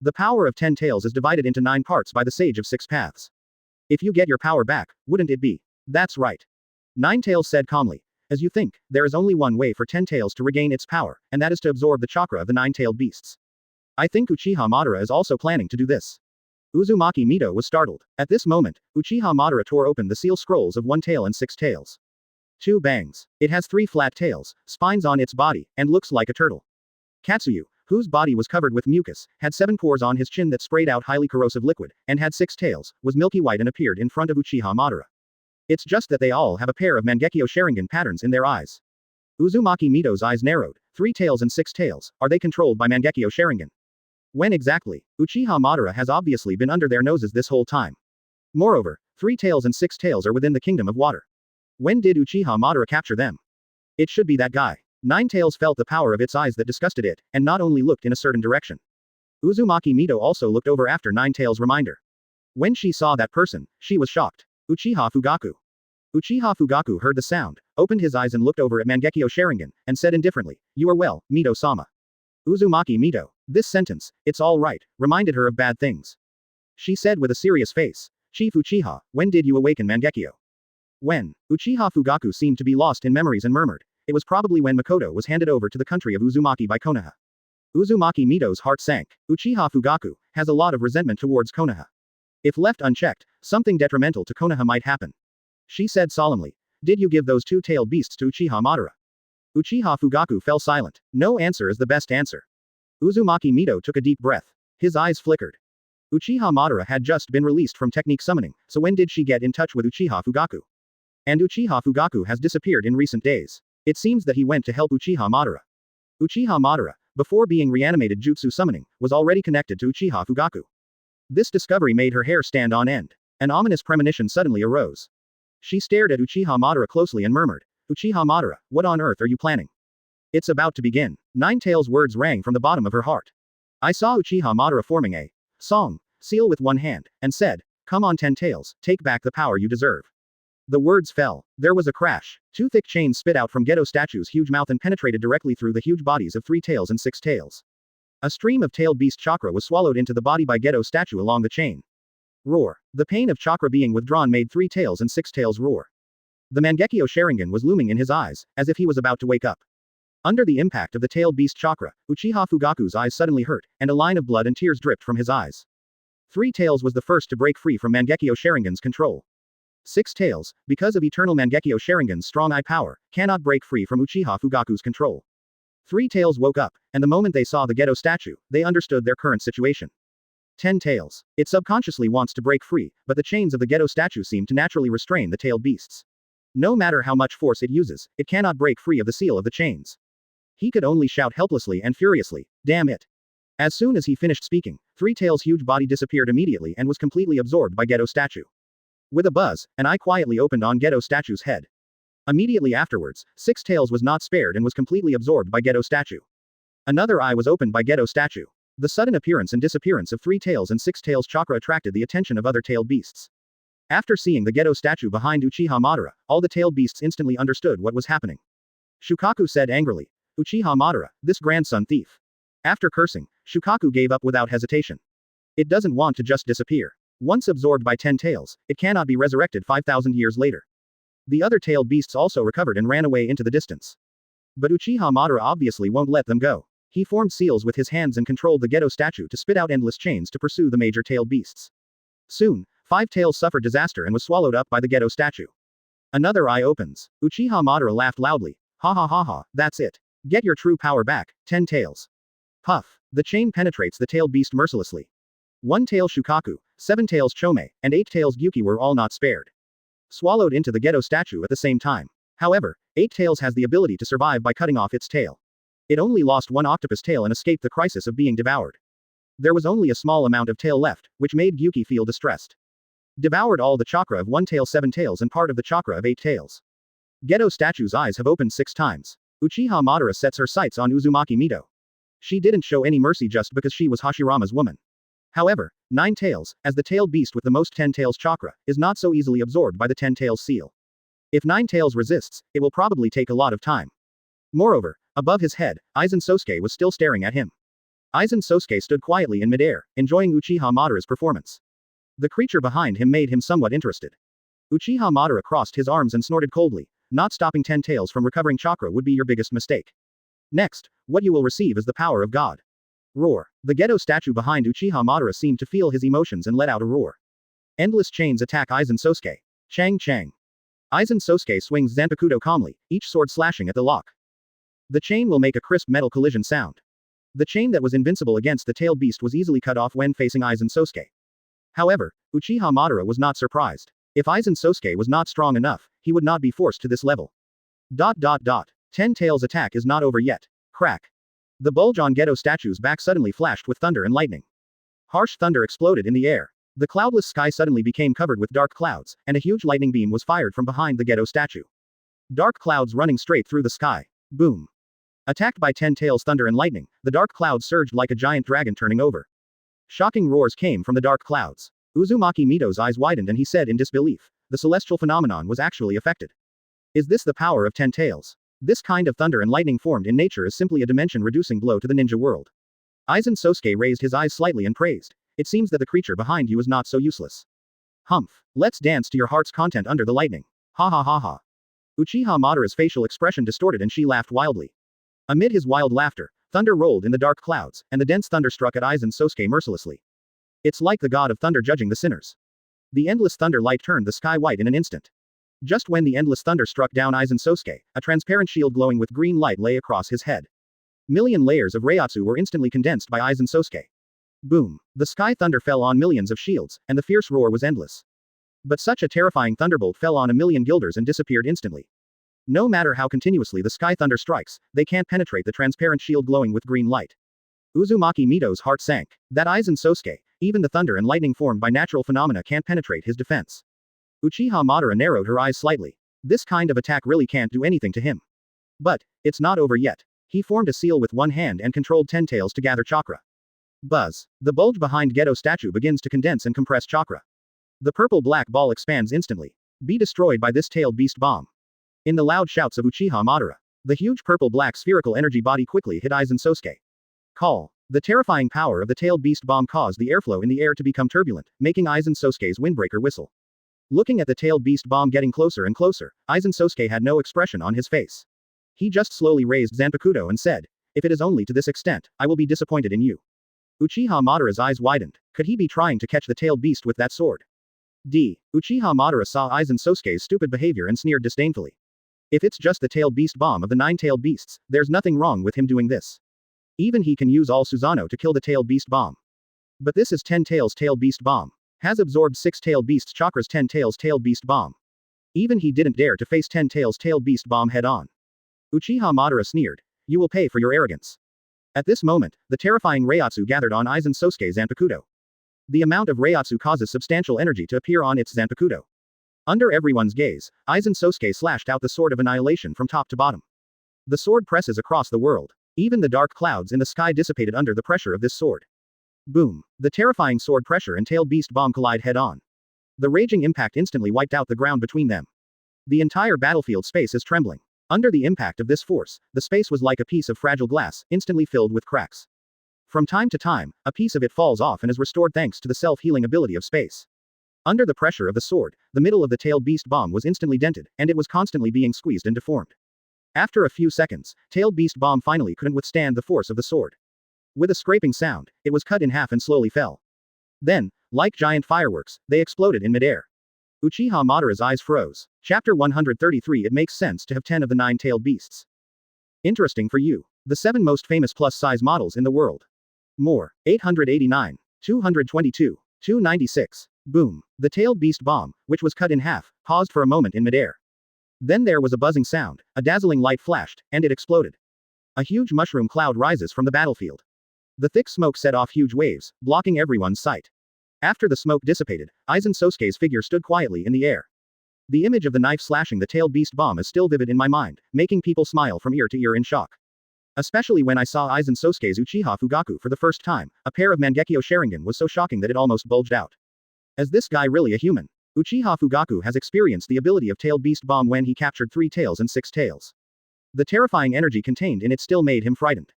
The power of 10 Tails is divided into 9 parts by the Sage of Six Paths. If you get your power back, wouldn't it be? That's right. 9 Tails said calmly. As you think, there is only one way for 10 Tails to regain its power, and that is to absorb the chakra of the 9-tailed beasts. I think Uchiha Madara is also planning to do this. Uzumaki Mito was startled. At this moment, Uchiha Madara tore open the seal scrolls of 1 tail and 6 tails. 2 bangs. It has 3 flat tails, spines on its body, and looks like a turtle. Katsuyu, whose body was covered with mucus, had 7 pores on his chin that sprayed out highly corrosive liquid, and had 6 tails, was milky white and appeared in front of Uchiha Madara. It's just that they all have a pair of Mangekyo Sharingan patterns in their eyes. Uzumaki Mito's eyes narrowed. 3 tails and 6 tails, are they controlled by Mangekyo Sharingan? When exactly? Uchiha Madara has obviously been under their noses this whole time. Moreover, 3 tails and 6 tails are within the kingdom of water. When did Uchiha Madara capture them? It should be that guy. 9 Tails felt the power of its eyes that disgusted it, and not only looked in a certain direction. Uzumaki Mito also looked over after 9 Tails' reminder. When she saw that person, she was shocked. Uchiha Fugaku. Uchiha Fugaku heard the sound, opened his eyes and looked over at Mangekyo Sharingan, and said indifferently, "You are well, Mito-sama." Uzumaki Mito. This sentence, "it's all right," reminded her of bad things. She said with a serious face, "Chief Uchiha, when did you awaken Mangekyo?" When? Uchiha Fugaku seemed to be lost in memories and murmured, "It was probably when Makoto was handed over to the country of Uzumaki by Konoha." Uzumaki Mito's heart sank. Uchiha Fugaku has a lot of resentment towards Konoha. If left unchecked, something detrimental to Konoha might happen. She said solemnly, "Did you give those 2-tailed beasts to Uchiha Madara?" Uchiha Fugaku fell silent. No answer is the best answer. Uzumaki Mito took a deep breath. His eyes flickered. Uchiha Madara had just been released from technique summoning, so when did she get in touch with Uchiha Fugaku? And Uchiha Fugaku has disappeared in recent days. It seems that he went to help Uchiha Madara. Uchiha Madara, before being reanimated jutsu summoning, was already connected to Uchiha Fugaku. This discovery made her hair stand on end. An ominous premonition suddenly arose. She stared at Uchiha Madara closely and murmured, "Uchiha Madara, what on earth are you planning?" It's about to begin. 9 Tails' words rang from the bottom of her heart. I saw Uchiha Madara forming a song, seal with one hand, and said, "Come on 10 Tails, take back the power you deserve." The words fell. There was a crash. 2 thick chains spit out from Gedo statue's huge mouth and penetrated directly through the huge bodies of 3 tails and 6 tails. A stream of tailed beast chakra was swallowed into the body by Gedo statue along the chain. Roar. The pain of chakra being withdrawn made 3 tails and 6 tails roar. The Mangekyo Sharingan was looming in his eyes, as if he was about to wake up. Under the impact of the tailed beast chakra, Uchiha Fugaku's eyes suddenly hurt, and a line of blood and tears dripped from his eyes. 3 Tails was the first to break free from Mangekyo Sharingan's control. 6 Tails, because of eternal Mangekyo Sharingan's strong eye power, cannot break free from Uchiha Fugaku's control. 3 Tails woke up, and the moment they saw the Gedo statue, they understood their current situation. 10 Tails. It subconsciously wants to break free, but the chains of the Gedo statue seem to naturally restrain the tailed beasts. No matter how much force it uses, it cannot break free of the seal of the chains. He could only shout helplessly and furiously, "Damn it!" As soon as he finished speaking, 3 Tails' huge body disappeared immediately and was completely absorbed by Gedo statue. With a buzz, an eye quietly opened on Gedo statue's head. Immediately afterwards, 6 Tails was not spared and was completely absorbed by Gedo statue. Another eye was opened by Gedo statue. The sudden appearance and disappearance of 3 Tails and 6 Tails chakra attracted the attention of other tailed beasts. After seeing the Gedo statue behind Uchiha Madara, all the tailed beasts instantly understood what was happening. Shukaku said angrily, "Uchiha Madara, this grandson thief." After cursing, Shukaku gave up without hesitation. It doesn't want to just disappear. Once absorbed by 10 Tails, it cannot be resurrected 5,000 years later. The other tailed beasts also recovered and ran away into the distance. But Uchiha Madara obviously won't let them go. He formed seals with his hands and controlled the Gedo statue to spit out endless chains to pursue the major tailed beasts. Soon, 5 Tails suffered disaster and was swallowed up by the Gedo statue. Another eye opens. Uchiha Madara laughed loudly. "Ha ha ha ha, that's it. Get your true power back, 10 tails. Puff. The chain penetrates the tailed beast mercilessly. 1 tail Shukaku, 7 tails Chome, and 8 tails Gyuki were all not spared. Swallowed into the Gedo statue at the same time. However, 8 tails has the ability to survive by cutting off its tail. It only lost 1 octopus tail and escaped the crisis of being devoured. There was only a small amount of tail left, which made Gyuki feel distressed. Devoured all the chakra of 1 tail 7 tails and part of the chakra of 8 tails. Gedo statue's eyes have opened 6 times. Uchiha Madara sets her sights on Uzumaki Mito. She didn't show any mercy just because she was Hashirama's woman. However, 9 tails, as the tailed beast with the most 10 tails chakra, is not so easily absorbed by the 10 tails seal. If 9 tails resists, it will probably take a lot of time. Moreover, above his head, Aizen Sosuke was still staring at him. Aizen Sosuke stood quietly in midair, enjoying Uchiha Madara's performance. The creature behind him made him somewhat interested. Uchiha Madara crossed his arms and snorted coldly. Not stopping 10 tails from recovering chakra would be your biggest mistake. Next, what you will receive is the power of God. Roar. The Gedo statue behind Uchiha Madara seemed to feel his emotions and let out a roar. Endless chains attack Aizen Sosuke. Chang Chang. Aizen Sosuke swings Zanpakuto calmly, each sword slashing at the lock. The chain will make a crisp metal collision sound. The chain that was invincible against the tailed beast was easily cut off when facing Aizen Sosuke. However, Uchiha Madara was not surprised. If Aizen Sosuke was not strong enough, he would not be forced to this level. 10 tails attack is not over yet. Crack. The bulge on Gedo statue's back suddenly flashed with thunder and lightning. Harsh thunder exploded in the air. The cloudless sky suddenly became covered with dark clouds, and a huge lightning beam was fired from behind the Gedo statue. Dark clouds running straight through the sky. Boom. Attacked by 10 tails thunder and lightning, the dark clouds surged like a giant dragon turning over. Shocking roars came from the dark clouds. Uzumaki Mito's eyes widened and he said in disbelief, the celestial phenomenon was actually affected. Is this the power of 10 tails? This kind of thunder and lightning formed in nature is simply a dimension-reducing blow to the ninja world. Aizen Sosuke raised his eyes slightly and praised. It seems that the creature behind you is not so useless. Humph. Let's dance to your heart's content under the lightning. Ha ha ha ha. Uchiha Madara's facial expression distorted and she laughed wildly. Amid his wild laughter, thunder rolled in the dark clouds, and the dense thunder struck at Aizen Sosuke mercilessly. It's like the god of thunder judging the sinners. The endless thunder light turned the sky white in an instant. Just when the endless thunder struck down Aizen Sosuke, a transparent shield glowing with green light lay across his head. Million layers of Reiatsu were instantly condensed by Aizen Sosuke. Boom. The sky thunder fell on millions of shields, and the fierce roar was endless. But such a terrifying thunderbolt fell on a million guilders and disappeared instantly. No matter how continuously the sky thunder strikes, they can't penetrate the transparent shield glowing with green light. Uzumaki Mito's heart sank. That Aizen Sosuke, even the thunder and lightning formed by natural phenomena can't penetrate his defense. Uchiha Madara narrowed her eyes slightly. This kind of attack really can't do anything to him. But, it's not over yet. He formed a seal with one hand and controlled 10 tails to gather chakra. Buzz. The bulge behind Gedo statue begins to condense and compress chakra. The purple-black ball expands instantly. Be destroyed by this tailed beast bomb. In the loud shouts of Uchiha Madara, the huge purple-black spherical energy body quickly hit Aizen Sosuke. Call. The terrifying power of the tailed beast bomb caused the airflow in the air to become turbulent, making Aizen Sosuke's windbreaker whistle. Looking at the tailed beast bomb getting closer and closer, Aizen Sosuke had no expression on his face. He just slowly raised Zanpakuto and said, if it is only to this extent, I will be disappointed in you. Uchiha Madara's eyes widened. Could he be trying to catch the tailed beast with that sword? Uchiha Madara saw Aizen Sosuke's stupid behavior and sneered disdainfully. If it's just the tailed beast bomb of the 9 tailed beasts, there's nothing wrong with him doing this. Even he can use all Susanoo to kill the tailed beast bomb. But this is 10 tails tailed beast bomb. Has absorbed 6 tailed beasts chakras 10 tails tailed beast bomb. Even he didn't dare to face 10 tails tailed beast bomb head on. Uchiha Madara sneered. You will pay for your arrogance. At this moment, the terrifying Reiatsu gathered on Aizen Sosuke's Zanpakuto. The amount of Reiatsu causes substantial energy to appear on its Zanpakuto. Under everyone's gaze, Aizen Sosuke slashed out the sword of annihilation from top to bottom. The sword presses across the world. Even the dark clouds in the sky dissipated under the pressure of this sword. Boom. The terrifying sword pressure and tailed beast bomb collide head-on. The raging impact instantly wiped out the ground between them. The entire battlefield space is trembling. Under the impact of this force, the space was like a piece of fragile glass, instantly filled with cracks. From time to time, a piece of it falls off and is restored thanks to the self-healing ability of space. Under the pressure of the sword, the middle of the tailed beast bomb was instantly dented, and it was constantly being squeezed and deformed. After a few seconds, tailed beast bomb finally couldn't withstand the force of the sword. With a scraping sound, it was cut in half and slowly fell. Then, like giant fireworks, they exploded in midair. Uchiha Madara's eyes froze. Chapter 133 It makes sense to have 10 of the 9 tailed beasts. Interesting for you. The 7 most famous plus-size models in the world. More. 889. 222. 296. Boom. The tailed beast bomb, which was cut in half, paused for a moment in midair. Then there was a buzzing sound, a dazzling light flashed, and it exploded. A huge mushroom cloud rises from the battlefield. The thick smoke set off huge waves, blocking everyone's sight. After the smoke dissipated, Aizen Sosuke's figure stood quietly in the air. The image of the knife slashing the tailed beast bomb is still vivid in my mind, making people smile from ear to ear in shock. Especially when I saw Aizen Sosuke's Uchiha Fugaku for the first time, a pair of Mangekyo Sharingan was so shocking that it almost bulged out. Is this guy really a human? Uchiha Fugaku has experienced the ability of tailed beast bomb when he captured 3 tails and 6 tails. The terrifying energy contained in it still made him frightened.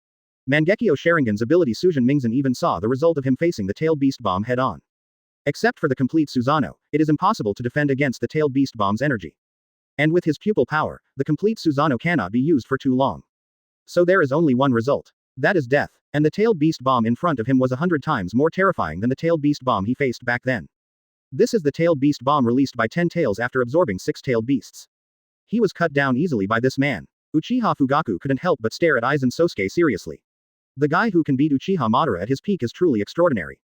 Mangekyo Sharingan's ability Sujin Mingzan even saw the result of him facing the tailed beast bomb head-on. Except for the complete Susanoo, it is impossible to defend against the tailed beast bomb's energy. And with his pupil power, the complete Susanoo cannot be used for too long. So there is only one result. That is death, and the tailed beast bomb in front of him was 100 times more terrifying than the tailed beast bomb he faced back then. This is the tailed beast bomb released by 10 tails after absorbing 6 tailed beasts. He was cut down easily by this man. Uchiha Fugaku couldn't help but stare at Aizen Sosuke seriously. The guy who can beat Uchiha Madara at his peak is truly extraordinary.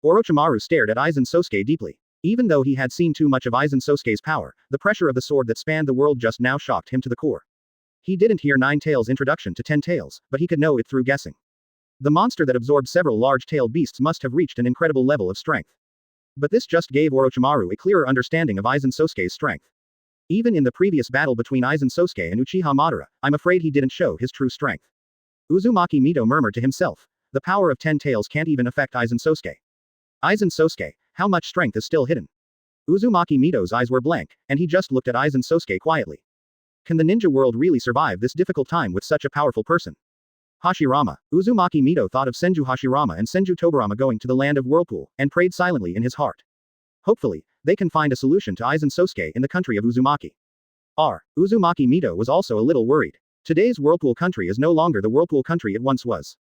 Orochimaru stared at Aizen Sosuke deeply. Even though he had seen too much of Aizen Sosuke's power, the pressure of the sword that spanned the world just now shocked him to the core. He didn't hear 9 tails introduction to 10 tails, but he could know it through guessing. The monster that absorbed several large-tailed beasts must have reached an incredible level of strength. But this just gave Orochimaru a clearer understanding of Aizen Sosuke's strength. Even in the previous battle between Aizen Sosuke and Uchiha Madara, I'm afraid he didn't show his true strength. Uzumaki Mito murmured to himself. The power of 10 tails can't even affect Aizen Sosuke. Aizen Sosuke, how much strength is still hidden? Uzumaki Mito's eyes were blank, and he just looked at Aizen Sosuke quietly. Can the ninja world really survive this difficult time with such a powerful person? Hashirama. Uzumaki Mito thought of Senju Hashirama and Senju Tobarama going to the land of Whirlpool, and prayed silently in his heart. Hopefully, they can find a solution to Aizen Sosuke in the country of Uzumaki. Uzumaki Mito was also a little worried. Today's Whirlpool country is no longer the Whirlpool country it once was.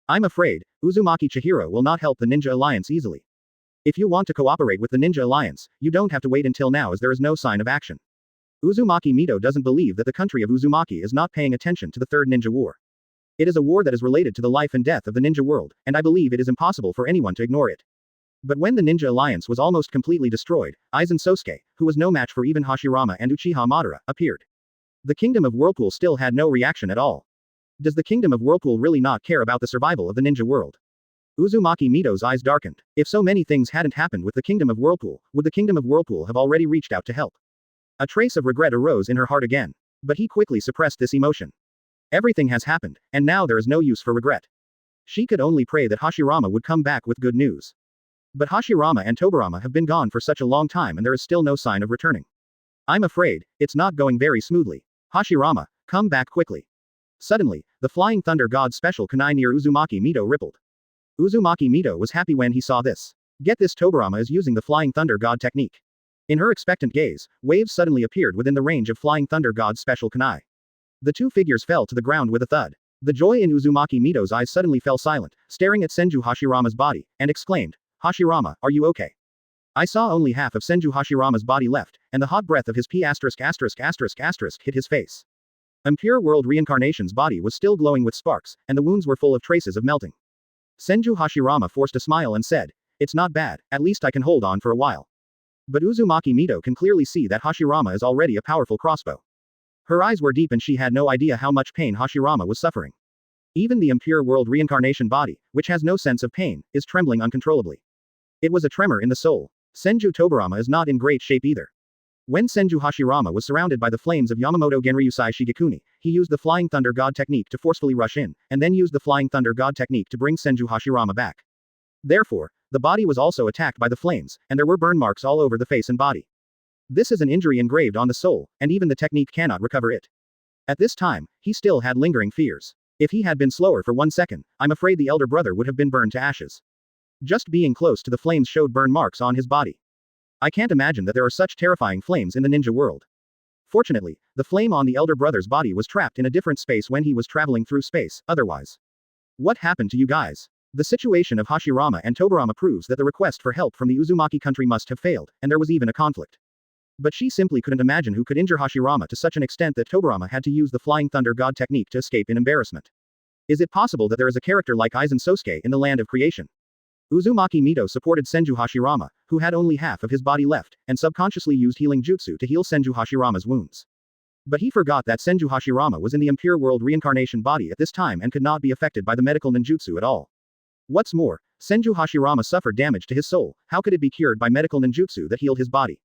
I'm afraid, Uzumaki Chihiro will not help the Ninja Alliance easily. If you want to cooperate with the Ninja Alliance, you don't have to wait until now as there is no sign of action. Uzumaki Mito doesn't believe that the country of Uzumaki is not paying attention to the Third Ninja War. It is a war that is related to the life and death of the ninja world, and I believe it is impossible for anyone to ignore it. But when the Ninja Alliance was almost completely destroyed, Aizen Sosuke, who was no match for even Hashirama and Uchiha Madara, appeared. The Kingdom of Whirlpool still had no reaction at all. Does the Kingdom of Whirlpool really not care about the survival of the ninja world? Uzumaki Mito's eyes darkened. If so many things hadn't happened with the Kingdom of Whirlpool, would the Kingdom of Whirlpool have already reached out to help? A trace of regret arose in her heart again. But he quickly suppressed this emotion. Everything has happened, and now there is no use for regret. She could only pray that Hashirama would come back with good news. But Hashirama and Tobarama have been gone for such a long time and there is still no sign of returning. I'm afraid, it's not going very smoothly. Hashirama, come back quickly. Suddenly, the Flying Thunder God's special kunai near Uzumaki Mito rippled. Uzumaki Mito was happy when he saw this. Get this, Tobarama is using the Flying Thunder God technique. In her expectant gaze, waves suddenly appeared within the range of Flying Thunder God's special kunai. The two figures fell to the ground with a thud. The joy in Uzumaki Mito's eyes suddenly fell silent, staring at Senju Hashirama's body, and exclaimed, Hashirama, are you okay? I saw only half of Senju Hashirama's body left, and the hot breath of his P*** hit his face. Impure World Reincarnation's body was still glowing with sparks, and the wounds were full of traces of melting. Senju Hashirama forced a smile and said, it's not bad, at least I can hold on for a while. But Uzumaki Mito can clearly see that Hashirama is already a powerful crossbow. Her eyes were deep and she had no idea how much pain Hashirama was suffering. Even the Impure World Reincarnation body, which has no sense of pain, is trembling uncontrollably. It was a tremor in the soul. Senju Tobarama is not in great shape either. When Senju Hashirama was surrounded by the flames of Yamamoto Genryusai Shigekuni, he used the Flying Thunder God technique to forcefully rush in, and then used the Flying Thunder God technique to bring Senju Hashirama back. Therefore, the body was also attacked by the flames, and there were burn marks all over the face and body. This is an injury engraved on the soul, and even the technique cannot recover it. At this time, he still had lingering fears. If he had been slower for 1 second, I'm afraid the elder brother would have been burned to ashes. Just being close to the flames showed burn marks on his body. I can't imagine that there are such terrifying flames in the ninja world. Fortunately, the flame on the elder brother's body was trapped in a different space when he was traveling through space, otherwise. What happened to you guys? The situation of Hashirama and Tobarama proves that the request for help from the Uzumaki country must have failed, and there was even a conflict. But she simply couldn't imagine who could injure Hashirama to such an extent that Tobirama had to use the Flying Thunder God technique to escape in embarrassment. Is it possible that there is a character like Aizen Sosuke in the land of creation? Uzumaki Mito supported Senju Hashirama, who had only half of his body left, and subconsciously used healing jutsu to heal Senju Hashirama's wounds. But he forgot that Senju Hashirama was in the impure world reincarnation body at this time and could not be affected by the medical ninjutsu at all. What's more, Senju Hashirama suffered damage to his soul. How could it be cured by medical ninjutsu that healed his body?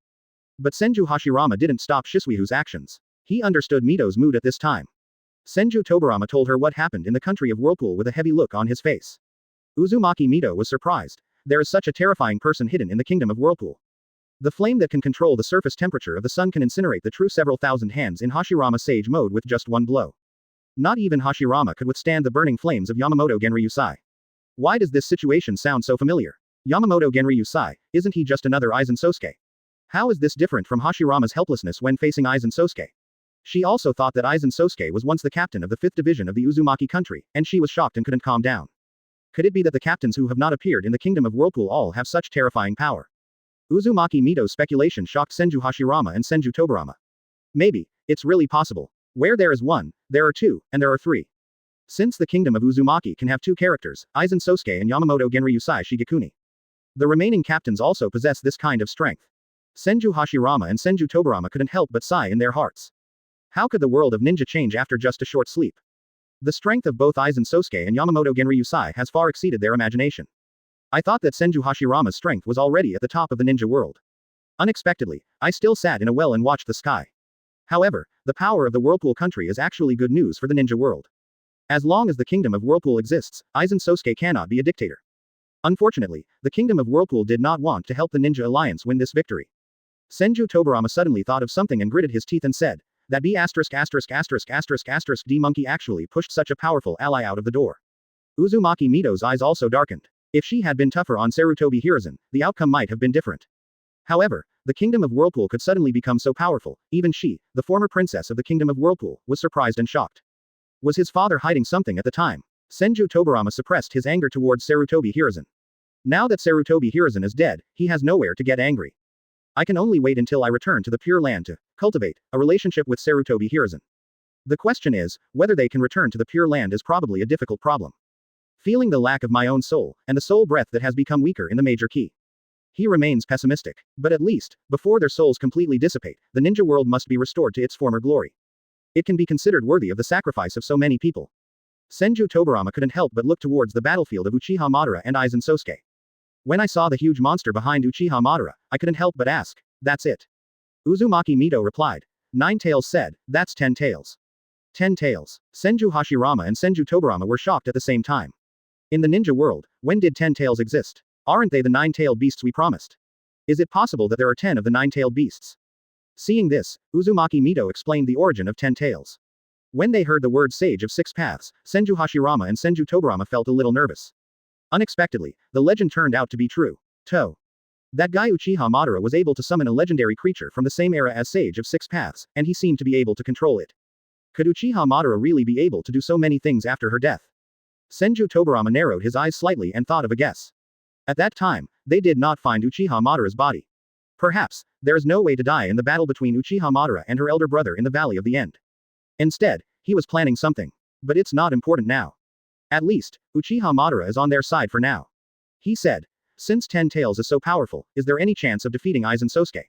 But Senju Hashirama didn't stop Shisuihu's actions. He understood Mito's mood at this time. Senju Tobirama told her what happened in the country of Whirlpool with a heavy look on his face. Uzumaki Mito was surprised. There is such a terrifying person hidden in the kingdom of Whirlpool. The flame that can control the surface temperature of the sun can incinerate the true several thousand hands in Hashirama Sage mode with just one blow. Not even Hashirama could withstand the burning flames of Yamamoto Genryusai. Why does this situation sound so familiar? Yamamoto Genryusai, isn't he just another Aizen Sosuke? How is this different from Hashirama's helplessness when facing Aizen Sosuke? She also thought that Aizen Sosuke was once the captain of the 5th division of the Uzumaki country, and she was shocked and couldn't calm down. Could it be that the captains who have not appeared in the kingdom of Whirlpool all have such terrifying power? Uzumaki Mito's speculation shocked Senju Hashirama and Senju Tobirama. Maybe, it's really possible. Where there is one, there are two, and there are three. Since the kingdom of Uzumaki can have two characters, Aizen Sosuke and Yamamoto Genryusai Shigekuni. The remaining captains also possess this kind of strength. Senju Hashirama and Senju Tobirama couldn't help but sigh in their hearts. How could the world of ninja change after just a short sleep? The strength of both Aizen Sosuke and Yamamoto Genryusai has far exceeded their imagination. I thought that Senju Hashirama's strength was already at the top of the ninja world. Unexpectedly, I still sat in a well and watched the sky. However, the power of the Whirlpool country is actually good news for the ninja world. As long as the kingdom of Whirlpool exists, Aizen Sosuke cannot be a dictator. Unfortunately, the kingdom of Whirlpool did not want to help the Ninja Alliance win this victory. Senju Tobirama suddenly thought of something and gritted his teeth and said, that D*********** D monkey actually pushed such a powerful ally out of the door. Uzumaki Mito's eyes also darkened. If she had been tougher on Sarutobi Hiruzen, the outcome might have been different. However, the kingdom of Whirlpool could suddenly become so powerful, even she, the former princess of the kingdom of Whirlpool, was surprised and shocked. Was his father hiding something at the time? Senju Tobirama suppressed his anger towards Sarutobi Hiruzen. Now that Sarutobi Hiruzen is dead, he has nowhere to get angry. I can only wait until I return to the Pure Land to cultivate a relationship with Sarutobi Hiruzen. The question is, whether they can return to the Pure Land is probably a difficult problem. Feeling the lack of my own soul, and the soul breath that has become weaker in the major key. He remains pessimistic. But at least, before their souls completely dissipate, the ninja world must be restored to its former glory. It can be considered worthy of the sacrifice of so many people. Senju Tobirama couldn't help but look towards the battlefield of Uchiha Madara and Aizen Sosuke. When I saw the huge monster behind Uchiha Madara, I couldn't help but ask, that's it. Uzumaki Mito replied. 9 Tails said, that's 10 Tails. 10 Tails. Senju Hashirama and Senju Tobirama were shocked at the same time. In the ninja world, when did 10 Tails exist? Aren't they the 9-tailed beasts we promised? Is it possible that there are 10 of the 9-tailed beasts? Seeing this, Uzumaki Mito explained the origin of 10 Tails. When they heard the word Sage of 6 Paths, Senju Hashirama and Senju Tobirama felt a little nervous. Unexpectedly, the legend turned out to be true. That guy Uchiha Madara was able to summon a legendary creature from the same era as Sage of 6 Paths, and he seemed to be able to control it. Could Uchiha Madara really be able to do so many things after her death? Senju Tobirama narrowed his eyes slightly and thought of a guess. At that time, they did not find Uchiha Madara's body. Perhaps, there is no way to die in the battle between Uchiha Madara and her elder brother in the Valley of the End. Instead, he was planning something. But it's not important now. At least, Uchiha Madara is on their side for now. He said. Since 10 Tails is so powerful, is there any chance of defeating Aizen Sosuke?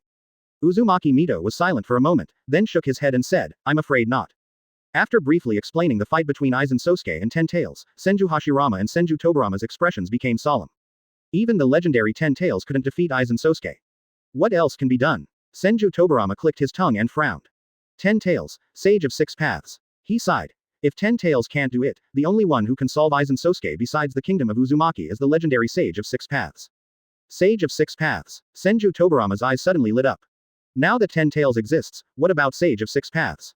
Uzumaki Mito was silent for a moment, then shook his head and said, I'm afraid not. After briefly explaining the fight between Aizen Sosuke and 10 Tails, Senju Hashirama and Senju Tobirama's expressions became solemn. Even the legendary 10 Tails couldn't defeat Aizen Sosuke. What else can be done? Senju Tobirama clicked his tongue and frowned. 10 Tails, Sage of 6 Paths. He sighed. If 10 Tails can't do it, the only one who can solve Aizen Sosuke besides the kingdom of Uzumaki is the legendary Sage of 6 Paths. Sage of 6 Paths. Senju Tobirama's eyes suddenly lit up. Now that 10 Tails exists, what about Sage of 6 Paths?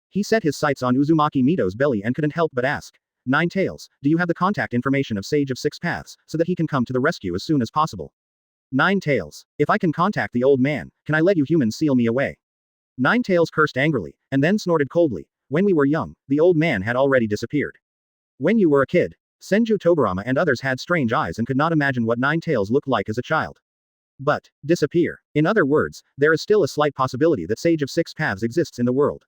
He set his sights on Uzumaki Mito's belly and couldn't help but ask. 9 Tails, do you have the contact information of Sage of 6 Paths, so that he can come to the rescue as soon as possible? 9 Tails, if I can contact the old man, can I let you humans seal me away? 9 Tails cursed angrily, and then snorted coldly. When we were young, the old man had already disappeared. When you were a kid, Senju Tobirama and others had strange eyes and could not imagine what 9 Tails looked like as a child. But, disappear. In other words, there is still a slight possibility that Sage of Six Paths exists in the world.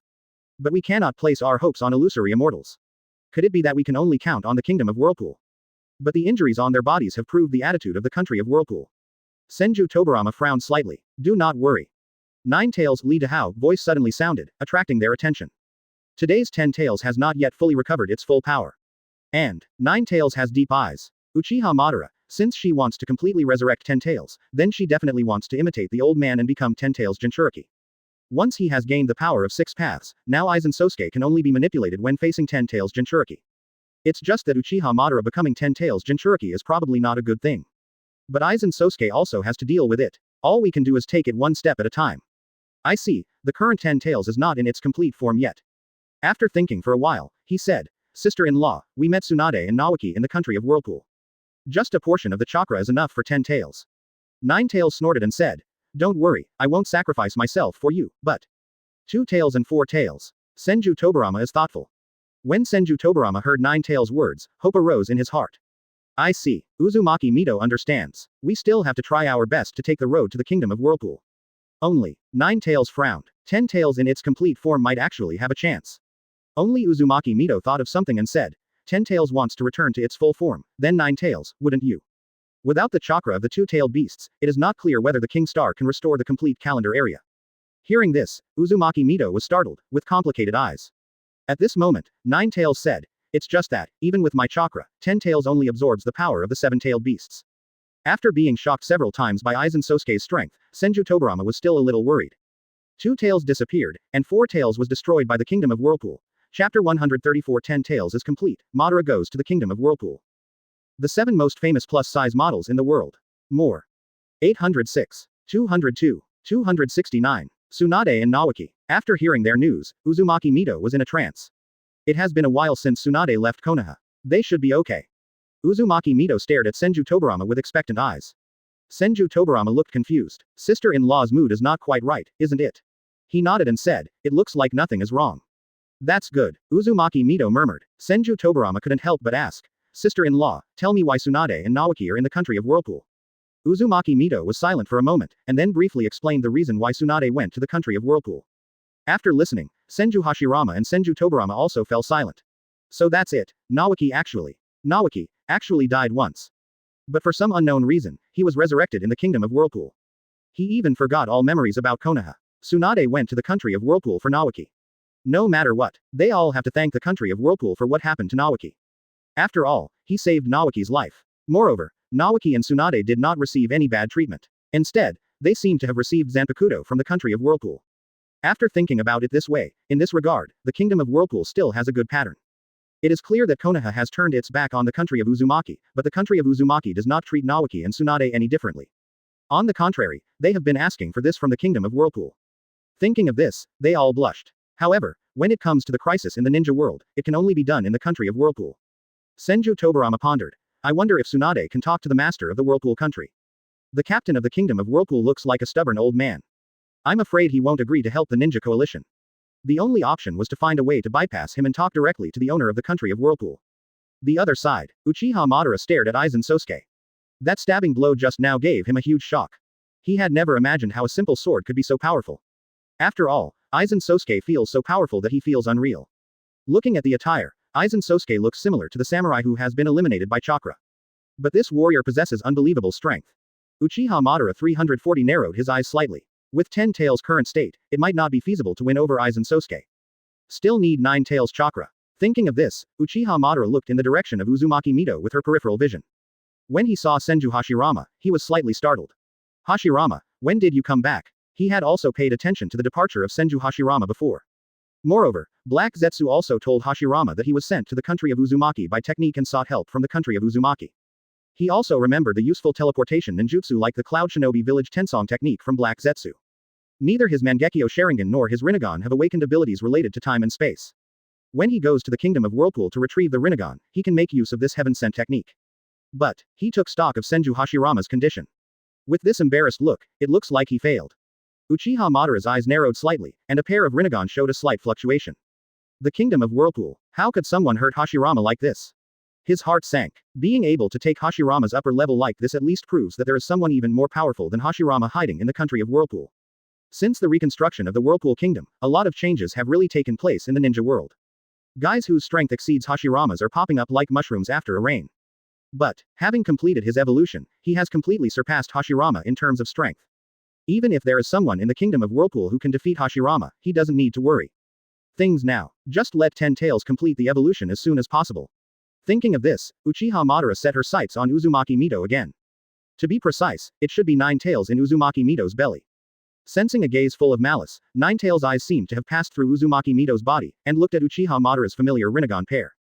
But we cannot place our hopes on illusory immortals. Could it be that we can only count on the kingdom of Whirlpool? But the injuries on their bodies have proved the attitude of the country of Whirlpool. Senju Tobarama frowned slightly. Do not worry. Nine Tails' Li Dahao voice suddenly sounded, attracting their attention. Today's 10 Tails has not yet fully recovered its full power. And, Nine Tails has deep eyes. Uchiha Madara, since she wants to completely resurrect 10 Tails, then she definitely wants to imitate the old man and become 10 Tails Jinchuriki. Once he has gained the power of 6 paths, now Aizen Sosuke can only be manipulated when facing 10 Tails Jinchuriki. It's just that Uchiha Madara becoming 10 Tails Jinchuriki is probably not a good thing. But Aizen Sosuke also has to deal with it. All we can do is take it one step at a time. I see, the current 10 Tails is not in its complete form yet. After thinking for a while, he said, Sister-in-law, we met Tsunade and Naoki in the country of Whirlpool. Just a portion of the chakra is enough for 10 Tails. Nine Tails snorted and said, Don't worry, I won't sacrifice myself for you, but 2 Tails and 4 Tails. Senju Tobarama is thoughtful. When Senju Tobarama heard Nine Tails' words, hope arose in his heart. I see, Uzumaki Mito understands. We still have to try our best to take the road to the kingdom of Whirlpool. Only, Nine Tails frowned. 10 Tails in its complete form might actually have a chance. Only Uzumaki Mito thought of something and said, 10 Tails wants to return to its full form, then 9 Tails, wouldn't you? Without the chakra of the two-tailed beasts, it is not clear whether the King Star can restore the complete calendar area. Hearing this, Uzumaki Mito was startled, with complicated eyes. At this moment, Nine Tails said, It's just that, even with my chakra, 10 Tails only absorbs the power of the 7-tailed beasts. After being shocked several times by Aizen Sosuke's strength, Senju Tobarama was still a little worried. 2 Tails disappeared, and 4 Tails was destroyed by the Kingdom of Whirlpool. Chapter 134 10 Tails is complete, Madara goes to the Kingdom of Whirlpool. The 7 most famous plus-size models in the world. More. 806. 202. 269. Tsunade and Naoki. After hearing their news, Uzumaki Mito was in a trance. It has been a while since Tsunade left Konoha. They should be okay. Uzumaki Mito stared at Senju Tobarama with expectant eyes. Senju Tobarama looked confused. Sister-in-law's mood is not quite right, isn't it? He nodded and said, It looks like nothing is wrong. That's good, Uzumaki Mito murmured. Senju Tobarama couldn't help but ask, Sister-in-law, tell me why Tsunade and Naoki are in the country of Whirlpool. Uzumaki Mito was silent for a moment, and then briefly explained the reason why Tsunade went to the country of Whirlpool. After listening, Senju Hashirama and Senju Tobarama also fell silent. So that's it, Naoki actually died once. But for some unknown reason, he was resurrected in the kingdom of Whirlpool. He even forgot all memories about Konoha. Tsunade went to the country of Whirlpool for Naoki. No matter what, they all have to thank the country of Whirlpool for what happened to Naoki. After all, he saved Naoki's life. Moreover, Naoki and Tsunade did not receive any bad treatment. Instead, they seem to have received Zanpakuto from the country of Whirlpool. After thinking about it this way, in this regard, the kingdom of Whirlpool still has a good pattern. It is clear that Konoha has turned its back on the country of Uzumaki, but the country of Uzumaki does not treat Naoki and Tsunade any differently. On the contrary, they have been asking for this from the kingdom of Whirlpool. Thinking of this, they all blushed. However, when it comes to the crisis in the ninja world, it can only be done in the country of Whirlpool. Senju Tobarama pondered. I wonder if Tsunade can talk to the master of the Whirlpool country. The captain of the kingdom of Whirlpool looks like a stubborn old man. I'm afraid he won't agree to help the ninja coalition. The only option was to find a way to bypass him and talk directly to the owner of the country of Whirlpool. The other side, Uchiha Madara stared at Aizen Sosuke. That stabbing blow just now gave him a huge shock. He had never imagined how a simple sword could be so powerful. After all, Aizen Sosuke feels so powerful that he feels unreal. Looking at the attire, Aizen Sosuke looks similar to the samurai who has been eliminated by chakra. But this warrior possesses unbelievable strength. Uchiha Madara 340 narrowed his eyes slightly. With 10 Tails' current state, it might not be feasible to win over Aizen Sosuke. Still need 9 Tails chakra. Thinking of this, Uchiha Madara looked in the direction of Uzumaki Mito with her peripheral vision. When he saw Senju Hashirama, he was slightly startled. Hashirama, when did you come back? He had also paid attention to the departure of Senju Hashirama before. Moreover, Black Zetsu also told Hashirama that he was sent to the country of Uzumaki by technique and sought help from the country of Uzumaki. He also remembered the useful teleportation ninjutsu like the Cloud Shinobi Village Tensong technique from Black Zetsu. Neither his Mangekyo Sharingan nor his Rinnegan have awakened abilities related to time and space. When he goes to the kingdom of Whirlpool to retrieve the Rinnegan, he can make use of this heaven-sent technique. But, he took stock of Senju Hashirama's condition. With this embarrassed look, it looks like he failed. Uchiha Madara's eyes narrowed slightly, and a pair of Rinnegan showed a slight fluctuation. The kingdom of Whirlpool. How could someone hurt Hashirama like this? His heart sank. Being able to take Hashirama's upper level like this at least proves that there is someone even more powerful than Hashirama hiding in the country of Whirlpool. Since the reconstruction of the Whirlpool Kingdom, a lot of changes have really taken place in the ninja world. Guys whose strength exceeds Hashirama's are popping up like mushrooms after a rain. But, having completed his evolution, he has completely surpassed Hashirama in terms of strength. Even if there is someone in the Kingdom of Whirlpool who can defeat Hashirama, he doesn't need to worry. Things now. Just let Ten Tails complete the evolution as soon as possible. Thinking of this, Uchiha Madara set her sights on Uzumaki Mito again. To be precise, it should be Nine Tails in Uzumaki Mito's belly. Sensing a gaze full of malice, Nine Tails' eyes seemed to have passed through Uzumaki Mito's body, and looked at Uchiha Madara's familiar Rinnegan pair.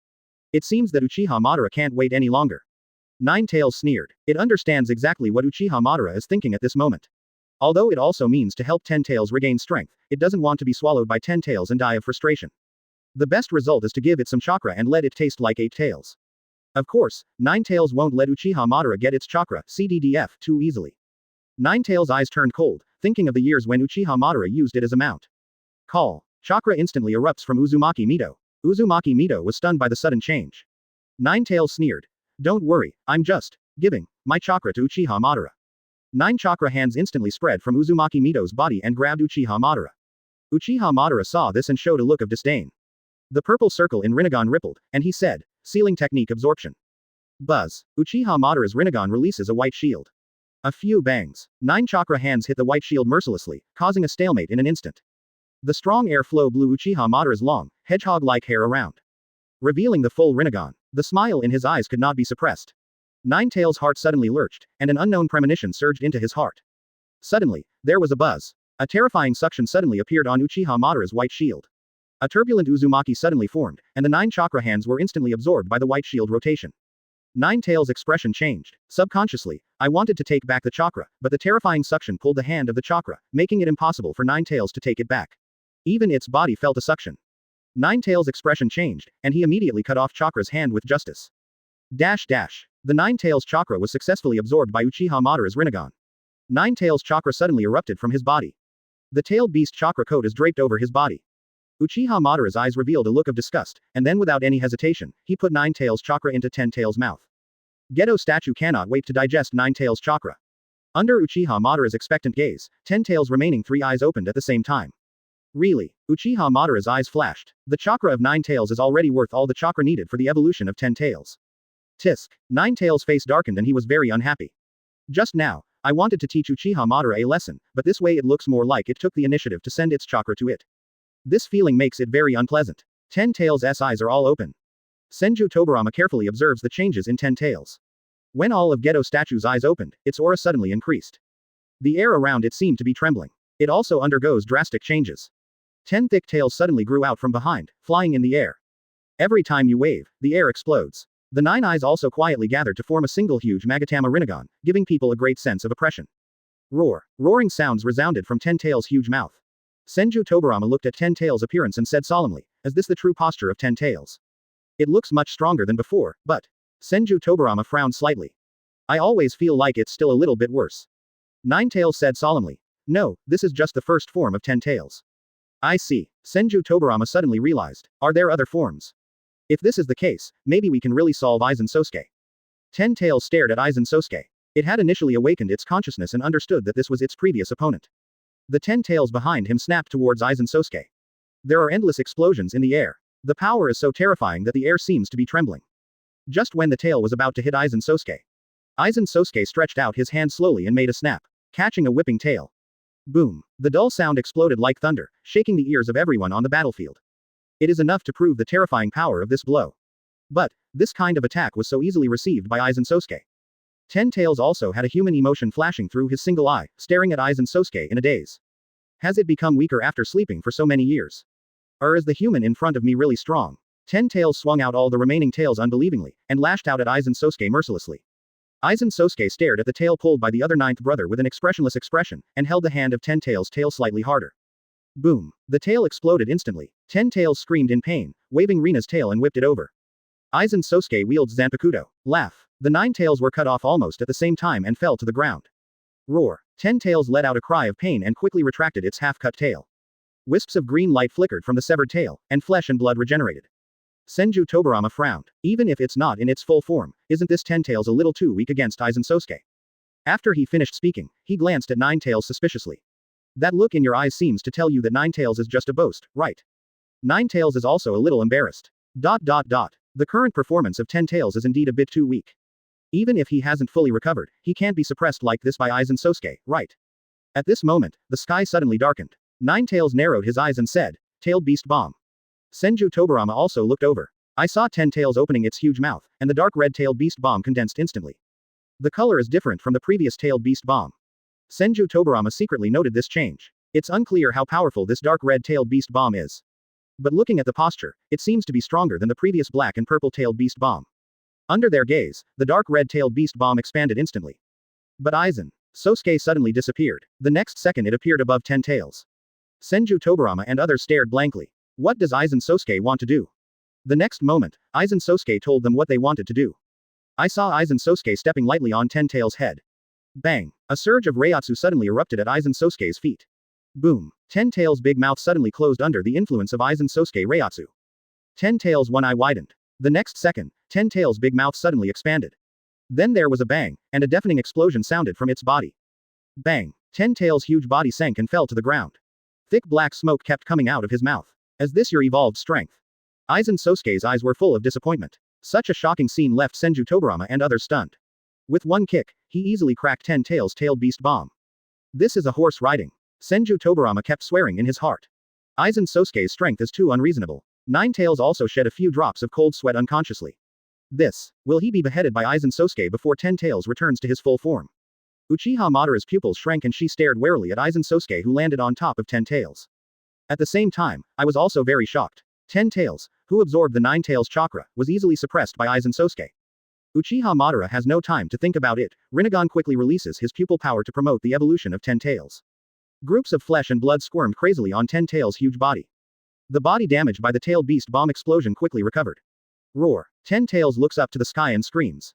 It seems that Uchiha Madara can't wait any longer. Nine Tails sneered. It understands exactly what Uchiha Madara is thinking at this moment. Although it also means to help Ten Tails regain strength, it doesn't want to be swallowed by Ten Tails and die of frustration. The best result is to give it some chakra and let it taste like Eight Tails. Of course, Nine Tails won't let Uchiha Madara get its chakra, CDDF, too easily. Nine Tails' eyes turned cold, thinking of the years when Uchiha Madara used it as a mount. Call. Chakra instantly erupts from Uzumaki Mito. Uzumaki Mito was stunned by the sudden change. Nine Tails sneered. Don't worry, I'm just giving my chakra to Uchiha Madara. Nine chakra hands instantly spread from Uzumaki Mito's body and grabbed Uchiha Madara. Uchiha Madara saw this and showed a look of disdain. The purple circle in Rinnegan rippled, and he said, Sealing technique absorption. Buzz. Uchiha Madara's Rinnegan releases a white shield. A few bangs. Nine chakra hands hit the white shield mercilessly, causing a stalemate in an instant. The strong air flow blew Uchiha Madara's long, hedgehog-like hair around, revealing the full Rinnegan. The smile in his eyes could not be suppressed. Nine Tails' heart suddenly lurched, and an unknown premonition surged into his heart. Suddenly, there was a buzz. A terrifying suction suddenly appeared on Uchiha Madara's white shield. A turbulent Uzumaki suddenly formed, and the nine chakra hands were instantly absorbed by the white shield rotation. Nine Tails' expression changed. Subconsciously, I wanted to take back the chakra, but the terrifying suction pulled the hand of the chakra, making it impossible for Nine Tails to take it back. Even its body felt a suction. Nine Tails' expression changed, and he immediately cut off Chakra's hand with justice. Dash dash. The Nine Tails chakra was successfully absorbed by Uchiha Madara's Rinnegan. Nine Tails chakra suddenly erupted from his body. The tailed beast chakra coat is draped over his body. Uchiha Madara's eyes revealed a look of disgust, and then without any hesitation, he put Nine Tails chakra into Ten Tails' mouth. Geto statue cannot wait to digest Nine Tails chakra. Under Uchiha Madara's expectant gaze, Ten Tails' remaining three eyes opened at the same time. Really? Uchiha Madara's eyes flashed. The chakra of Nine Tails is already worth all the chakra needed for the evolution of Ten Tails. Tisk. Nine Tails' face darkened and he was very unhappy. Just now, I wanted to teach Uchiha Madara a lesson, but this way it looks more like it took the initiative to send its chakra to it. This feeling makes it very unpleasant. Ten Tails' eyes are all open. Senju Tobirama carefully observes the changes in Ten Tails. When all of Geto statue's eyes opened, its aura suddenly increased. The air around it seemed to be trembling. It also undergoes drastic changes. 10 thick tails suddenly grew out from behind, flying in the air. Every time you wave, the air explodes. The nine eyes also quietly gathered to form a single huge Magatama Rinnegan, giving people a great sense of oppression. Roar. Roaring sounds resounded from Ten Tails' huge mouth. Senju Tobirama looked at Ten Tails' appearance and said solemnly, "Is this the true posture of Ten Tails? It looks much stronger than before, but..." Senju Tobirama frowned slightly. "I always feel like it's still a little bit worse." Nine Tails said solemnly. "No, this is just the first form of Ten Tails." "I see." Senju Tobirama suddenly realized. "Are there other forms? If this is the case, maybe we can really solve Aizen Sosuke." Ten Tails stared at Aizen Sosuke. It had initially awakened its consciousness and understood that this was its previous opponent. The 10 tails behind him snapped towards Aizen Sosuke. There are endless explosions in the air. The power is so terrifying that the air seems to be trembling. Just when the tail was about to hit Aizen Sosuke stretched out his hand slowly and made a snap, catching a whipping tail. Boom. The dull sound exploded like thunder, shaking the ears of everyone on the battlefield. It is enough to prove the terrifying power of this blow. But, this kind of attack was so easily received by Aizen Sosuke. 10 Tails also had a human emotion flashing through his single eye, staring at Aizen Sosuke in a daze. Has it become weaker after sleeping for so many years? Or is the human in front of me really strong? 10 Tails swung out all the remaining tails unbelievingly, and lashed out at Aizen Sosuke mercilessly. Aizen Sosuke stared at the tail pulled by the other ninth brother with an expressionless expression, and held the hand of 10 Tails' tail slightly harder. Boom. The tail exploded instantly. 10 Tails screamed in pain, waving Rina's tail and whipped it over. Aizen Sosuke wields Zanpakuto. Laugh. The 9 tails were cut off almost at the same time and fell to the ground. Roar. 10 Tails let out a cry of pain and quickly retracted its half-cut tail. Wisps of green light flickered from the severed tail, and flesh and blood regenerated. Senju Tobarama frowned. Even if it's not in its full form, isn't this Ten-Tails a little too weak against Aizen Sosuke? After he finished speaking, he glanced at Nine-Tails suspiciously. That look in your eyes seems to tell you that Nine-Tails is just a boast, right? Nine-Tails is also a little embarrassed. The current performance of Ten-Tails is indeed a bit too weak. Even if he hasn't fully recovered, he can't be suppressed like this by Aizen Sosuke, right? At this moment, the sky suddenly darkened. Nine-Tails narrowed his eyes and said, Tailed Beast Bomb. Senju Tobarama also looked over. I saw Ten-Tails opening its huge mouth, and the dark red Tailed Beast Bomb condensed instantly. The color is different from the previous Tailed Beast Bomb. Senju Tobarama secretly noted this change. It's unclear how powerful this dark red Tailed Beast Bomb is. But looking at the posture, it seems to be stronger than the previous black and purple Tailed Beast Bomb. Under their gaze, the dark red Tailed Beast Bomb expanded instantly. But Aizen Sosuke suddenly disappeared. The next second it appeared above Ten-Tails. Senju Tobarama and others stared blankly. What does Aizen Sosuke want to do? The next moment, Aizen Sosuke told them what they wanted to do. I saw Aizen Sosuke stepping lightly on Ten-Tails' head. Bang! A surge of Reiatsu suddenly erupted at Aizen Sosuke's feet. Boom! Ten-Tails' big mouth suddenly closed under the influence of Aizen Sosuke Reiatsu. Ten-Tails' one eye widened. The next second, Ten-Tails' big mouth suddenly expanded. Then there was a bang, and a deafening explosion sounded from its body. Bang! Ten-Tails' huge body sank and fell to the ground. Thick black smoke kept coming out of his mouth. Is this your evolved strength? Aizen Sosuke's eyes were full of disappointment. Such a shocking scene left Senju Tobarama and others stunned. With one kick, he easily cracked Ten-Tails' tailed beast bomb. This is a horse riding. Senju Tobarama kept swearing in his heart. Aizen Sosuke's strength is too unreasonable. Nine-Tails also shed a few drops of cold sweat unconsciously. Will he be beheaded by Aizen Sosuke before Ten-Tails returns to his full form? Uchiha Madara's pupils shrank and she stared warily at Aizen Sosuke who landed on top of Ten-Tails. At the same time, I was also very shocked. Ten-Tails, who absorbed the Nine-Tails chakra, was easily suppressed by Aizen Sosuke. Uchiha Madara has no time to think about it. Rinnegan quickly releases his pupil power to promote the evolution of Ten-Tails. Groups of flesh and blood squirmed crazily on Ten-Tails' huge body. The body damaged by the tailed beast bomb explosion quickly recovered. Roar. Ten-Tails looks up to the sky and screams.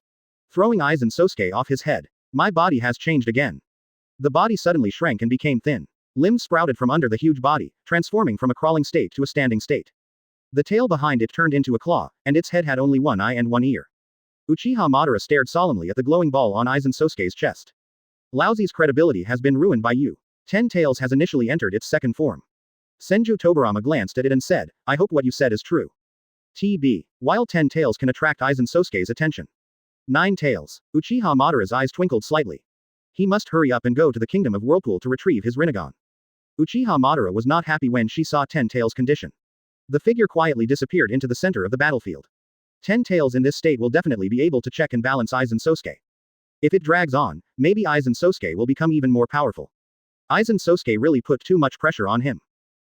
Throwing Aizen Sosuke off his head. My body has changed again. The body suddenly shrank and became thin. Limbs sprouted from under the huge body, transforming from a crawling state to a standing state. The tail behind it turned into a claw, and its head had only one eye and one ear. Uchiha Madara stared solemnly at the glowing ball on Aizen Sosuke's chest. Laozi's credibility has been ruined by you. Ten-Tails has initially entered its second form. Senju Tobarama glanced at it and said, I hope what you said is true. TB. While Ten-Tails can attract Aizen Sosuke's attention. Nine-Tails. Uchiha Madara's eyes twinkled slightly. He must hurry up and go to the Kingdom of Whirlpool to retrieve his Rinnegan. Uchiha Madara was not happy when she saw Ten-Tails' condition. The figure quietly disappeared into the center of the battlefield. Ten-Tails in this state will definitely be able to check and balance Aizen Sosuke. If it drags on, maybe Aizen Sosuke will become even more powerful. Aizen Sosuke really put too much pressure on him.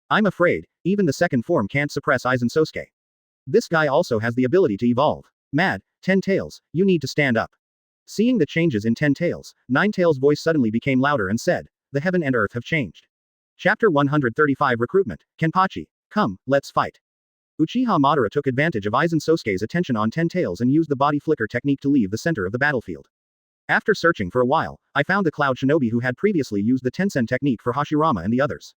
I'm afraid, even the second form can't suppress Aizen Sosuke. This guy also has the ability to evolve. Mad, Ten-Tails, you need to stand up. Seeing the changes in Ten-Tails, Nine-Tails' voice suddenly became louder and said, the heaven and earth have changed. Chapter 135 Recruitment, Kenpachi. Come, let's fight. Uchiha Madara took advantage of Aizen Sosuke's attention on Ten-Tails and used the body flicker technique to leave the center of the battlefield. After searching for a while, I found the Cloud Shinobi who had previously used the Tensen technique for Hashirama and the others.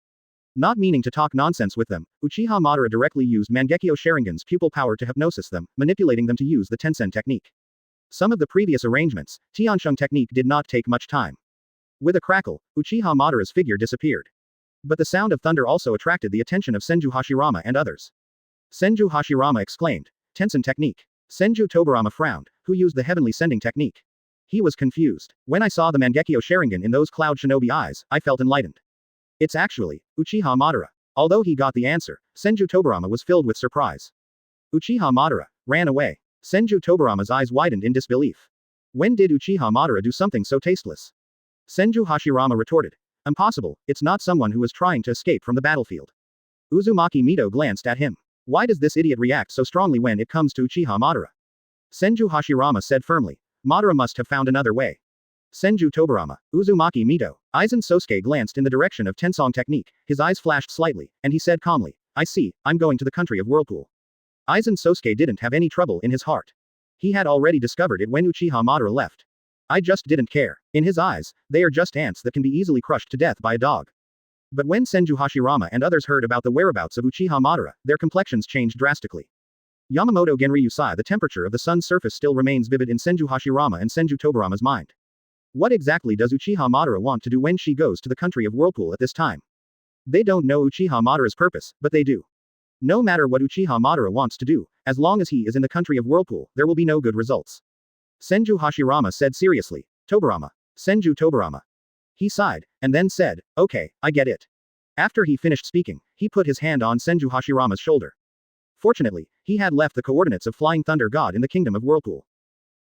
Not meaning to talk nonsense with them, Uchiha Madara directly used Mangekyo Sharingan's pupil power to hypnosis them, manipulating them to use the Tensen technique. Some of the previous arrangements, Tiansheng technique did not take much time. With a crackle, Uchiha Madara's figure disappeared. But the sound of thunder also attracted the attention of Senju Hashirama and others. Senju Hashirama exclaimed, Tensen technique. Senju Tobarama frowned, who used the heavenly sending technique. He was confused. When I saw the Mangekyo Sharingan in those Cloud Shinobi eyes, I felt enlightened. It's actually Uchiha Madara. Although he got the answer, Senju Tobarama was filled with surprise. Uchiha Madara ran away. Senju Tobarama's eyes widened in disbelief. When did Uchiha Madara do something so tasteless? Senju Hashirama retorted. Impossible, it's not someone who is trying to escape from the battlefield. Uzumaki Mito glanced at him. Why does this idiot react so strongly when it comes to Uchiha Madara? Senju Hashirama said firmly. Madara must have found another way. Senju Tobarama, Uzumaki Mito. Aizen Sosuke glanced in the direction of Tensong technique, his eyes flashed slightly, and he said calmly, I see, I'm going to the country of Whirlpool. Aizen Sosuke didn't have any trouble in his heart. He had already discovered it when Uchiha Madara left. I just didn't care. In his eyes, they are just ants that can be easily crushed to death by a dog. But when Senju Hashirama and others heard about the whereabouts of Uchiha Madara, their complexions changed drastically. Yamamoto Genryu sighed. The temperature of the sun's surface still remains vivid in Senju Hashirama and Senju Tobarama's mind. What exactly does Uchiha Madara want to do when she goes to the country of Whirlpool at this time? They don't know Uchiha Madara's purpose, but they do. No matter what Uchiha Madara wants to do, as long as he is in the country of Whirlpool, there will be no good results. Senju Hashirama said seriously. Tobarama. Senju Tobarama. He sighed, and then said, okay, I get it. After he finished speaking, he put his hand on Senju Hashirama's shoulder. Fortunately, he had left the coordinates of Flying Thunder God in the kingdom of Whirlpool.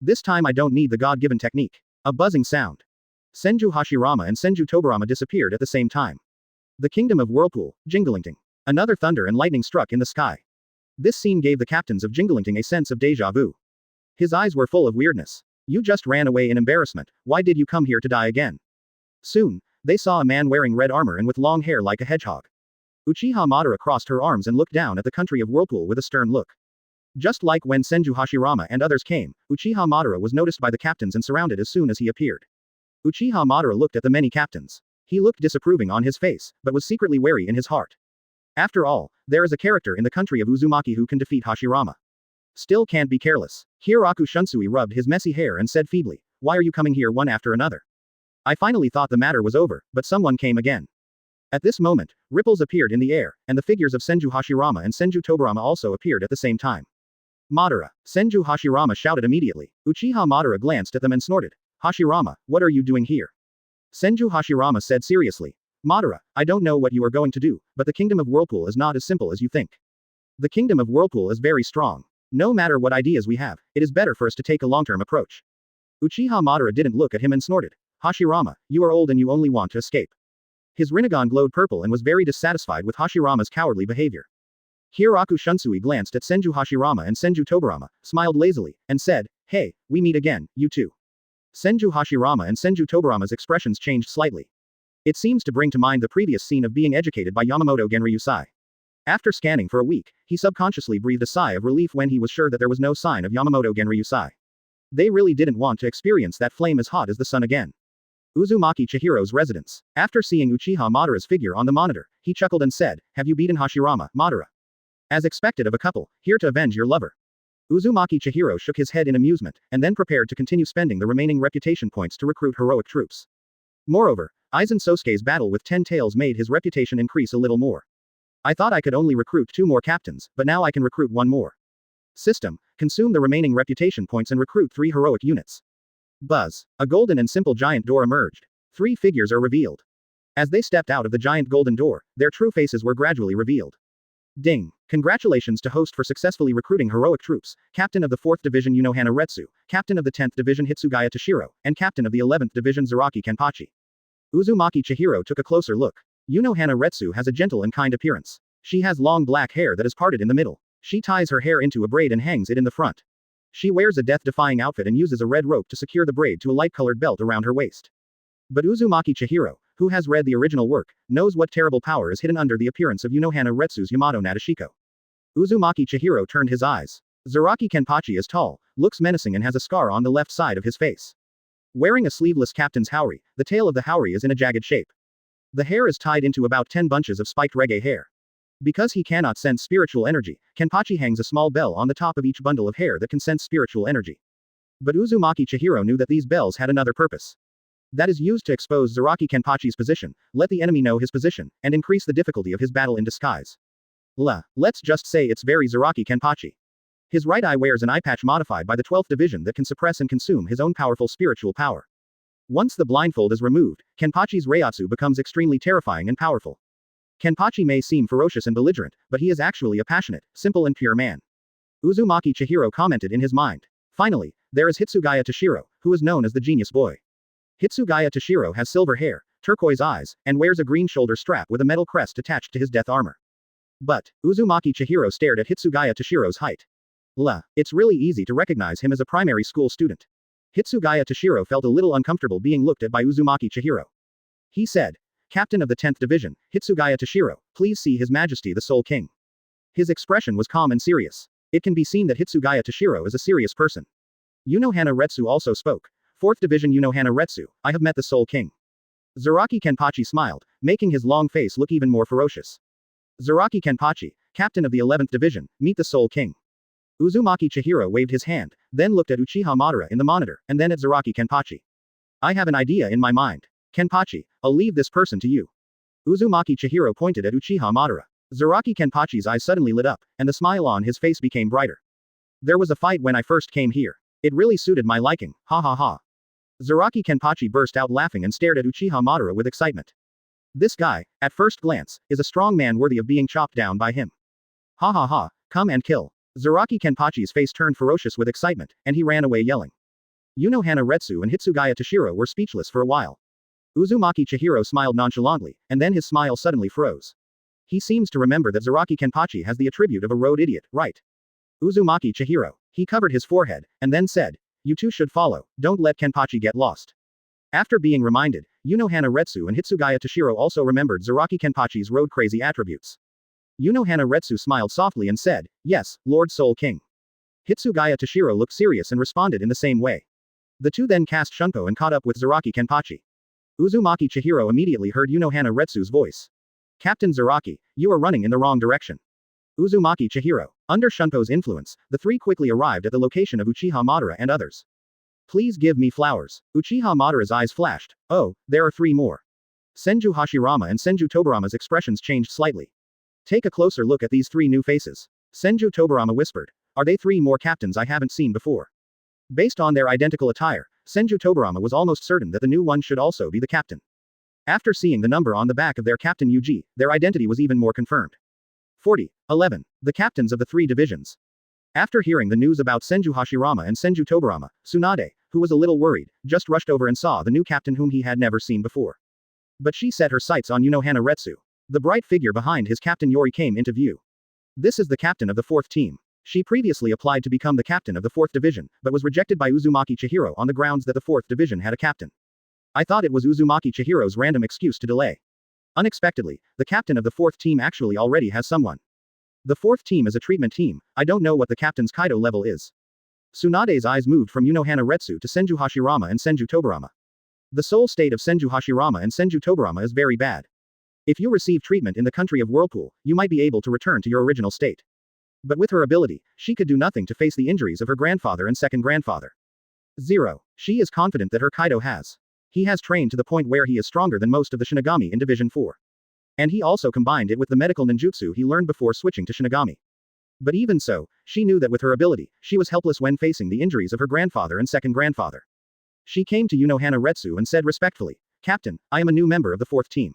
This time I don't need the God-given technique. A buzzing sound. Senju Hashirama and Senju Tobarama disappeared at the same time. The kingdom of Whirlpool, Jinglingting. Another thunder and lightning struck in the sky. This scene gave the captains of Jinglingting a sense of déjà vu. His eyes were full of weirdness. You just ran away in embarrassment, why did you come here to die again? Soon, they saw a man wearing red armor and with long hair like a hedgehog. Uchiha Madara crossed her arms and looked down at the country of Whirlpool with a stern look. Just like when Senju Hashirama and others came, Uchiha Madara was noticed by the captains and surrounded as soon as he appeared. Uchiha Madara looked at the many captains. He looked disapproving on his face, but was secretly wary in his heart. After all, there is a character in the country of Uzumaki who can defeat Hashirama. Still can't be careless. Hiroku Shunsui rubbed his messy hair and said feebly, why are you coming here one after another? I finally thought the matter was over, but someone came again. At this moment, ripples appeared in the air, and the figures of Senju Hashirama and Senju Tobarama also appeared at the same time. Madara. Senju Hashirama shouted immediately. Uchiha Madara glanced at them and snorted. Hashirama, what are you doing here? Senju Hashirama said seriously. Madara, I don't know what you are going to do, but the kingdom of Whirlpool is not as simple as you think. The kingdom of Whirlpool is very strong. No matter what ideas we have, it is better for us to take a long-term approach. Uchiha Madara didn't look at him and snorted. Hashirama, you are old and you only want to escape. His Rinnegan glowed purple and was very dissatisfied with Hashirama's cowardly behavior. Hiroku Shunsui glanced at Senju Hashirama and Senju Tobarama, smiled lazily, and said, hey, we meet again, you two. Senju Hashirama and Senju Tobarama's expressions changed slightly. It seems to bring to mind the previous scene of being educated by Yamamoto Genryu Sai. After scanning for a week, he subconsciously breathed a sigh of relief when he was sure that there was no sign of Yamamoto Genryu Sai. They really didn't want to experience that flame as hot as the sun again. Uzumaki Chihiro's residence. After seeing Uchiha Madara's figure on the monitor, he chuckled and said, have you beaten Hashirama, Madara? As expected of a couple, here to avenge your lover. Uzumaki Chihiro shook his head in amusement, and then prepared to continue spending the remaining reputation points to recruit heroic troops. Moreover, Aizen Sosuke's battle with 10 Tails made his reputation increase a little more. I thought I could only recruit 2 more captains, but now I can recruit 1 more. System, consume the remaining reputation points and recruit 3 heroic units. Buzz. A golden and simple giant door emerged. 3 figures are revealed. As they stepped out of the giant golden door, their true faces were gradually revealed. Ding. Congratulations to host for successfully recruiting heroic troops, Captain of the 4th Division Unohana Retsu, Captain of the 10th Division Hitsugaya Toshiro, and Captain of the 11th Division Zaraki Kenpachi. Uzumaki Chihiro took a closer look. Unohana Retsu has a gentle and kind appearance. She has long black hair that is parted in the middle. She ties her hair into a braid and hangs it in the front. She wears a death-defying outfit and uses a red rope to secure the braid to a light-colored belt around her waist. But Uzumaki Chihiro, who has read the original work, knows what terrible power is hidden under the appearance of Unohana Retsu's Yamato Nadeshiko. Uzumaki Chihiro turned his eyes. Zaraki Kenpachi is tall, looks menacing and has a scar on the left side of his face. Wearing a sleeveless captain's haori, the tail of the haori is in a jagged shape. The hair is tied into about 10 bunches of spiked reggae hair. Because he cannot sense spiritual energy, Kenpachi hangs a small bell on the top of each bundle of hair that can sense spiritual energy. But Uzumaki Chihiro knew that these bells had another purpose. That is used to expose Zaraki Kenpachi's position, let the enemy know his position, and increase the difficulty of his battle in disguise. Let's just say it's very Zaraki Kenpachi. His right eye wears an eye patch modified by the 12th division that can suppress and consume his own powerful spiritual power. Once the blindfold is removed, Kenpachi's Reiatsu becomes extremely terrifying and powerful. Kenpachi may seem ferocious and belligerent, but he is actually a passionate, simple and pure man. Uzumaki Chihiro commented in his mind. Finally, there is Hitsugaya Toshiro, who is known as the Genius Boy. Hitsugaya Toshiro has silver hair, turquoise eyes, and wears a green shoulder strap with a metal crest attached to his death armor. But, Uzumaki Chihiro stared at Hitsugaya Toshiro's height. It's really easy to recognize him as a primary school student. Hitsugaya Toshiro felt a little uncomfortable being looked at by Uzumaki Chihiro. He said, Captain of the 10th Division, Hitsugaya Toshiro, please see His Majesty the Soul King. His expression was calm and serious. It can be seen that Hitsugaya Toshiro is a serious person. Unohana Retsu also spoke. 4th Division Unohana Retsu, I have met the Soul King. Zaraki Kenpachi smiled, making his long face look even more ferocious. Zaraki Kenpachi, Captain of the 11th Division, meet the Soul King. Uzumaki Chihiro waved his hand, then looked at Uchiha Madara in the monitor, and then at Zaraki Kenpachi. I have an idea in my mind. Kenpachi, I'll leave this person to you. Uzumaki Chihiro pointed at Uchiha Madara. Zaraki Kenpachi's eyes suddenly lit up, and the smile on his face became brighter. There was a fight when I first came here. It really suited my liking, ha ha ha. Zaraki Kenpachi burst out laughing and stared at Uchiha Madara with excitement. This guy, at first glance, is a strong man worthy of being chopped down by him. Ha ha ha, come and kill. Zaraki Kenpachi's face turned ferocious with excitement, and he ran away yelling. Unohana Retsu and Hitsugaya Toshiro were speechless for a while. Uzumaki Chihiro smiled nonchalantly, and then his smile suddenly froze. He seems to remember that Zaraki Kenpachi has the attribute of a road idiot, right? Uzumaki Chihiro. He covered his forehead, and then said, you two should follow, don't let Kenpachi get lost. After being reminded, Unohana Retsu and Hitsugaya Toshiro also remembered Zaraki Kenpachi's road-crazy attributes. Unohana Retsu smiled softly and said, yes, Lord Soul King. Hitsugaya Toshiro looked serious and responded in the same way. The two then cast Shunko and caught up with Zaraki Kenpachi. Uzumaki Chihiro immediately heard Unohana Retsu's voice. Captain Zaraki, you are running in the wrong direction. Uzumaki Chihiro. Under Shunko's influence, the three quickly arrived at the location of Uchiha Madara and others. Please give me flowers. Uchiha Madara's eyes flashed. Oh, there are three more. Senju Hashirama and Senju Tobarama's expressions changed slightly. Take a closer look at these three new faces. Senju Tobarama whispered. Are they three more captains I haven't seen before? Based on their identical attire, Senju Tobarama was almost certain that the new one should also be the captain. After seeing the number on the back of their captain Yuji, their identity was even more confirmed. 40. 11. The captains of the three divisions. After hearing the news about Senju Hashirama and Senju Tobarama, Tsunade, who was a little worried, just rushed over and saw the new captain whom he had never seen before. But she set her sights on Unohana Retsu. The bright figure behind his captain Yori came into view. This is the captain of the fourth team. She previously applied to become the captain of the 4th division, but was rejected by Uzumaki Chihiro on the grounds that the 4th division had a captain. I thought it was Uzumaki Chihiro's random excuse to delay. Unexpectedly, the captain of the 4th team actually already has someone. The 4th team is a treatment team, I don't know what the captain's Kaido level is. Tsunade's eyes moved from Unohana Retsu to Senju Hashirama and Senju Tobarama. The soul state of Senju Hashirama and Senju Tobarama is very bad. If you receive treatment in the country of Whirlpool, you might be able to return to your original state. But with her ability, she could do nothing to face the injuries of her grandfather and second grandfather. 0. She is confident that her Kaido has. He has trained to the point where he is stronger than most of the Shinigami in Division 4. And he also combined it with the medical ninjutsu he learned before switching to Shinigami. But even so, she knew that with her ability, she was helpless when facing the injuries of her grandfather and second grandfather. She came to Unohana Retsu and said respectfully, Captain, I am a new member of the 4th team.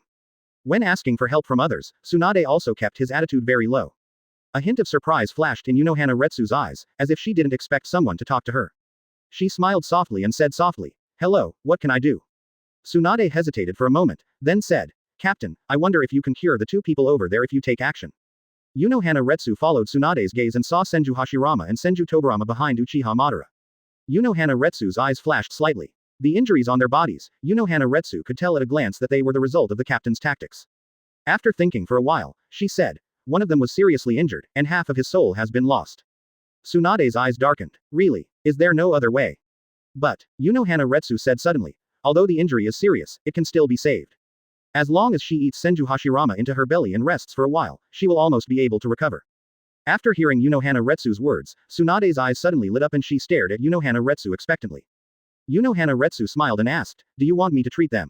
When asking for help from others, Tsunade also kept his attitude very low. A hint of surprise flashed in Unohana Retsu's eyes, as if she didn't expect someone to talk to her. She smiled softly and said softly, hello, what can I do? Tsunade hesitated for a moment, then said, Captain, I wonder if you can cure the two people over there if you take action. Unohana Retsu followed Tsunade's gaze and saw Senju Hashirama and Senju Tobarama behind Uchiha Madara. Unohana Retsu's eyes flashed slightly. The injuries on their bodies, Unohana Retsu could tell at a glance that they were the result of the captain's tactics. After thinking for a while, she said, one of them was seriously injured, and half of his soul has been lost. Tsunade's eyes darkened. Really? Is there no other way? But, Unohana Retsu said suddenly, although the injury is serious, it can still be saved. As long as she eats Senju Hashirama into her belly and rests for a while, she will almost be able to recover. After hearing Unohana Retsu's words, Tsunade's eyes suddenly lit up and she stared at Unohana Retsu expectantly. Unohana Retsu smiled and asked, do you want me to treat them?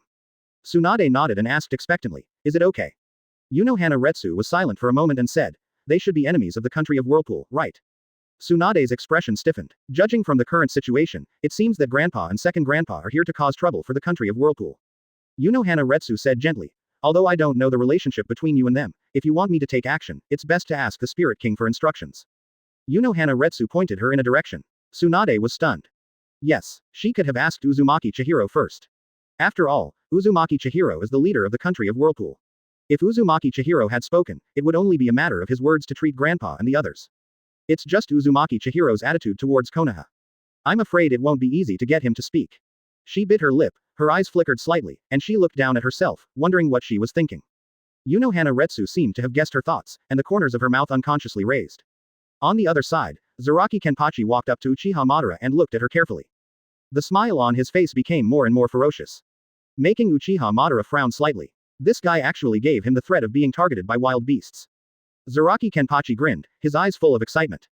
Tsunade nodded and asked expectantly, is it okay? Unohana Retsu was silent for a moment and said, they should be enemies of the country of Whirlpool, right? Tsunade's expression stiffened. Judging from the current situation, it seems that Grandpa and Second Grandpa are here to cause trouble for the country of Whirlpool. Unohana Retsu said gently, although I don't know the relationship between you and them, if you want me to take action, it's best to ask the Spirit King for instructions. Unohana Retsu pointed her in a direction. Tsunade was stunned. Yes, she could have asked Uzumaki Chihiro first. After all, Uzumaki Chihiro is the leader of the country of Whirlpool. If Uzumaki Chihiro had spoken, it would only be a matter of his words to treat Grandpa and the others. It's just Uzumaki Chihiro's attitude towards Konoha. I'm afraid it won't be easy to get him to speak. She bit her lip, her eyes flickered slightly, and she looked down at herself, wondering what she was thinking. Unohana Retsu seemed to have guessed her thoughts, and the corners of her mouth unconsciously raised. On the other side, Zaraki Kenpachi walked up to Uchiha Madara and looked at her carefully. The smile on his face became more and more ferocious, making Uchiha Madara frown slightly. This guy actually gave him the threat of being targeted by wild beasts. Zaraki Kenpachi grinned, his eyes full of excitement.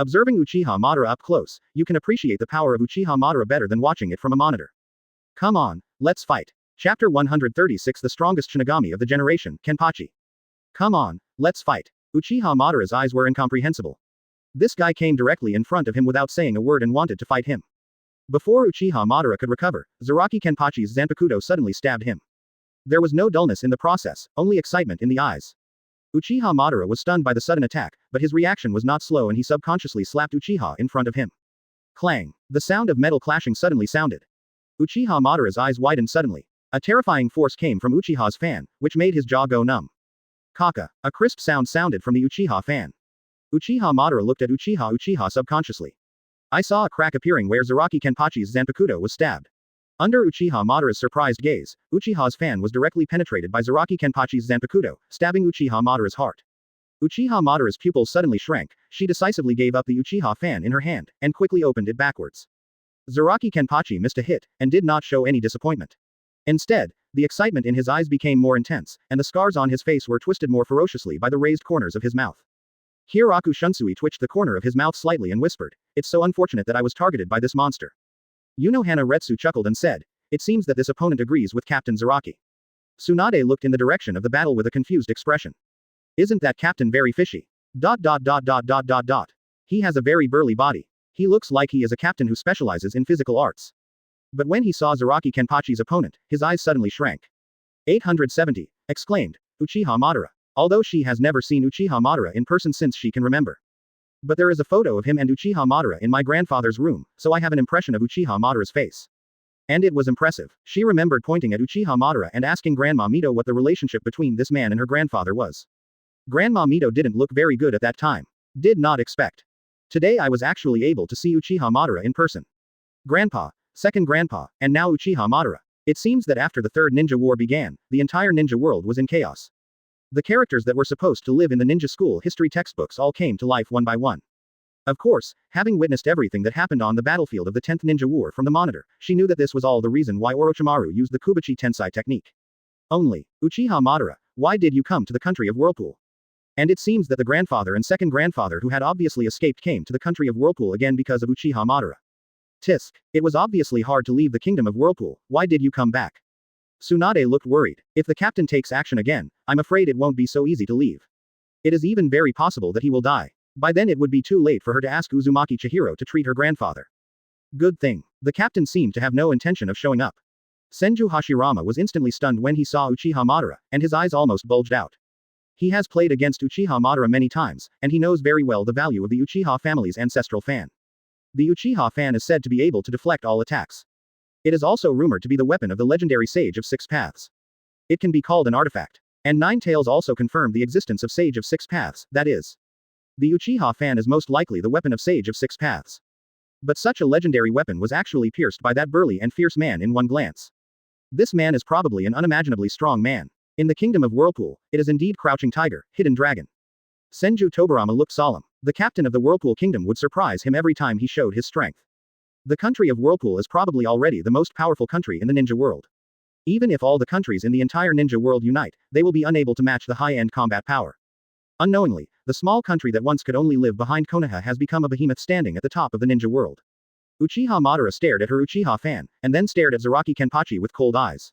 Observing Uchiha Madara up close, you can appreciate the power of Uchiha Madara better than watching it from a monitor. Come on, let's fight. Chapter 136 The strongest Shinigami of the generation, Kenpachi. Come on, let's fight. Uchiha Madara's eyes were incomprehensible. This guy came directly in front of him without saying a word and wanted to fight him. Before Uchiha Madara could recover, Zaraki Kenpachi's Zanpakuto suddenly stabbed him. There was no dullness in the process, only excitement in the eyes. Uchiha Madara was stunned by the sudden attack, but his reaction was not slow and he subconsciously slapped Uchiha in front of him. Clang! The sound of metal clashing suddenly sounded. Uchiha Madara's eyes widened suddenly. A terrifying force came from Uchiha's fan, which made his jaw go numb. Kaka! A crisp sound sounded from the Uchiha fan. Uchiha Madara looked at Uchiha subconsciously. I saw a crack appearing where Zaraki Kenpachi's Zanpakuto was stabbed. Under Uchiha Madara's surprised gaze, Uchiha's fan was directly penetrated by Zaraki Kenpachi's Zanpakuto, stabbing Uchiha Madara's heart. Uchiha Madara's pupils suddenly shrank, she decisively gave up the Uchiha fan in her hand, and quickly opened it backwards. Zaraki Kenpachi missed a hit, and did not show any disappointment. Instead, the excitement in his eyes became more intense, and the scars on his face were twisted more ferociously by the raised corners of his mouth. Hieraku Shunsui twitched the corner of his mouth slightly and whispered, "It's so unfortunate that I was targeted by this monster." Yunohana Retsu chuckled and said, "It seems that this opponent agrees with Captain Zaraki." Tsunade looked in the direction of the battle with a confused expression. "Isn't that captain very fishy? ... He has a very burly body. He looks like he is a captain who specializes in physical arts." But when he saw Zaraki Kenpachi's opponent, his eyes suddenly shrank. 870, exclaimed Uchiha Madara. Although she has never seen Uchiha Madara in person since she can remember. But there is a photo of him and Uchiha Madara in my grandfather's room, so I have an impression of Uchiha Madara's face. And it was impressive. She remembered pointing at Uchiha Madara and asking Grandma Mito what the relationship between this man and her grandfather was. Grandma Mito didn't look very good at that time. Did not expect. Today I was actually able to see Uchiha Madara in person. Grandpa, second grandpa, and now Uchiha Madara. It seems that after the Third Ninja War began, the entire ninja world was in chaos. The characters that were supposed to live in the ninja school history textbooks all came to life one by one. Of course, having witnessed everything that happened on the battlefield of the 10th Ninja War from the monitor, she knew that this was all the reason why Orochimaru used the Kubachi Tensai technique. Only, Uchiha Madara, why did you come to the country of Whirlpool? And it seems that the grandfather and second grandfather who had obviously escaped came to the country of Whirlpool again because of Uchiha Madara. Tisk. It was obviously hard to leave the kingdom of Whirlpool, why did you come back? Tsunade looked worried. If the captain takes action again, I'm afraid it won't be so easy to leave. It is even very possible that he will die. By then it would be too late for her to ask Uzumaki Chihiro to treat her grandfather. Good thing. The captain seemed to have no intention of showing up. Senju Hashirama was instantly stunned when he saw Uchiha Madara, and his eyes almost bulged out. He has played against Uchiha Madara many times, and he knows very well the value of the Uchiha family's ancestral fan. The Uchiha fan is said to be able to deflect all attacks. It is also rumored to be the weapon of the legendary Sage of Six Paths. It can be called an artifact. And Nine Tails also confirmed the existence of Sage of Six Paths, that is. The Uchiha fan is most likely the weapon of Sage of Six Paths. But such a legendary weapon was actually pierced by that burly and fierce man in one glance. This man is probably an unimaginably strong man. In the kingdom of Whirlpool, it is indeed Crouching Tiger, Hidden Dragon. Senju Tobarama looked solemn. The captain of the Whirlpool Kingdom would surprise him every time he showed his strength. The country of Whirlpool is probably already the most powerful country in the ninja world. Even if all the countries in the entire ninja world unite, they will be unable to match the high-end combat power. Unknowingly, the small country that once could only live behind Konoha has become a behemoth standing at the top of the ninja world. Uchiha Madara stared at her Uchiha fan, and then stared at Zaraki Kenpachi with cold eyes.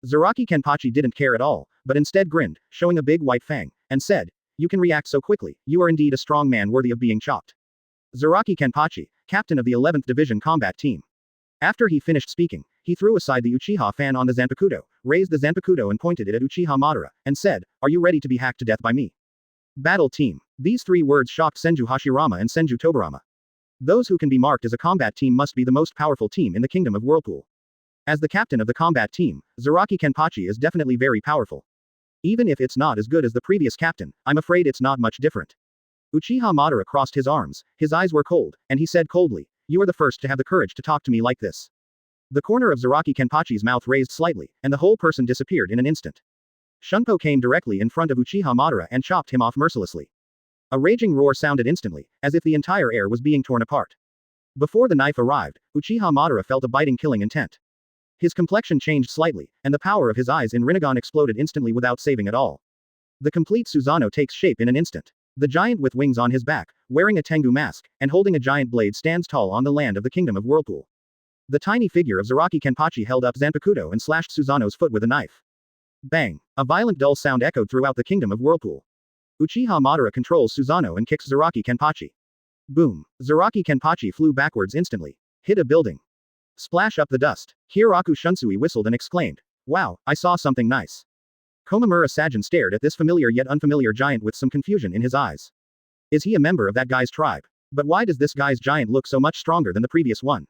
Zaraki Kenpachi didn't care at all, but instead grinned, showing a big white fang, and said, "You can react so quickly, you are indeed a strong man worthy of being chopped." Zaraki Kenpachi, captain of the 11th Division Combat Team. After he finished speaking, he threw aside the Uchiha fan on the Zanpakuto, raised the Zanpakuto and pointed it at Uchiha Madara, and said, "Are you ready to be hacked to death by me?" Battle team. These three words shocked Senju Hashirama and Senju Tobarama. Those who can be marked as a combat team must be the most powerful team in the kingdom of Whirlpool. As the captain of the combat team, Zaraki Kenpachi is definitely very powerful. Even if it's not as good as the previous captain, I'm afraid it's not much different. Uchiha Madara crossed his arms, his eyes were cold, and he said coldly, "You are the first to have the courage to talk to me like this." The corner of Zaraki Kenpachi's mouth raised slightly, and the whole person disappeared in an instant. Shunpo came directly in front of Uchiha Madara and chopped him off mercilessly. A raging roar sounded instantly, as if the entire air was being torn apart. Before the knife arrived, Uchiha Madara felt a biting killing intent. His complexion changed slightly, and the power of his eyes in Rinnegan exploded instantly without saving at all. The complete Susanoo takes shape in an instant. The giant with wings on his back, wearing a Tengu mask, and holding a giant blade stands tall on the land of the Kingdom of Whirlpool. The tiny figure of Zaraki Kenpachi held up Zanpakuto and slashed Susanoo's foot with a knife. Bang! A violent dull sound echoed throughout the Kingdom of Whirlpool. Uchiha Madara controls Susanoo and kicks Zaraki Kenpachi. Boom! Zaraki Kenpachi flew backwards instantly. Hit a building. Splash up the dust. Hieraku Shunsui whistled and exclaimed, "Wow, I saw something nice." Komamura Sajin stared at this familiar yet unfamiliar giant with some confusion in his eyes. Is he a member of that guy's tribe? But why does this guy's giant look so much stronger than the previous one?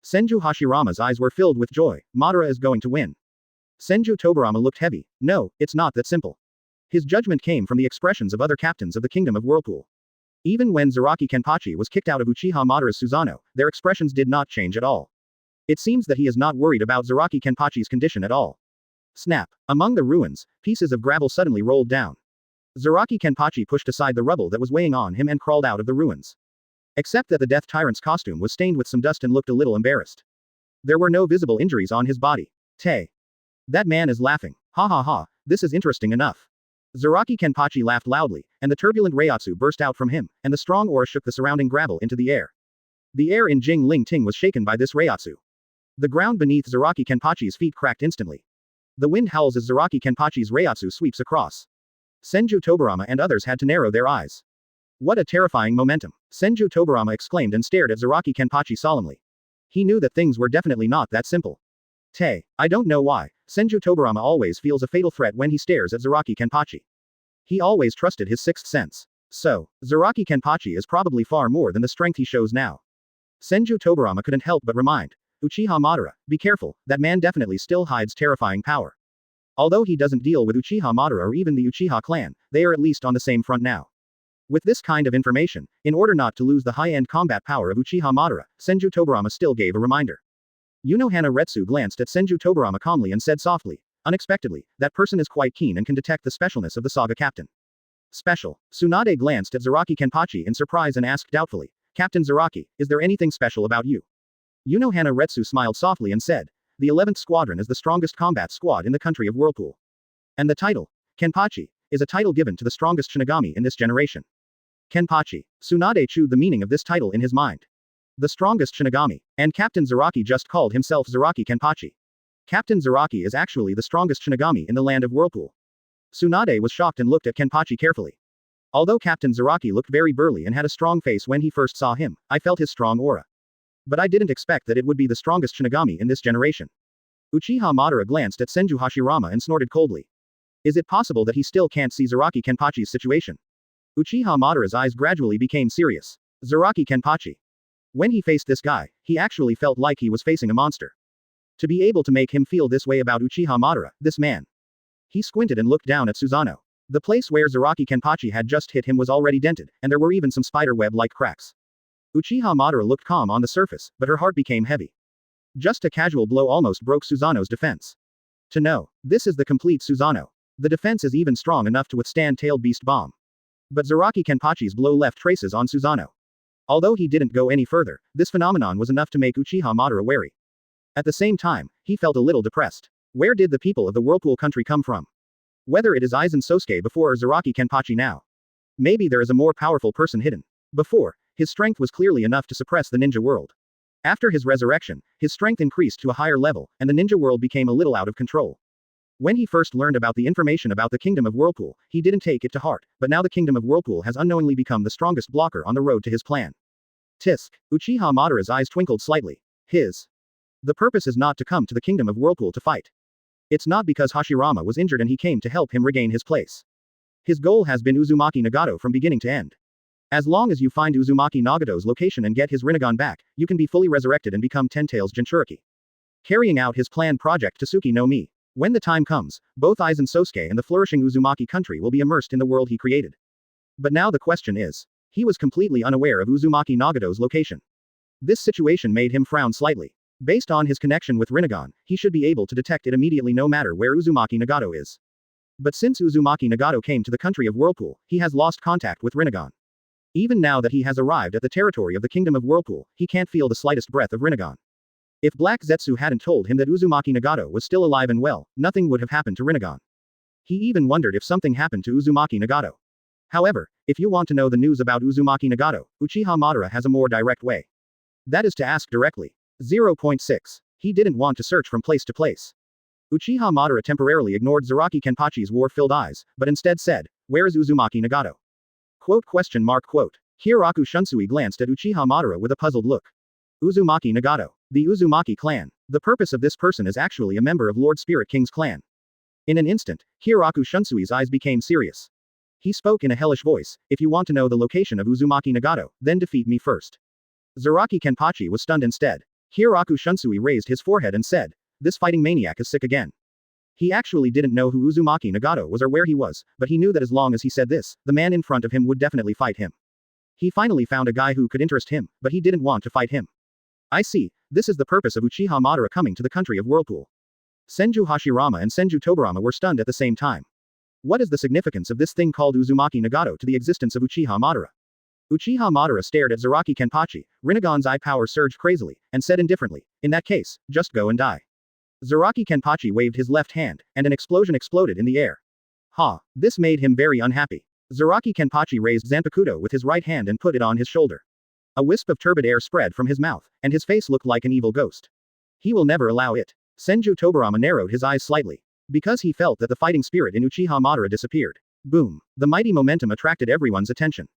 Senju Hashirama's eyes were filled with joy. Madara is going to win. Senju Tobirama looked heavy. No, it's not that simple. His judgment came from the expressions of other captains of the Kingdom of Whirlpool. Even when Zaraki Kenpachi was kicked out of Uchiha Madara's Susanoo, their expressions did not change at all. It seems that he is not worried about Zaraki Kenpachi's condition at all. Snap! Among the ruins, pieces of gravel suddenly rolled down. Zaraki Kenpachi pushed aside the rubble that was weighing on him and crawled out of the ruins. Except that the Death Tyrant's costume was stained with some dust and looked a little embarrassed. There were no visible injuries on his body. Tay. That man is laughing. Ha ha ha, this is interesting enough. Zaraki Kenpachi laughed loudly, and the turbulent Reiatsu burst out from him, and the strong aura shook the surrounding gravel into the air. The air in Jing Ling Ting was shaken by this Reiatsu. The ground beneath Zaraki Kenpachi's feet cracked instantly. The wind howls as Zaraki Kenpachi's Reiatsu sweeps across. Senju Tobirama and others had to narrow their eyes. What a terrifying momentum! Senju Tobirama exclaimed and stared at Zaraki Kenpachi solemnly. He knew that things were definitely not that simple. Tay, I don't know why, Senju Tobirama always feels a fatal threat when he stares at Zaraki Kenpachi. He always trusted his sixth sense. So, Zaraki Kenpachi is probably far more than the strength he shows now. Senju Tobirama couldn't help but remind Uchiha Madara, be careful, that man definitely still hides terrifying power. Although he doesn't deal with Uchiha Madara or even the Uchiha clan, they are at least on the same front now. With this kind of information, in order not to lose the high-end combat power of Uchiha Madara, Senju Tobirama still gave a reminder. Unohana Retsu glanced at Senju Tobirama calmly and said softly, unexpectedly, that person is quite keen and can detect the specialness of the saga captain. Special. Tsunade glanced at Zaraki Kenpachi in surprise and asked doubtfully, Captain Zaraki, is there anything special about you? Unohana Retsu smiled softly and said, the 11th Squadron is the strongest combat squad in the country of Whirlpool. And the title, Kenpachi, is a title given to the strongest Shinigami in this generation. Kenpachi. Tsunade chewed the meaning of this title in his mind. The strongest Shinigami. And Captain Zaraki just called himself Zaraki Kenpachi. Captain Zaraki is actually the strongest Shinigami in the land of Whirlpool. Tsunade was shocked and looked at Kenpachi carefully. Although Captain Zaraki looked very burly and had a strong face when he first saw him, I felt his strong aura. But I didn't expect that it would be the strongest Shinigami in this generation. Uchiha Madara glanced at Senju Hashirama and snorted coldly. Is it possible that he still can't see Zaraki Kenpachi's situation? Uchiha Madara's eyes gradually became serious. Zaraki Kenpachi. When he faced this guy, he actually felt like he was facing a monster. To be able to make him feel this way about Uchiha Madara, this man. He squinted and looked down at Susanoo. The place where Zaraki Kenpachi had just hit him was already dented, and there were even some spiderweb-like cracks. Uchiha Madara looked calm on the surface, but her heart became heavy. Just a casual blow almost broke Susanoo's defense. To know, this is the complete Susanoo. The defense is even strong enough to withstand Tailed Beast Bomb. But Zaraki Kenpachi's blow left traces on Susanoo. Although he didn't go any further, this phenomenon was enough to make Uchiha Madara wary. At the same time, he felt a little depressed. Where did the people of the Whirlpool country come from? Whether it is Aizen Sosuke before or Zaraki Kenpachi now. Maybe there is a more powerful person hidden. Before, his strength was clearly enough to suppress the ninja world. After his resurrection, his strength increased to a higher level, and the ninja world became a little out of control. When he first learned about the information about the Kingdom of Whirlpool, he didn't take it to heart, but now the Kingdom of Whirlpool has unknowingly become the strongest blocker on the road to his plan. Tisk. Uchiha Madara's eyes twinkled slightly. The purpose is not to come to the Kingdom of Whirlpool to fight. It's not because Hashirama was injured and he came to help him regain his place. His goal has been Uzumaki Nagato from beginning to end. As long as you find Uzumaki Nagato's location and get his Rinnegan back, you can be fully resurrected and become Ten Tails Jinchuriki. Carrying out his planned project Tsuki no Mi. When the time comes, both Aizen Sosuke and the flourishing Uzumaki country will be immersed in the world he created. But now the question is, he was completely unaware of Uzumaki Nagato's location. This situation made him frown slightly. Based on his connection with Rinnegan, he should be able to detect it immediately no matter where Uzumaki Nagato is. But since Uzumaki Nagato came to the country of Whirlpool, he has lost contact with Rinnegan. Even now that he has arrived at the territory of the Kingdom of Whirlpool, he can't feel the slightest breath of Rinnegan. If Black Zetsu hadn't told him that Uzumaki Nagato was still alive and well, nothing would have happened to Rinnegan. He even wondered if something happened to Uzumaki Nagato. However, if you want to know the news about Uzumaki Nagato, Uchiha Madara has a more direct way. That is to ask directly. 0.6. He didn't want to search from place to place. Uchiha Madara temporarily ignored Zaraki Kenpachi's war-filled eyes, but instead said, "Where is Uzumaki Nagato?" Quote. Hiroku Shunsui glanced at Uchiha Madara with a puzzled look. Uzumaki Nagato. The Uzumaki clan. The purpose of this person is actually a member of Lord Spirit King's clan. In an instant, Hiroku Shunsui's eyes became serious. He spoke in a hellish voice, "If you want to know the location of Uzumaki Nagato, then defeat me first." Zaraki Kenpachi was stunned instead. Hiroku Shunsui raised his forehead and said, "This fighting maniac is sick again." He actually didn't know who Uzumaki Nagato was or where he was, but he knew that as long as he said this, the man in front of him would definitely fight him. He finally found a guy who could interest him, but he didn't want to fight him. I see, this is the purpose of Uchiha Madara coming to the country of Whirlpool. Senju Hashirama and Senju Tobarama were stunned at the same time. What is the significance of this thing called Uzumaki Nagato to the existence of Uchiha Madara? Uchiha Madara stared at Zaraki Kenpachi, Rinnegan's eye power surged crazily, and said indifferently, "In that case, just go and die." Zaraki Kenpachi waved his left hand, and an explosion exploded in the air. This made him very unhappy. Zaraki Kenpachi raised Zanpakuto with his right hand and put it on his shoulder. A wisp of turbid air spread from his mouth, and his face looked like an evil ghost. He will never allow it. Senju Tobarama narrowed his eyes slightly. Because he felt that the fighting spirit in Uchiha Madara disappeared. Boom. The mighty momentum attracted everyone's attention.